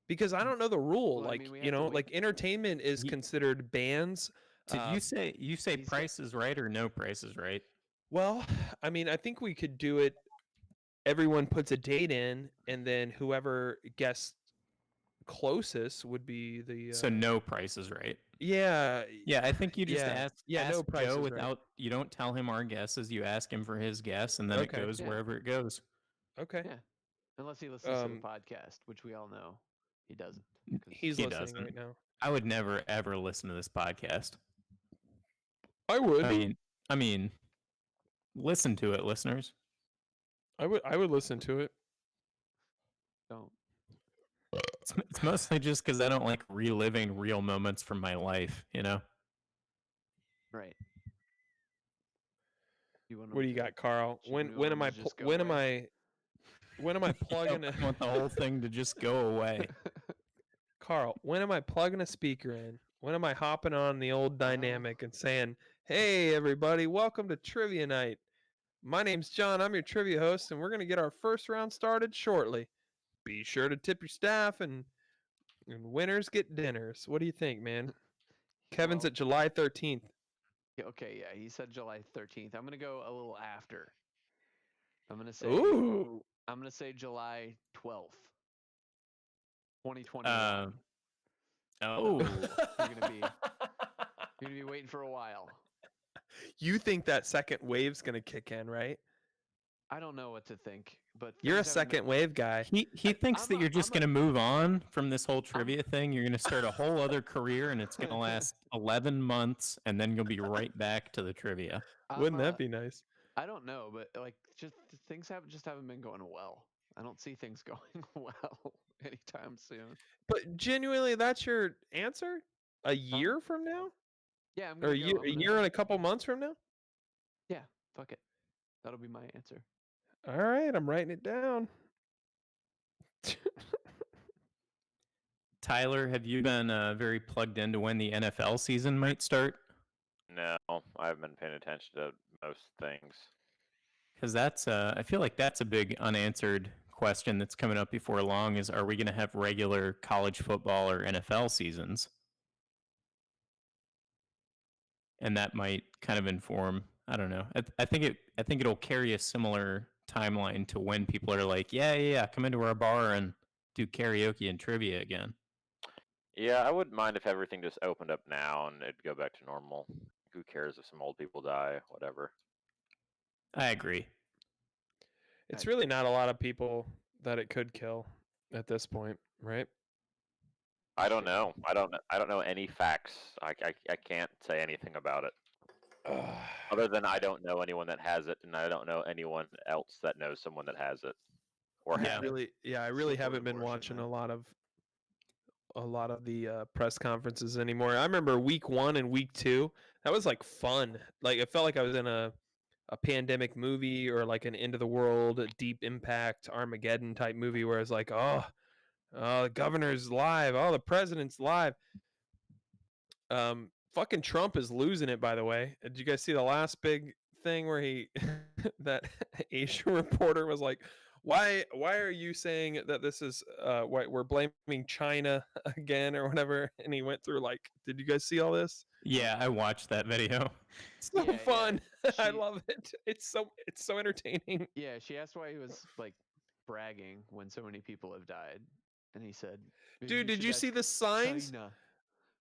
Because I don't know the rule. Well, I Like, mean, we you have to know, wait. like entertainment is Ye- considered bands. Did you say he's got- Price is Right or No Price is Right? Well, I mean, I think we could do it. Everyone puts a date in, and then whoever guessed closest would be the. So No Price is Right. Yeah. Yeah, I think you just Yeah. ask Yeah, No Price Joe is Right. without you don't tell him our guesses. You ask him for his guess, and then it Okay. goes Yeah. wherever it goes. Okay. Yeah. Unless he listens to the podcast, which we all know he doesn't. 'cause- He's He listening doesn't. right now. I would never ever listen to this podcast. I would. I mean, listen to it, listeners. I would listen to it. don't. It's mostly just because I don't like reliving real moments from my life. You know. Right. What do you got, Carl? Should When we am I just pl- go when am away? when am I plugging I a want the whole thing to just go away. Carl, when am I plugging a speaker in? When am I hopping on the old dynamic and saying, "Hey everybody, welcome to Trivia Night. My name's John. I'm your trivia host and we're going to get our first round started shortly. Be sure to tip your staff and winners get dinners." What do you think, man? Kevin's Well, at July 13th. yeah, okay, yeah, he said July 13th. I'm gonna go a little after. I'm gonna say Ooh. I'm gonna say July 12th, 2021. Oh, You're gonna be waiting for a while. You think that second wave's going to kick in, right? I don't know what to think, but You're a things haven't been- second wave guy. he thinks I'm that a- you're just I'm a- going to move on from this whole trivia thing. You're going to start a whole other career, and it's going to last 11 months, and then you'll be right back to the trivia. Wouldn't I'm, that be nice? I don't know, but like just things haven't been going well. I don't see things going well anytime soon. But genuinely, that's your answer? A year from now? Yeah, I'm Or gonna go. a year and a couple months from now? Yeah, fuck it. That'll be my answer. All right, I'm writing it down. Tyler, have you been very plugged into when the NFL season might start? No, I haven't been paying attention to most things. Because that's, I feel like that's a big unanswered question that's coming up before long is, are we going to have regular college football or NFL seasons? And that might kind of inform, I don't know. I think it'll carry a similar timeline to when people are like, yeah, come into our bar and do karaoke and trivia again. Yeah, I wouldn't mind if everything just opened up now and it'd go back to normal. Who cares if some old people die, whatever. I agree. It's really not a lot of people that it could kill at this point, right? I don't know. I don't know any facts. I can't say anything about it. Other than I don't know anyone that has it, and I don't know anyone else that knows someone that has it. Or Yeah. had it. I really Support haven't been abortion, watching man. a lot of a lot of the press conferences anymore. I remember week 1 and week 2. That was like fun. Like it felt like I was in a pandemic movie or like an end of the world, deep impact Armageddon type movie where it's like, the governor's live, the president's live. Fucking Trump is losing it, by the way. Did you guys see the last big thing where he that Asia reporter was like, why are you saying that this is why we're blaming China again or whatever? And he went through like, did you guys see all this? Yeah, I watched that video. It's so fun. I She- love it. It's so entertaining. Yeah, she asked why he was like bragging when so many people have died, and he said, Dude, did you see the signs? China.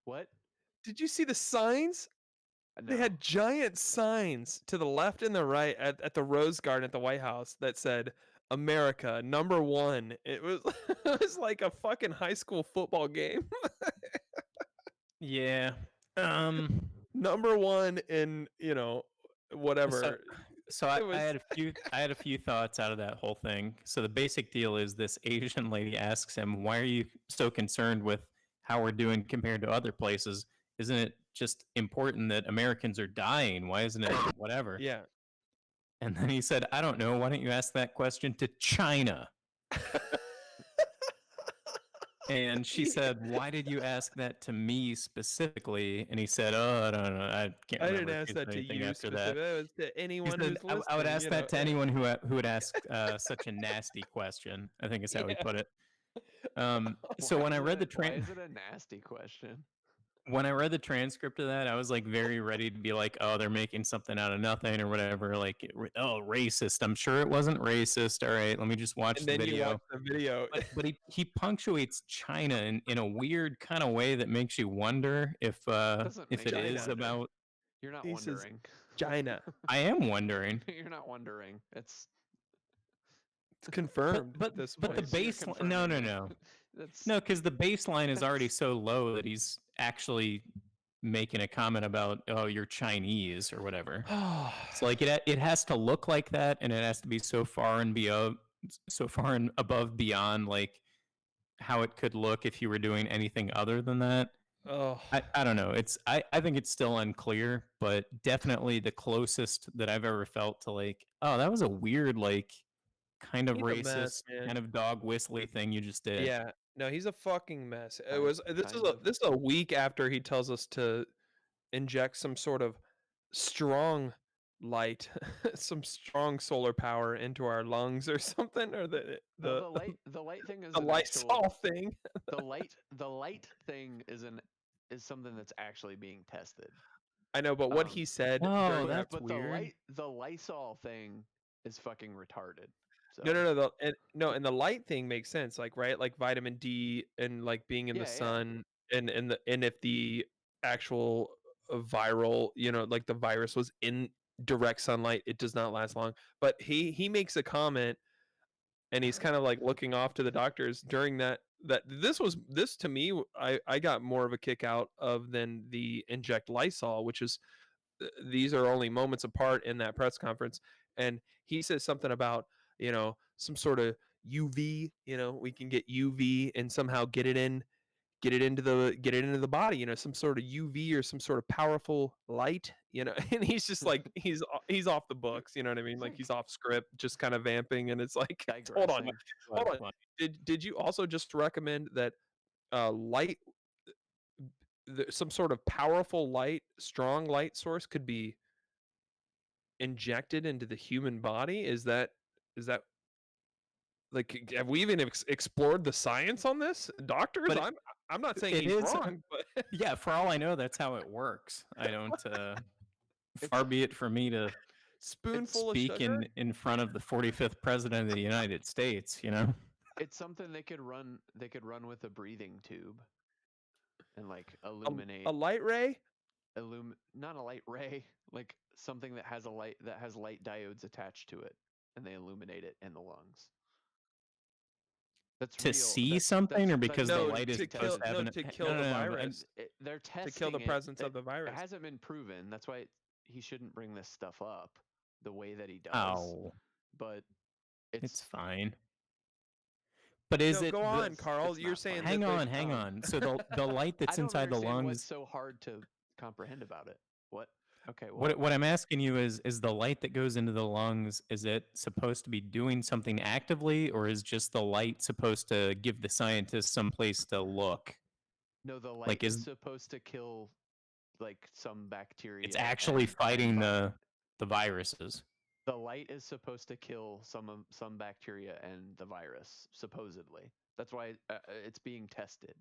What? Did you see the signs? They No. had giant signs to the left and the right at the Rose Garden at the White House that said America #1. It was it was like a fucking high school football game. Yeah. #1 in, whatever. So It was- I had a few thoughts out of that whole thing. So the basic deal is this Asian lady asks him, "Why are you so concerned with how we're doing compared to other places? Isn't it just important that Americans are dying? Why isn't it whatever?" Yeah. And then he said, "I don't know. Why don't you ask that question to China?" And she said, "Why did you ask that to me specifically?" And he said, "Oh, I don't know. I can't I remember didn't if ask he that said to anything you after specifically. that." It was to He anyone said, who's listening. I would ask that to anyone who would ask such a nasty question. I think is how he Yeah. put it. So Why when I is read it the a- why tran is it a nasty question? when I read the transcript of that, I was like very ready to be like, "Oh, they're making something out of nothing or whatever." Like, "Oh, racist." I'm sure it wasn't racist. All right, let me just watch And the then you video. watch the video. But he punctuates China in a weird kind of way that makes you wonder if Doesn't if make it you is wonder. about. You're not He says, wondering. China. I am wondering. You're not wondering. It's confirmed But at this but point. the You're baseline. No, confirming no, it. no. That's No, because the baseline is already so low that he's actually making a comment about, "Oh, you're Chinese" or whatever. So like it has to look like that, and it has to be so far and above beyond like how it could look if you were doing anything other than that. Oh, I don't know. I think it's still unclear, but definitely the closest that I've ever felt to like, oh, that was a weird like kind of he's a mess, racist man. kind of dog whistly thing you just did. Yeah, no, he's a fucking mess. It Kind- was kind of. this is a week after he tells us to inject some sort of strong light, some strong solar power into our lungs or something, or Well, the light thing is the an Lysol actual, thing. the light thing is something that's actually being tested. I know, but what Um, he said Oh, during that, that's But weird. the Lysol thing is fucking retarded. So no, and the light thing makes sense, like right, like vitamin D and like being in the Yeah, yeah. sun, and if the actual viral, like the virus was in direct sunlight, it does not last long. But he makes a comment, and he's kind of like looking off to the doctors during that this to me, I got more of a kick out of than the inject Lysol, which is these are only moments apart in that press conference. And he says something about, some sort of UV, we can get UV and somehow get it into the body, some sort of UV or some sort of powerful light, and he's just like he's off the books, you know what I mean? Like he's off script, just kind of vamping, and it's like hold on, Digressing. hold on. Did you also just recommend that light some sort of powerful light, strong light source could be injected into the human body? Is that like, have we even explored the science on this, doctors? But I'm not saying it he's is- wrong, but Yeah, for all I know, that's how it works. I don't. Far be it for me to spoonful of speak sugar. in front of the 45th president of the United States. You know. It's something they could run. They could run with a breathing tube, and like illuminate. A light ray. Not a light ray, like something that has light diodes attached to it, and they illuminate it in the lungs. That's To real. see something, or because No, the light is to kill- supposed to have no, to kill the virus. They're testing To kill the it. presence of It- the It virus. hasn't been proven. That's why he shouldn't bring this stuff up the way that he does. Oh, But it's it's fine. But is No, it go the- on, Carl. it's You're not saying funny. that hang on. So the light I that's don't inside the understand what's lungs. so hard to comprehend about it. What? Okay. What? What I'm asking you is the light that goes into the lungs, is it supposed to be doing something actively, or is just the light supposed to give the scientists some place to look? No, the light Like, is is supposed to kill like some bacteria. it's actually and fighting vi- the viruses? The light is supposed to kill some bacteria and the virus, supposedly. That's why it's being tested.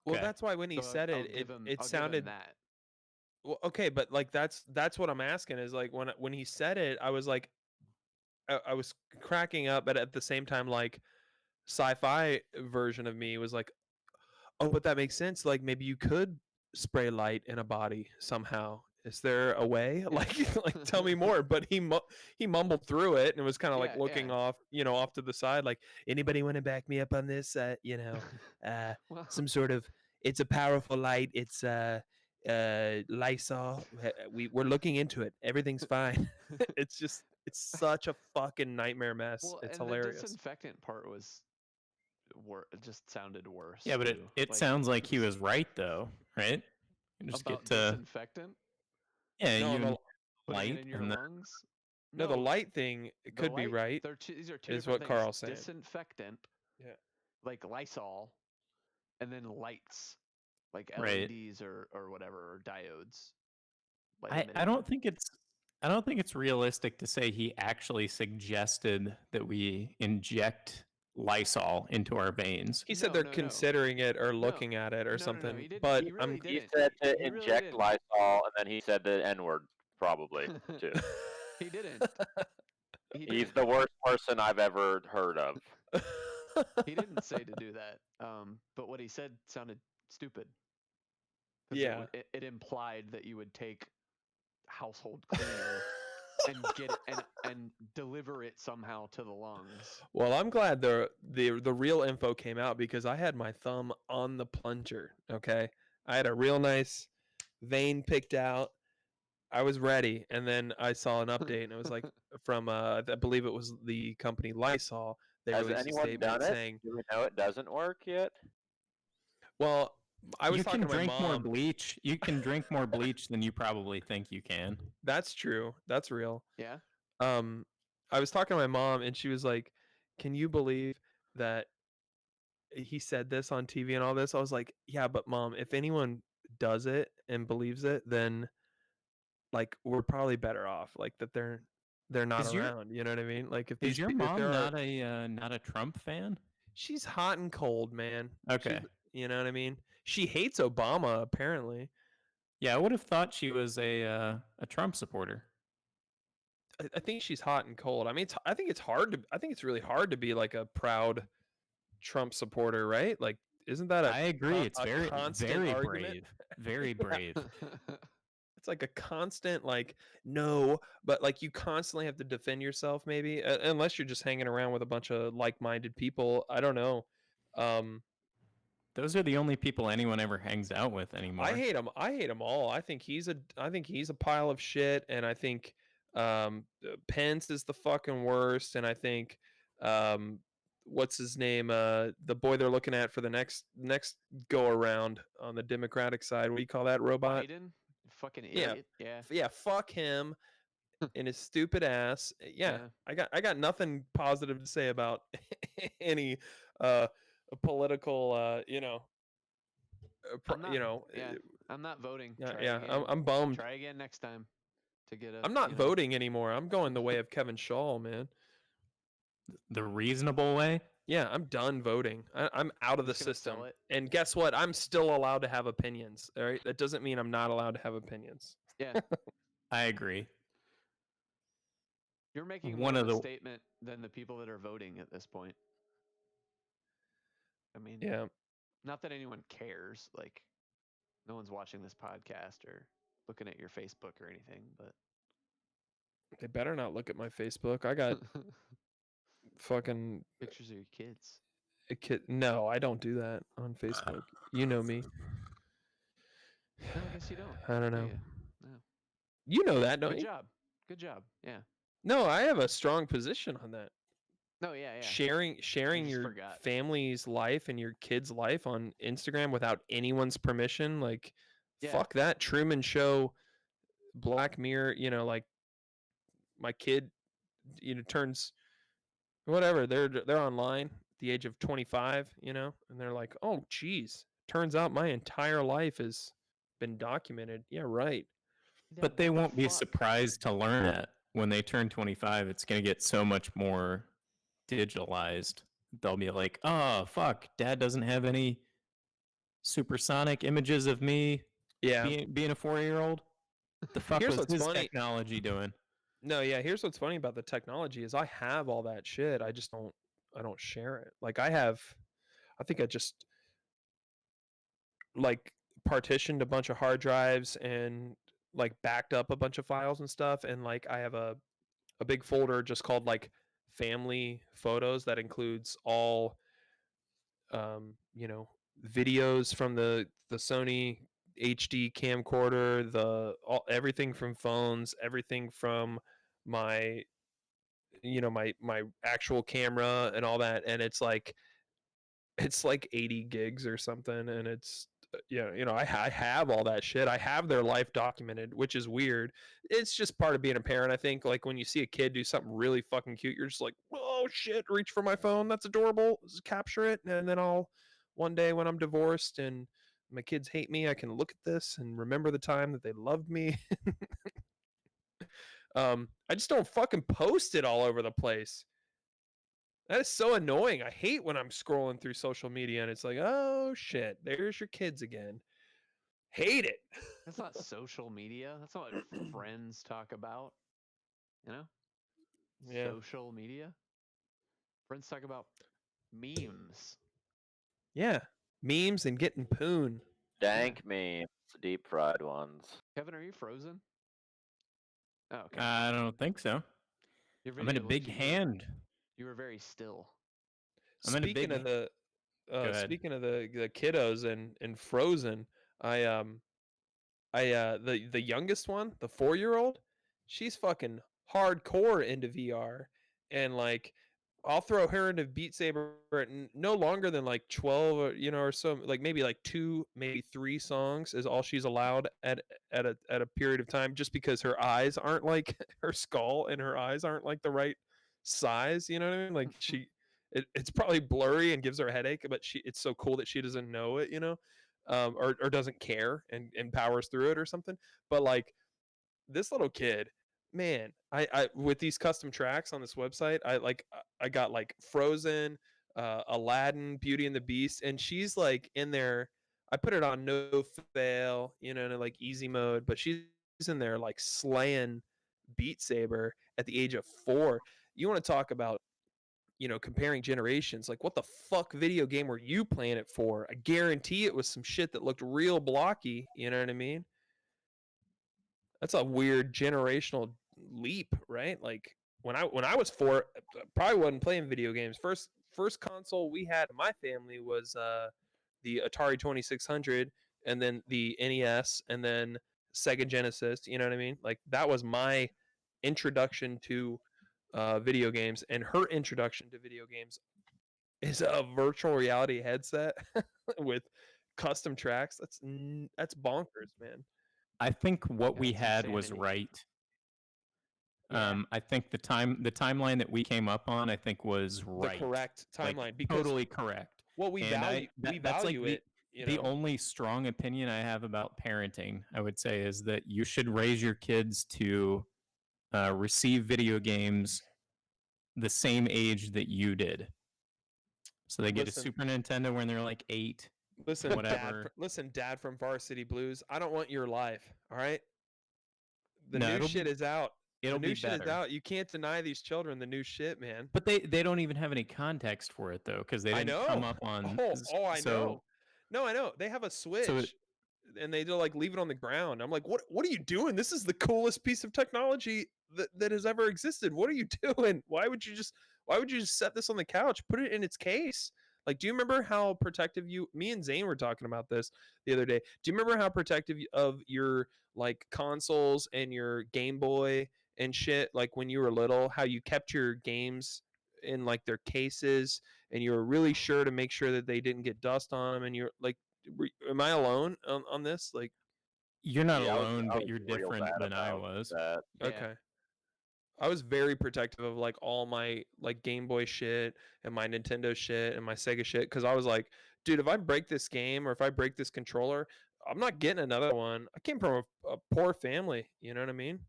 well, Okay. that's why when he So said I'll it, give him, it I'll give him sounded that. well. Okay, but like that's what I'm asking is like when he said it, I was like, I was cracking up, but at the same time, like sci-fi version of me was like, oh, but that makes sense. Like maybe you could spray light in a body somehow. Is there a way? Like tell me more. But he mumbled through it and was kind of like Yeah, looking yeah. off, off to the side. Like anybody want to back me up on this? Well, Some sort of. It's a powerful light. It's Lysol. We're looking into it. Everything's fine. It's such a fucking nightmare mess. well, It's and the hilarious. disinfectant part was it just sounded worse. Yeah, but too. it sounds like he was right though, right? You just about get to disinfectant, yeah, No, you the, putting it light in your and lungs. no, the light thing the could be light- right. These are two is different what things. Carl's saying. Disinfectant, Yeah. like Lysol, and then lights, like Right. LEDs or whatever, or diodes. I don't think it's realistic to say he actually suggested that we inject Lysol into our veins. He said No, they're no, no. considering it or looking at it or No, something. he didn't. But He really He didn't. said to He really inject didn't. Lysol, and then he said the N-word probably too. He didn't. He He's didn't. the worst person I've ever heard of. He didn't say to do that. But what he said sounded stupid. 'Cause Yeah. it implied that you would take household cleaner and get it and deliver it somehow to the lungs. Well, I'm glad the real info came out because I had my thumb on the plunger. Okay, I had a real nice vein picked out. I was ready, and then I saw an update, and it was like from I believe it was the company Lysol. They Has released a anyone statement done it? saying, Do we know it doesn't work yet? "Well, I was You talking can to my drink more mom. bleach. You can drink more bleach than you probably think you can. That's true. That's real. Yeah. I was talking to my mom, and she was like, "Can you believe that he said this on TV and all this?" I was like, "Yeah, but mom, if anyone does it and believes it, then like we're probably better off. Like that they're not Is your- around. You know what I mean? Like if Is these your if mom there are, not a Trump fan? she's hot and cold, man. Okay. You know what I mean? She hates Obama apparently. Yeah, I would have thought she was a Trump supporter. I think she's hot and cold. I mean, I think it's really hard to be like a proud Trump supporter, right? Like, isn't that I agree. It's a very constant very argument? brave. Very brave. It's like a constant like no, but like you constantly have to defend yourself maybe unless you're just hanging around with a bunch of like-minded people. I don't know. Those are the only people anyone ever hangs out with anymore. I hate him. I hate him all. I think he's a pile of shit, and I think Pence is the fucking worst, and I think what's his name? The boy they're looking at for the next go around on the Democratic side. What do you call that robot? Biden, fucking Yeah. idiot. Yeah. Yeah, fuck him and his stupid ass. Yeah, Yeah. I got nothing positive to say about any political I'm not, yeah, I'm not voting. Try yeah, again. I'm bummed. Try again next time to get a. I'm not voting anymore. I'm going the way of Kevin Shaw, man. The reasonable way. Yeah, I'm done voting. I'm out of the Just gonna system. sell it. And guess what? I'm still allowed to have opinions. All right, that doesn't mean I'm not allowed to have opinions. Yeah. I agree. You're making One more of of a the- statement than the people that are voting at this point. I mean, Yeah, not that anyone cares. Like, no one's watching this podcast or looking at your Facebook or anything, but they better not look at my Facebook. I got fucking pictures of your kids. a kid. No, I don't do that on Facebook. You know me. No, I guess you don't. I don't do know. ya? No. You know that, don't Good you? job. Good job. Yeah. No, I have a strong position on that. No, yeah. Sharing your forgot. family's life and your kid's life on Instagram without anyone's permission, like Yeah. fuck that. Truman Show, Black Mirror, like my kid, turns whatever, they're online at the age of 25, and they're like, oh geez, turns out my entire life has been documented. Yeah, right. Yeah, But they what the won't be fuck? surprised to learn that when they turn 25, it's going to get so much more digitalized. They'll be like, oh, fuck, dad doesn't have any supersonic images of me Yeah. being a 4-year-old. The fuck Here's was what's his funny. technology doing? No, yeah, here's what's funny about the technology is I have all that shit. I don't share it. Like I think I just like partitioned a bunch of hard drives and like backed up a bunch of files and stuff, and like I have a big folder just called like family photos that includes all videos from the Sony HD camcorder, everything from phones, everything from my my actual camera and all that, and it's like 80 gigs or something, and it's I have all that shit. I have their life documented, which is weird. It's just part of being a parent, I think. Like when you see a kid do something really fucking cute, you're just like, oh shit, reach for my phone, that's adorable, just capture it, and then I'll one day when I'm divorced and my kids hate me, I can look at this and remember the time that they loved me. I just don't fucking post it all over the place. That is so annoying. I hate when I'm scrolling through social media and it's like, oh shit, there's your kids again. Hate it. That's not social media. That's not what friends talk about. You know? Yeah. Social media. Friends talk about memes. Yeah. Memes and getting poon. Dank memes, deep fried ones. Kevin, are you frozen? Oh, okay. I don't think so. Your I'm in a video big looked- hand. You were very still. I'm in a Speaking big of the Go ahead. speaking of the kiddos and Frozen, the youngest one, the 4-year-old, she's fucking hardcore into VR, and like I'll throw her into Beat Saber at no longer than like 12 or or so, like maybe like 2, maybe 3 songs is all she's allowed at a period of time, just because her eyes aren't like her skull and her eyes aren't like the right size, you know what I mean? Like it's probably blurry and gives her a headache, but it's so cool that she doesn't know it, or doesn't care and powers through it or something. But like this little kid, man, I with these custom tracks on this website, I got like Frozen, Aladdin, Beauty and the Beast, and she's like in there. I put it on no fail, in like easy mode, but she's in there like slaying Beat Saber at the age of 4. You want to talk about comparing generations, like what the fuck video game were you playing it for? I guarantee it was some shit that looked real blocky, you know what I mean? That's a weird generational leap, right? Like when I was 4, I probably wasn't playing video games. First console we had in my family was the Atari 2600, and then the NES, and then Sega Genesis, you know what I mean? Like that was my introduction to video games, and her introduction to video games is a virtual reality headset with custom tracks. That's bonkers, man. I think what we That's had was insanity. right. Yeah. I think the timeline that we came up on, I think, was The right. correct timeline, Like, because totally correct. well, we And value that's like it. the only strong opinion I have about parenting, I would say, is that you should raise your kids to receive video games the same age that you did. So they get Listen. a Super Nintendo when they're like 8. Listen, whatever. Dad from Varsity Blues. I don't want your life. All right. The No, new it'll shit be- is out. It'll The new be shit is better. out. You can't deny these children the new shit, man. But they don't even have any context for it though, because they I didn't know. come up on. I so, know. No, I know. They have a Switch, and they just like leave it on the ground. I'm like, what are you doing? This is the coolest piece of technology that has ever existed. What are you doing? Why would you just set this on the couch? Put it in its case. Like, do you remember how protective me and Zane were talking about this the other day? Do you remember how protective of your like consoles and your Game Boy and shit, like when you were little, how you kept your games in like their cases, and you were really sure to make sure that they didn't get dust on them, and you're like, am I alone on this? Like, You're not Yeah, alone, I but was you're real different bad than I about was. that. Yeah. okay. I was very protective of like all my like Game Boy shit and my Nintendo shit and my Sega shit, because I was like, dude, if I break this game or if I break this controller, I'm not getting another one. I came from a poor family, you know what I mean?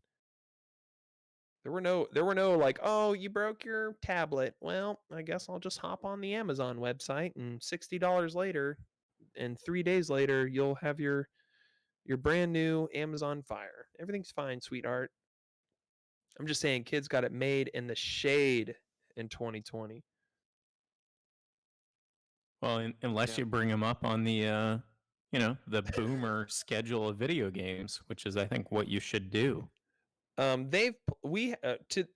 There were no like, oh, you broke your tablet. Well, I guess I'll just hop on the Amazon website, and $60 later and 3 days later you'll have your brand new Amazon Fire. Everything's fine, sweetheart. I'm just saying kids got it made in the shade in 2020. Well, unless Yeah. you bring them up on the the boomer schedule of video games, which is I think what you should do. We to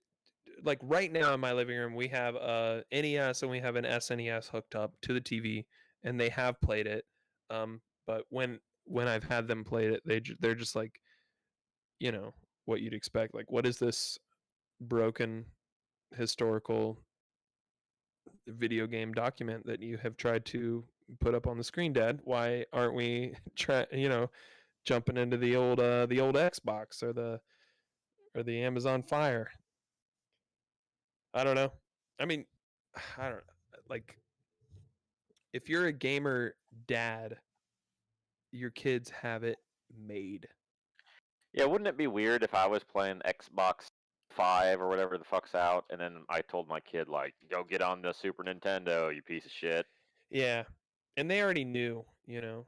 like right now in my living room we have a NES and we have an SNES hooked up to the TV, and they have played it. But when I've had them play it, they're just like, you know, what you'd expect. Like, what is this broken historical video game document that you have tried to put up on the screen, Dad? Why aren't we jumping into the old Xbox or the Amazon Fire? I don't know. I mean, I don't like, if you're a gamer dad, your kids have it made. Yeah, wouldn't it be weird if I was playing Xbox 5 or whatever the fuck's out, and then I told my kid, like, go get on the Super Nintendo, you piece of shit. Yeah. And they already knew, you know.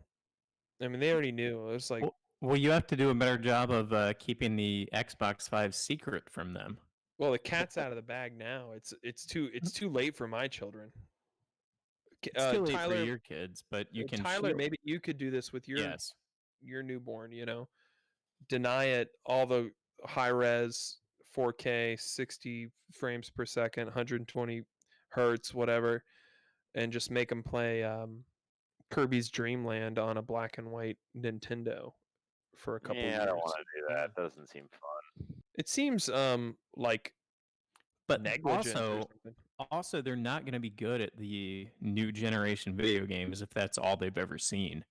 I mean, they already knew. It was like, Well, you have to do a better job of keeping the Xbox 5 secret from them. well, the cat's out of the bag now. It's too late for my children. It's too late for Tyler, your kids, but you can Tyler, shield. maybe you could do this with Yes. your newborn, you know. Deny it all the high res 4K 60 frames per second 120 hertz whatever, and just make them play Kirby's Dream Land on a black and white Nintendo for a couple Yeah, years. I don't want to do Yeah. that. Doesn't seem fun. It seems like But negligent or something. also they're not going to be good at the new generation video games if that's all they've ever seen.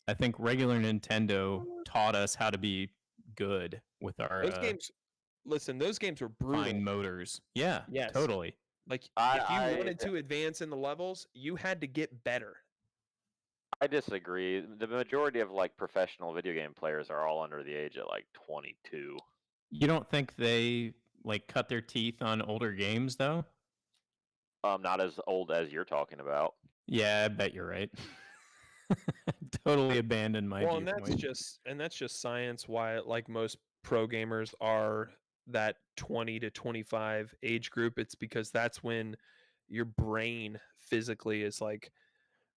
I think regular Nintendo taught us how to be good with our Those games, listen, those games were brutal. fine motors. Yeah, Yes. totally. Like, if I- you wanted to advance in the levels, you had to get better. I disagree. The majority of like professional video game players are all under the age of like 22. You don't think they like cut their teeth on older games though? Not as old as you're talking about. Yeah, I bet you're right. Totally abandoned my Well, and viewpoint. that's just science. Why, like, most pro gamers are that 20 to 25 age group. It's because that's when your brain physically is like,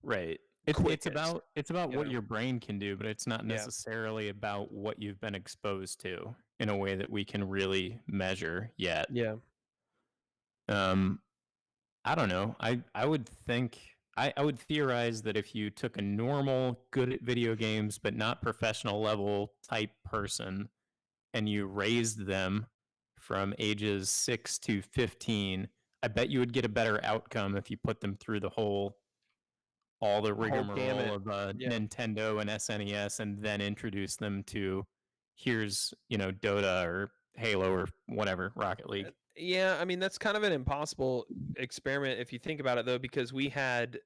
Right. It's quickest, about you what know? your brain can do, but it's not Yeah. necessarily about what you've been exposed to in a way that we can really measure yet. yeah. I don't know. I would think I would theorize that if you took a normal, good at video games but not professional level type person and you raised them from ages 6 to 15, I bet you would get a better outcome if you put them through all the rigmarole gamut. of Yeah. Nintendo and SNES and then introduce them to here's, Dota or Halo or whatever, Rocket League. Yeah, I mean, that's kind of an impossible experiment if you think about it, though, because we had,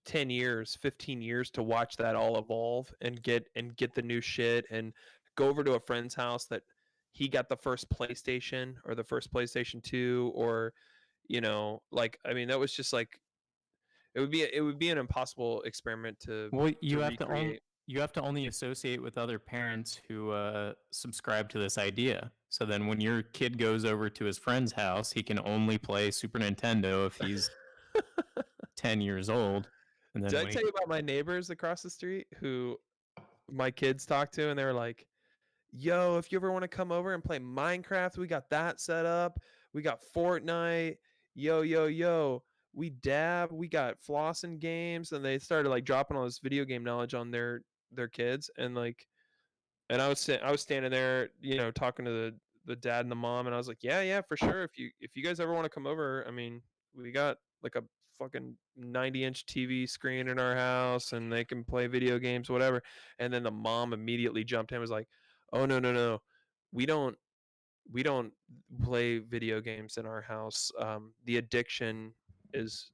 10 years, 15 years to watch that all evolve and get the new shit, and go over to a friend's house that he got the first PlayStation or the first PlayStation 2, or like, I mean, that was just like, it would be an impossible experiment to Well, you have recreate. you have to only associate with other parents who subscribe to this idea. So then when your kid goes over to his friend's house, he can only play Super Nintendo if he's 10 years old. And then Did I when tell you about my neighbors across the street who my kids talked to, and they were like, yo, if you ever want to come over and play Minecraft, we got that set up. We got Fortnite. Yo. We dab. We got flossing games. And they started like dropping all this video game knowledge on their kids. And like, and I was standing there, talking to the dad and the mom, and I was like, yeah, for sure. If you guys ever want to come over, I mean, we got like a fucking 90-inch TV screen in our house, and they can play video games, whatever. And then the mom immediately jumped in and was like, oh no, we don't play video games in our house. The addiction is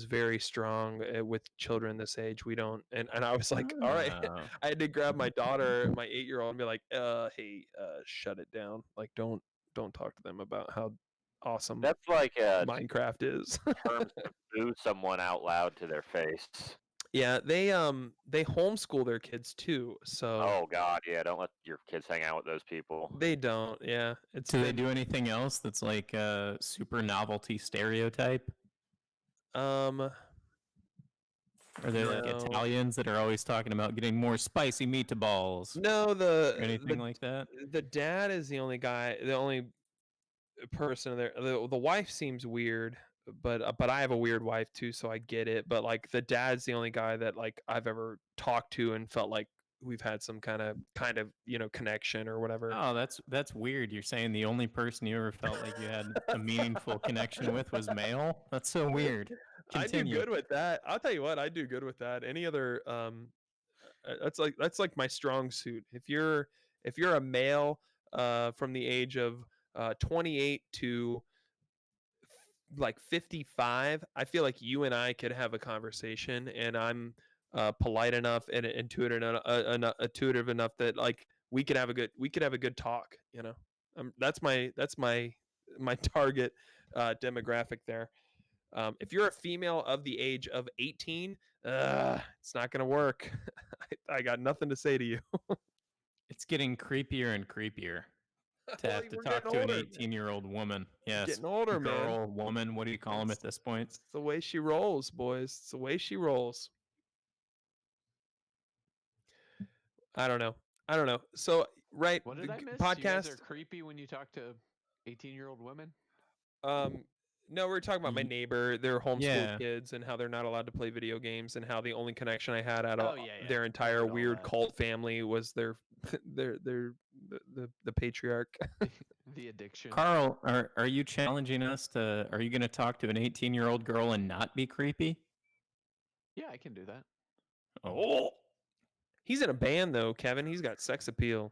very strong with children this age. We don't. And I was like, all right. Oh. I had to grab my daughter, my 8-year-old, and be like, hey, shut it down. Like, don't talk to them about how awesome That's like Minecraft is. terms to boo someone out loud to their face. Yeah, they homeschool their kids too. So Oh God, yeah. Don't let your kids hang out with those people. they don't. Yeah, it's Do they do anything else that's like a super novelty stereotype? um. Are they like No. Italians that are always talking about getting more spicy meatballs? No, Or anything the like that? the dad is the only person there. The wife seems weird, but I have a weird wife too, so I get it. But like the dad's the only guy that like I've ever talked to and felt like we've had some kind of connection or whatever. Oh, that's weird. You're saying the only person you ever felt like you had a meaningful connection with was male? That's so weird. Continue. I do good with that. I'll tell you what, I do good with that. Any other that's like my strong suit. If you're a male from the age of 28 to like 55, I feel like you and I could have a conversation, and I'm polite enough and intuitive enough that like we could have a good talk. That's my target demographic there. If you're a female of the age of 18, it's not gonna work. I got nothing to say to you. It's getting creepier and creepier to have to We're talk getting to an older. 18-year-old woman. Yes. Getting older, man. Girl, woman, what do you call them at this point? It's the way she rolls, boys. It's the way she rolls. I don't know. So, right, What did I miss? You podcast. guys are creepy when you talk to 18-year-old women. No, we were talking about my neighbor, their homeschool Yeah. kids, and how they're not allowed to play video games, and how the only connection I had out Oh, of yeah, yeah. their I entire heard all weird that. cult family was their the patriarch. The addiction. Carl, are you challenging us to? Are you going to talk to an 18-year-old girl and not be creepy? Yeah, I can do that. Oh, he's in a band though, Kevin. He's got sex appeal.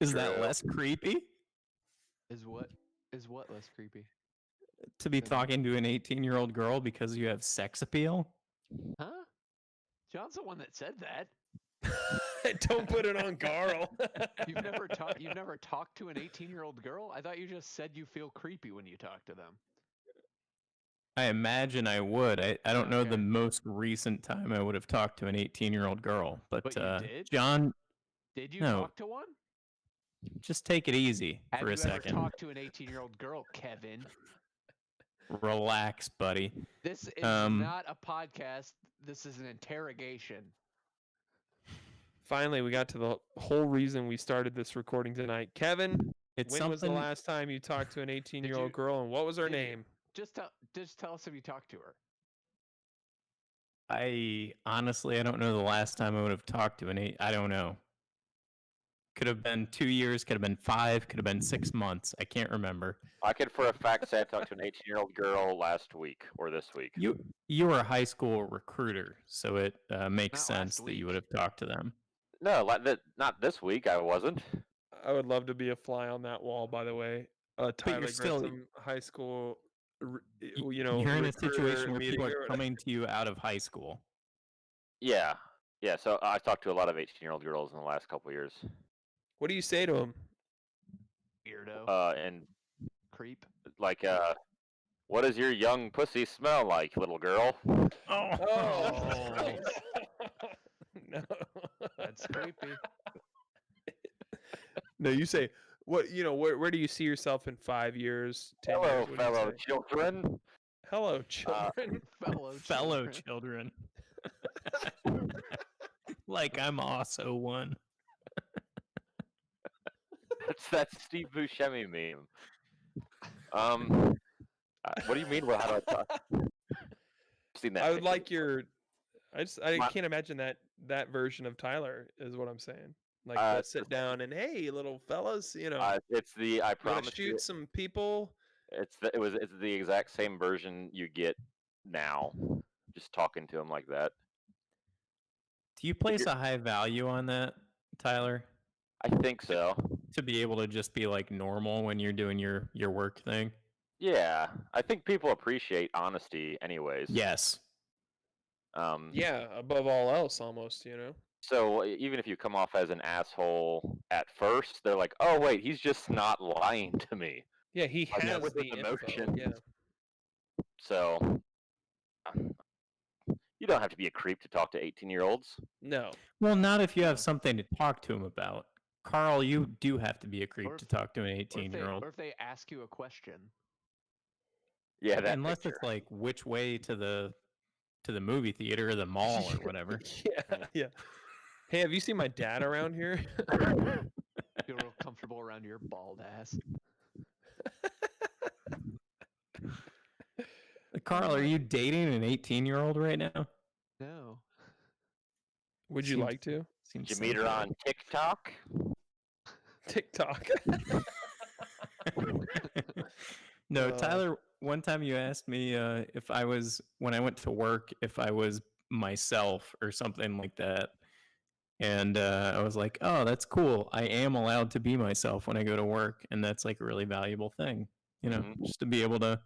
Is that True. less creepy Is what less creepy? to be talking to an 18-year-old girl because you have sex appeal? Huh? John's the one that said that. Don't put it on Carl. You've never talked to an 18-year-old girl? I thought you just said you feel creepy when you talk to them. I imagine I would. I don't know the Okay. most recent time I would have talked to an 18-year-old girl, but you did? John, Did you No. talk to one? just take it easy Have for you a second. ever talked to an 18-year-old girl, Kevin? Relax, buddy. This is Um, not a podcast. This is an interrogation. Finally, we got to the whole reason we started this recording tonight. Kevin, It's when was the something. last time you talked to an 18-year-old you- girl, and what was her did you? name? Just tell us if you talked to her. I honestly, I don't know the last time I would have talked to an eight. I don't know. Could have been 2 years. Could have been 5. Could have been 6 months. I can't remember. I could for a fact say I talked to an 18-year-old girl last week or this week. You were a high school recruiter, so it makes Not last sense that you week. would have talked to them. No, not this week. I wasn't. I would love to be a fly on that wall, by the way. Tyler you're still- Grissom, high school, You're in a situation recruiter where meeting people or are whatever. coming to you out of high school. Yeah, yeah. So I talked to a lot of 18-year-old girls in the last couple of years. What do you say to him? Weirdo. And Creep. like, what does your young pussy smell like, little girl? Oh, no. That's creepy. No, you say, what? Where do you see yourself in 5 years, 10 Hello, years? What do you fellow say? children. Hello, children. Fellow children. Like I'm also one. That's Steve Buscemi meme. What do you mean? Well, how do I talk? Seen that? I would picture like before. your. I My- can't imagine that version of Tyler is what I'm saying. Like they'll sit down and, hey, little fellas, it's the I you want promise to you. shoot some people? It's the exact same version you get now. Just talking to him like that. Do you place a high value on that, Tyler? I think so. To be able to just be like normal when you're doing your work thing? Yeah, I think people appreciate honesty anyways. Yes. Yeah, above all else, almost, So even if you come off as an asshole at first, they're like, "Oh wait, he's just not lying to me." Yeah, he Like, has with the his info. emotion. Yeah. So you don't have to be a creep to talk to 18-year-olds. No. Well, not if you have something to talk to him about. Carl, you do have to be a creep to talk to an 18-year-old. Or if they ask you a question. Yeah, that unless picture. it's like which way to the movie theater or the mall or whatever. Yeah. Hey, have you seen my dad around here? Feel real comfortable around your bald ass. Carl, are you dating an 18-year-old right now? No. Would you like to? Did you meet her on TikTok? TikTok. No, Tyler, one time you asked me if I was, when I went to work, if I was myself or something like that. And I was like, oh, that's cool. I am allowed to be myself when I go to work. And that's like a really valuable thing, just to be able to,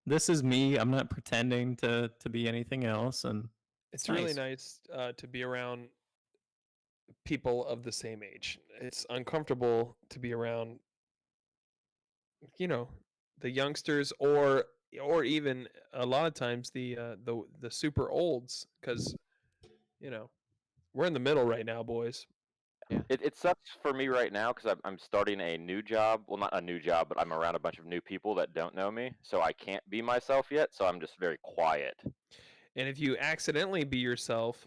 this is me. I'm not pretending to be anything else. And it's really nice to be around people of the same age. It's uncomfortable to be around, the youngsters or even a lot of times the super olds, because we're in the middle right now, boys. Yeah. It sucks for me right now because I'm starting a new job. Well, not a new job, but I'm around a bunch of new people that don't know me, so I can't be myself yet. So I'm just very quiet. And if you accidentally be yourself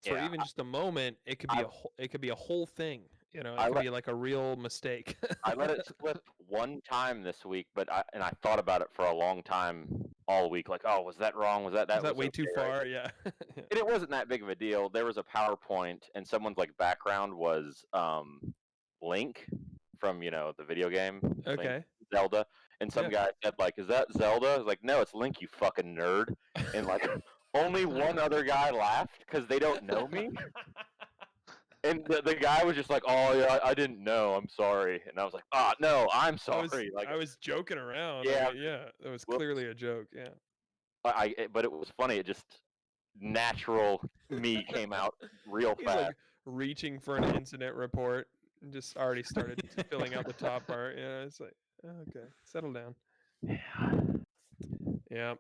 for even just a moment, it could be a whole thing. It could be like a real mistake. I let it slip one time this week, but I thought about it for a long time all week. Like, oh, was that wrong? Was that was way too far? Right? Yeah. And it wasn't that big of a deal. There was a PowerPoint, and someone's like background was Link from the video game. Okay. Link, Zelda, and some guy said like, "Is that Zelda?" I was like, "No, it's Link, you fucking nerd." And like, only one other guy laughed because they don't know me. And the guy was just like, "Oh yeah, I didn't know. I'm sorry." And I was like, "Oh no, I'm sorry." I was joking around. Yeah, yeah. It was clearly a joke. Yeah. But it was funny. It just natural me came out real He's fast. like reaching for an incident report and just already started filling out the top part. Yeah, it's like, okay, settle down. Yeah.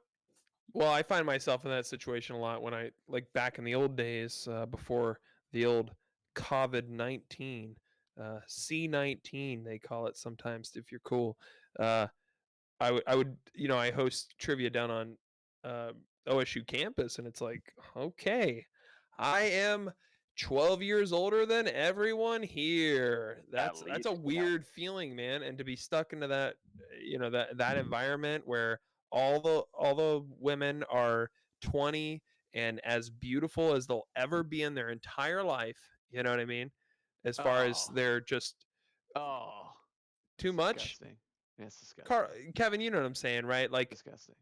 Well, I find myself in that situation a lot when I, like back in the old days, before the old COVID-19, C-19 they call it sometimes if you're cool. I would I host trivia down on OSU campus, and it's like, okay, I am 12 years older than everyone here. That's a weird feeling, man, and to be stuck into that that environment where all the women are 20 and as beautiful as they'll ever be in their entire life, you know what I mean? As far as they're just too much. Disgusting. It's disgusting. Kevin, you know what I'm saying, right? Like disgusting.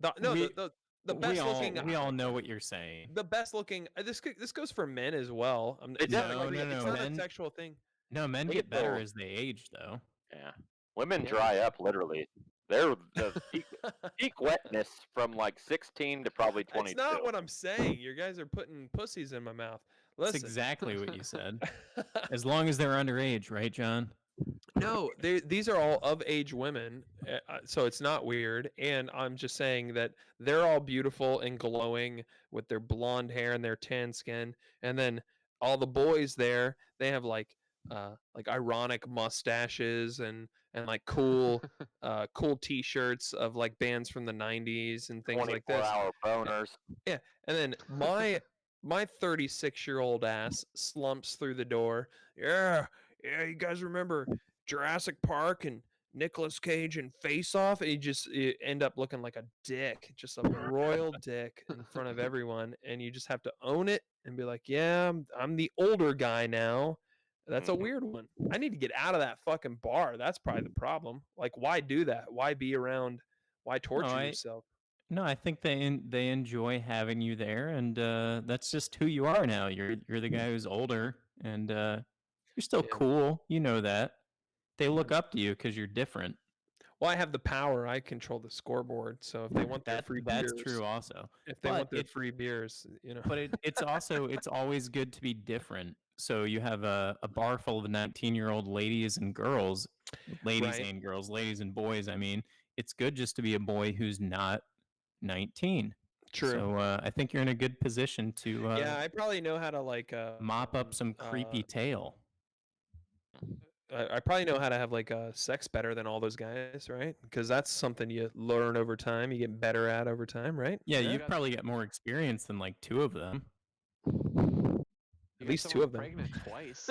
The best looking. We all know what you're saying. The best looking. This goes for men as well. It's not a sexual thing. No, men get better as they age, though. Yeah, women dry up literally. They're the peak wetness from like 16 to probably 22. That's not what I'm saying. You guys are putting pussies in my mouth. Listen. That's exactly what you said. As long as they're underage, right, John? No, these are all of age women, so it's not weird. And I'm just saying that they're all beautiful and glowing with their blonde hair and their tan skin. And then all the boys there, they have like ironic mustaches and like cool T-shirts of like bands from the 90s and things like this. 24-hour boners. Yeah, and then my 36-year-old ass slumps through the door. Yeah, you guys remember Jurassic Park and Nicolas Cage and Face Off? And you end up looking like a dick, just a royal dick in front of everyone. And you just have to own it and be like, yeah, I'm the older guy now. That's a weird one. I need to get out of that fucking bar. That's probably the problem. Like, why do that? Why be around? Why torture yourself? No, I think they enjoy having you there, and that's just who you are now. You're the guy who's older, and you're still Yeah. cool. You know that. They look up to you because you're different. Well, I have the power. I control the scoreboard. So if they want their free beers, that's true also. if they want their free beers, But it's also it's always good to be different. So you have a bar full of 19-year-old ladies and girls, ladies Right. and girls, ladies and boys. I mean, it's good just to be a boy who's not 19. True. So I think you're in a good position to yeah, I probably know how to like mop up some creepy tail. I probably know how to have like sex better than all those guys, right? Because that's something you learn over time. You get better at over time, right? Yeah, you've probably got more experience than like two of them. At least two of them. Pregnant twice.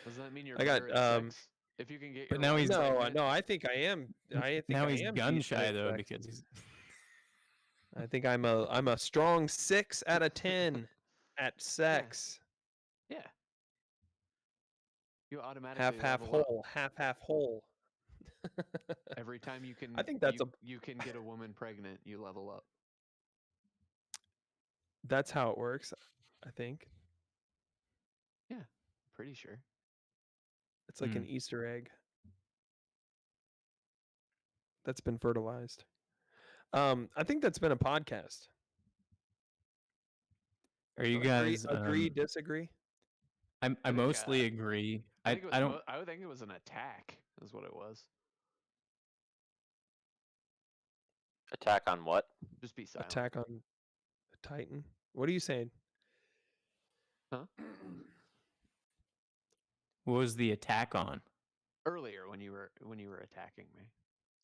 Does that mean you're I got, better at sex? If you can get. But now he's no. I think I am. I think now I he's am gun decent shy at though sex. because he's. I think I'm a strong 6 out of 10 at sex. Yeah. You automatically Half level up. whole, half whole. Every time you can. I think that's you can get a woman pregnant, you level up. That's how it works. I think Yeah, pretty sure. it's like an Easter egg that's been fertilized. I think that's been a podcast. Are you guys agree? Disagree? I mostly agree. I don't. I would think it was an attack. Is what it was. Attack on what? Just be silent. Attack on a Titan. What are you saying? Huh? What was the attack on? Earlier when you were attacking me.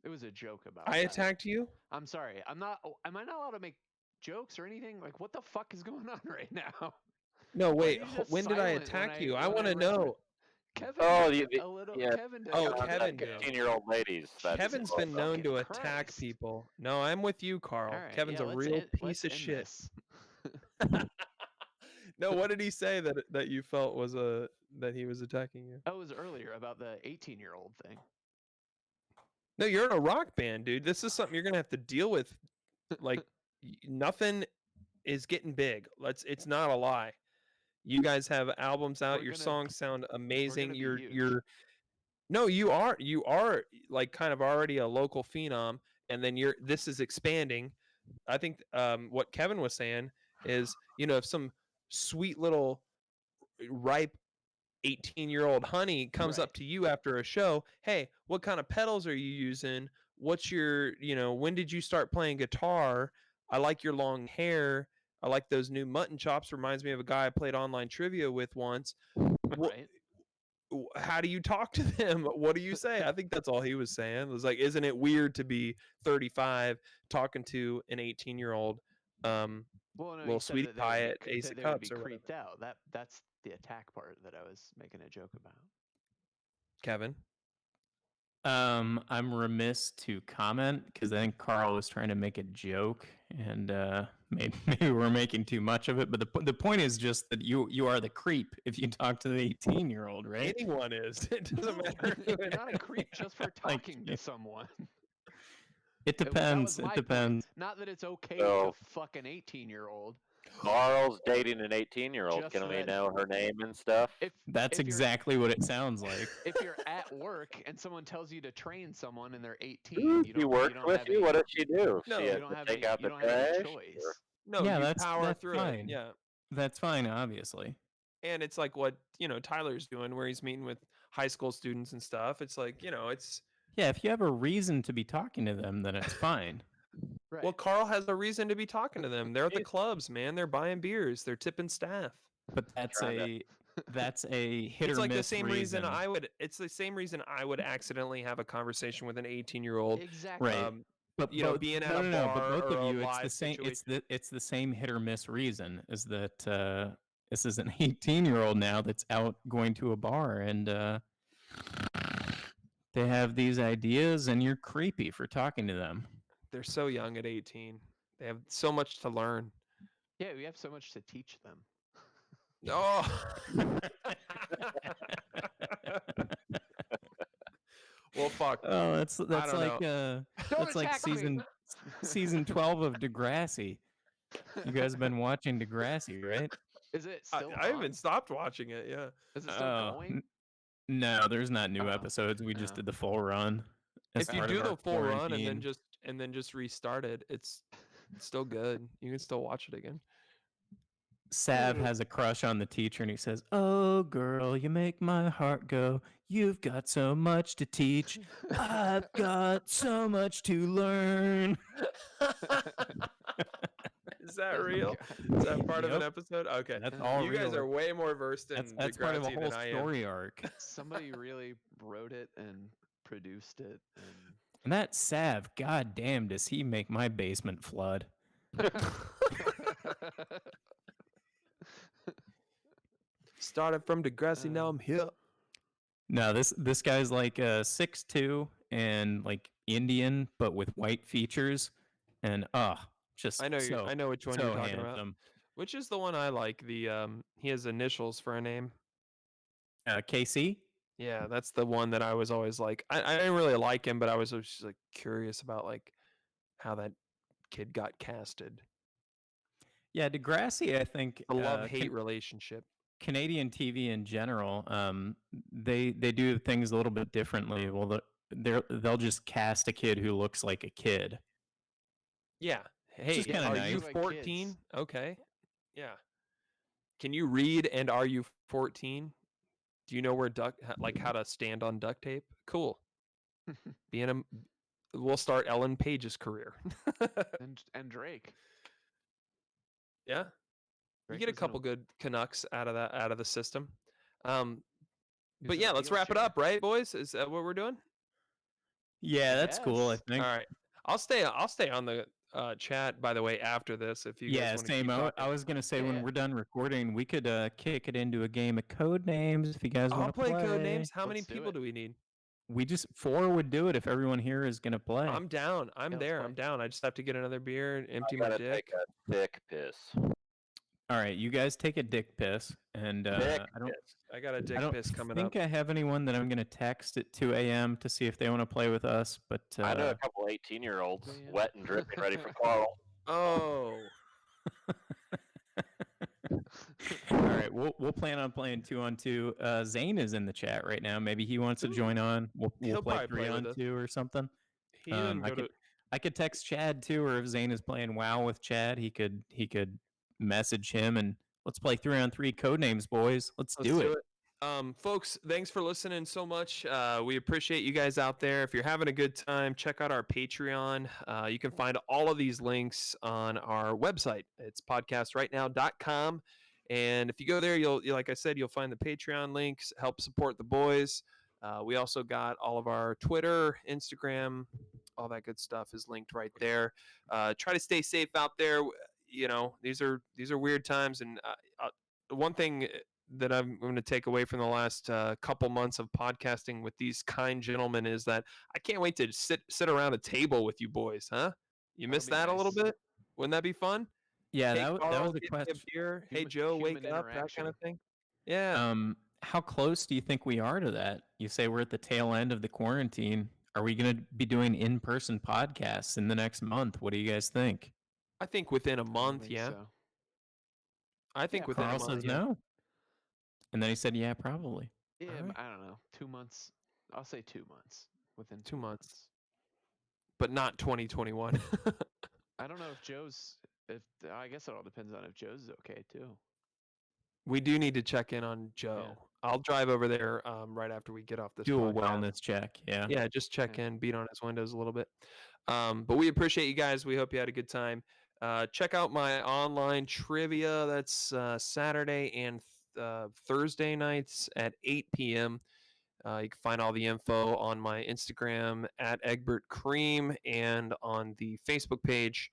It was a joke about. I attacked you? I'm sorry. I'm not. Am I not allowed to make jokes or anything? Like, what the fuck is going on right now? No, wait. When did I attack you? I want to know. Kevin. Oh, Kevin did. Oh, Kevin did. 15-year-old ladies. Kevin's been known to attack Christ. people. No, I'm with you, Carl. All right, Kevin's yeah, a let's real end- piece let's of end shit. this. No, what did he say that you felt was that he was attacking you? That was earlier about the 18-year-old thing. No, you're in a rock band, dude. This is something you're gonna have to deal with. Like nothing is getting big. It's not a lie. You guys have albums out. Your songs sound amazing. You're no, you are like kind of already a local phenom, and then this is expanding. I think what Kevin was saying is, if some sweet little ripe 18-year-old honey comes up to you after a show, hey, what kind of pedals are you using? What's your, when did you start playing guitar? I like your long hair. I like those new mutton chops. Reminds me of a guy I played online trivia with once. Right. How do you talk to them? What do you say? I think that's all he was saying. It was like, isn't it weird to be 35 talking to an 18-year-old little sweetie pie at Ace of Cups or creeped out. That's the attack part that I was making a joke about. Kevin? I'm remiss to comment because I think Carl was trying to make a joke, and maybe we're making too much of it. But the point is just that you are the creep if you talk to the 18-year-old, right? Anyone is. It doesn't matter. You're not a creep just for talking to someone. It depends. It depends. Point. Not that it's okay to fuck an 18-year-old. Carl's dating an 18-year-old. Can we know her name and stuff? That's exactly what it sounds like. If you're at work and someone tells you to train someone and they're 18, She worked with you. What did she do? No, she you had don't to have take any- out you the don't have any trash. choice. or- No, Yeah, you that's power through fine. it. Yeah. That's fine, obviously. And it's like what, Tyler's doing where he's meeting with high school students and stuff. It's like, it's Yeah, if you have a reason to be talking to them, then it's fine. Right. well, Carl has a reason to be talking to them. They're at the clubs, man. They're buying beers. They're tipping staff. But that's a hit It's or like miss the same reason. it's the same reason I would accidentally have a conversation with an 18-year-old. Exactly. Right. But being at no, a no, no, but bar both or of a you, it's live the same. situation. It's the same hit or miss reason. Is that this is an 18-year-old now that's out going to a bar and they have these ideas and you're creepy for talking to them. They're so young at 18. They have so much to learn. Yeah, we have so much to teach them. Oh. Well, fuck. Oh, that's don't like Don't that's like attack me! season 12 of Degrassi. You guys have been watching Degrassi, right? Is it I still haven't on? stopped watching it. Yeah. Is it still Oh, going? no, there's not new Oh, episodes. We just no. did the full run. As If you part do of our the full run quarantine. and then just restart it, it's still good. You can still watch it again. Sav has a crush on the teacher and he says, "Oh, girl, you make my heart go. You've got so much to teach. I've got so much to learn." Is that real? God. Is that part of an Yep. episode? Okay. That's all you guys real. are way more versed in That's part of a Degrassi whole than I am. story arc. Somebody really wrote it and produced it. And that Sav, goddamn, does he make my basement flood? And... Started from Degrassi, now I'm here. No, this guy's like 6'2" and like Indian, but with white features, and just I know so, I know which one so you're talking about. handsome. Which is the one I like? The he has initials for a name. KC. Yeah, that's the one that I was always like. I didn't really like him, but I was just like curious about like how that kid got casted. Yeah, Degrassi, I think The love-hate relationship. Canadian TV in general, they do things a little bit differently. Well, they'll just cast a kid who looks like a kid. Yeah. Hey, just kinda are nice. you Like 14? kids. Okay. Yeah. Can you read and are you 14? Do you know where like how to stand on duct tape? Cool. We'll start Ellen Page's career. and Drake. Yeah. You Drake get a was in couple good Canucks out of the system. he was But in yeah, a let's wrap it wheelchair. up, right, boys? Is that what we're doing? Yeah, that's cool. I Yes. think. All right. I'll stay on the chat, by the way, after this if you guys Yeah, want to same. keep I talking. was gonna say Yeah, when yeah. we're done recording, we could kick it into a game of code names if you guys I'll want to play code names. How many Let's do people it. do we need? We just 4 would do it if everyone here is gonna play. I'm down. I'm Yeah, let's there. play. I'm down. I just have to get another beer and empty I my gotta dick. take a thick piss. All right, you guys take a dick piss, and Thick I don't. piss. I got a dick I don't piss coming up. think I have anyone that I'm gonna text at 2 a.m. to see if they want to play with us. But I know a couple 18-year-olds, Yeah. wet and dripping, ready for Carl. Oh. all right, we'll plan on playing 2-on-2. Zane is in the chat right now. Maybe he wants to join on. We'll He'll play probably play with us. 3-on-2 or something. He didn't I go could to I could text Chad too, or if Zane is playing WoW with Chad, he could message him and let's play 3-on-3 code names, boys. Let's do it. Folks, thanks for listening so much. We appreciate you guys out there. If you're having a good time, check out our Patreon. You can find all of these links on our website. It's podcastrightnow.com. And if you go there, like I said, you'll find the Patreon links. Help support the boys. We also got all of our Twitter, Instagram, all that good stuff is linked right there. Try to stay safe out there. You know, these are weird times, and one thing that I'm going to take away from the last couple months of podcasting with these kind gentlemen is that I can't wait to sit around a table with you boys, huh? You missed That'll be that a little nice. in-person podcasts in the next month? What do you guys think? I think within a I don't month, think yeah. so. I think Yeah, within Carl a month, says yeah. no. And then he said, yeah, probably. Yeah, Alright. I don't know. 2 months. I'll say 2 months. Within 2 2 months. months. But not 2021. I don't know if Joe's. I guess it all depends on if Joe's is okay too. We do need to check in on Joe. Yeah. I'll drive over there right after we get off this Do a podcast. wellness check. Yeah. Yeah, just check Yeah. in, beat on his windows a little bit. But we appreciate you guys. We hope you had a good time. Check out my online trivia. That's Saturday and Thursday nights at 8 p.m. You can find all the info on my Instagram at Egbert Cream and on the Facebook page,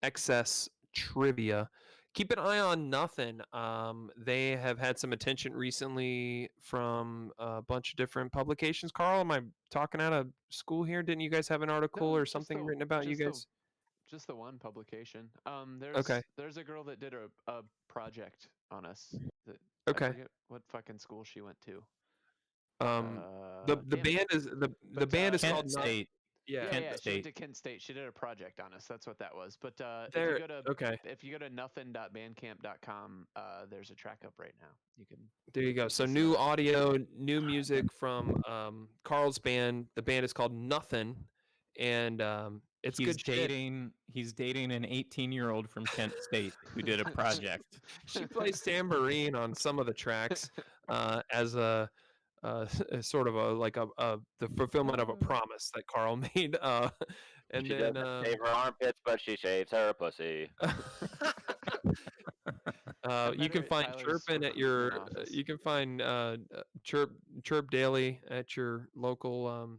Excess Trivia. Keep an eye on Nothing. They have had some attention recently from a bunch of different publications. Carl, am I talking out of school here? Didn't you guys have an article No, or just something the- written about you just the- guys? Just the one publication. Okay. There's a girl that did a project on us. Okay. I forget what fucking school she went to. The Damn it. band is the But, band is Kent called Kent State. Yeah. Kent Yeah, she State. went to Kent State. She did a project on us. That's what that was. But There. Okay. if you go to nothing.bandcamp.com, there's a track up right now. You can. There you go. So listen to new that. audio, new music from Carl's band. The band is called Nothing, and it's He's good shit. dating. He's dating an 18-year-old from Kent State who did a project. She plays tambourine on some of the tracks as a sort of the fulfillment of a promise that Carl made. And She then doesn't shave her armpits, but she shaves her pussy. you can find Tyler's Chirpin at working your. in an office. You can find Chirp Daily at your local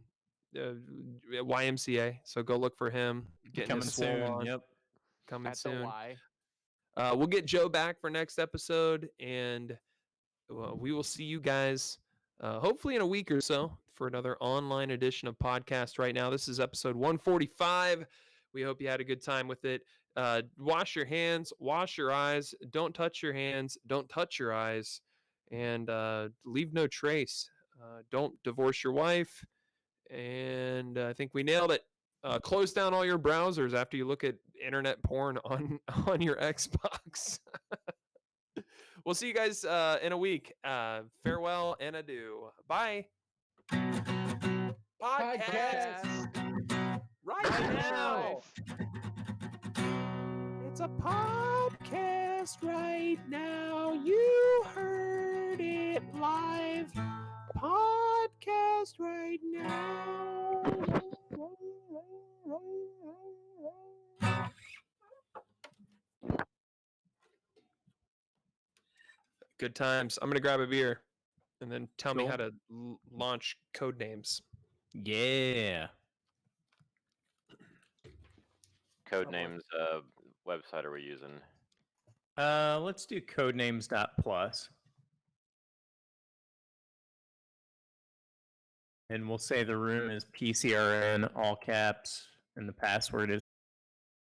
YMCA. So go look for him. Getting Coming his swole soon. on. Yep. Coming At the soon. Y. We'll get Joe back for next episode, and we will see you guys hopefully in a week or so for another online edition of Podcast Right Now. This is episode 145. We hope you had a good time with it. Wash your hands, wash your eyes, don't touch your hands, don't touch your eyes, and leave no trace. Don't divorce your wife. And I think we nailed it. Close down all your browsers after you look at internet porn on your Xbox. We'll see you guys in a week. Farewell and adieu. Bye. Podcast right now. It's a podcast right now. You heard it live. Podcast right now. Good times. I'm gonna grab a beer, and then tell me Cool. how to launch code names. Yeah. Codenames website are we using? Let's do codenames.plus. And we'll say the room is PCRN, all caps, and the password is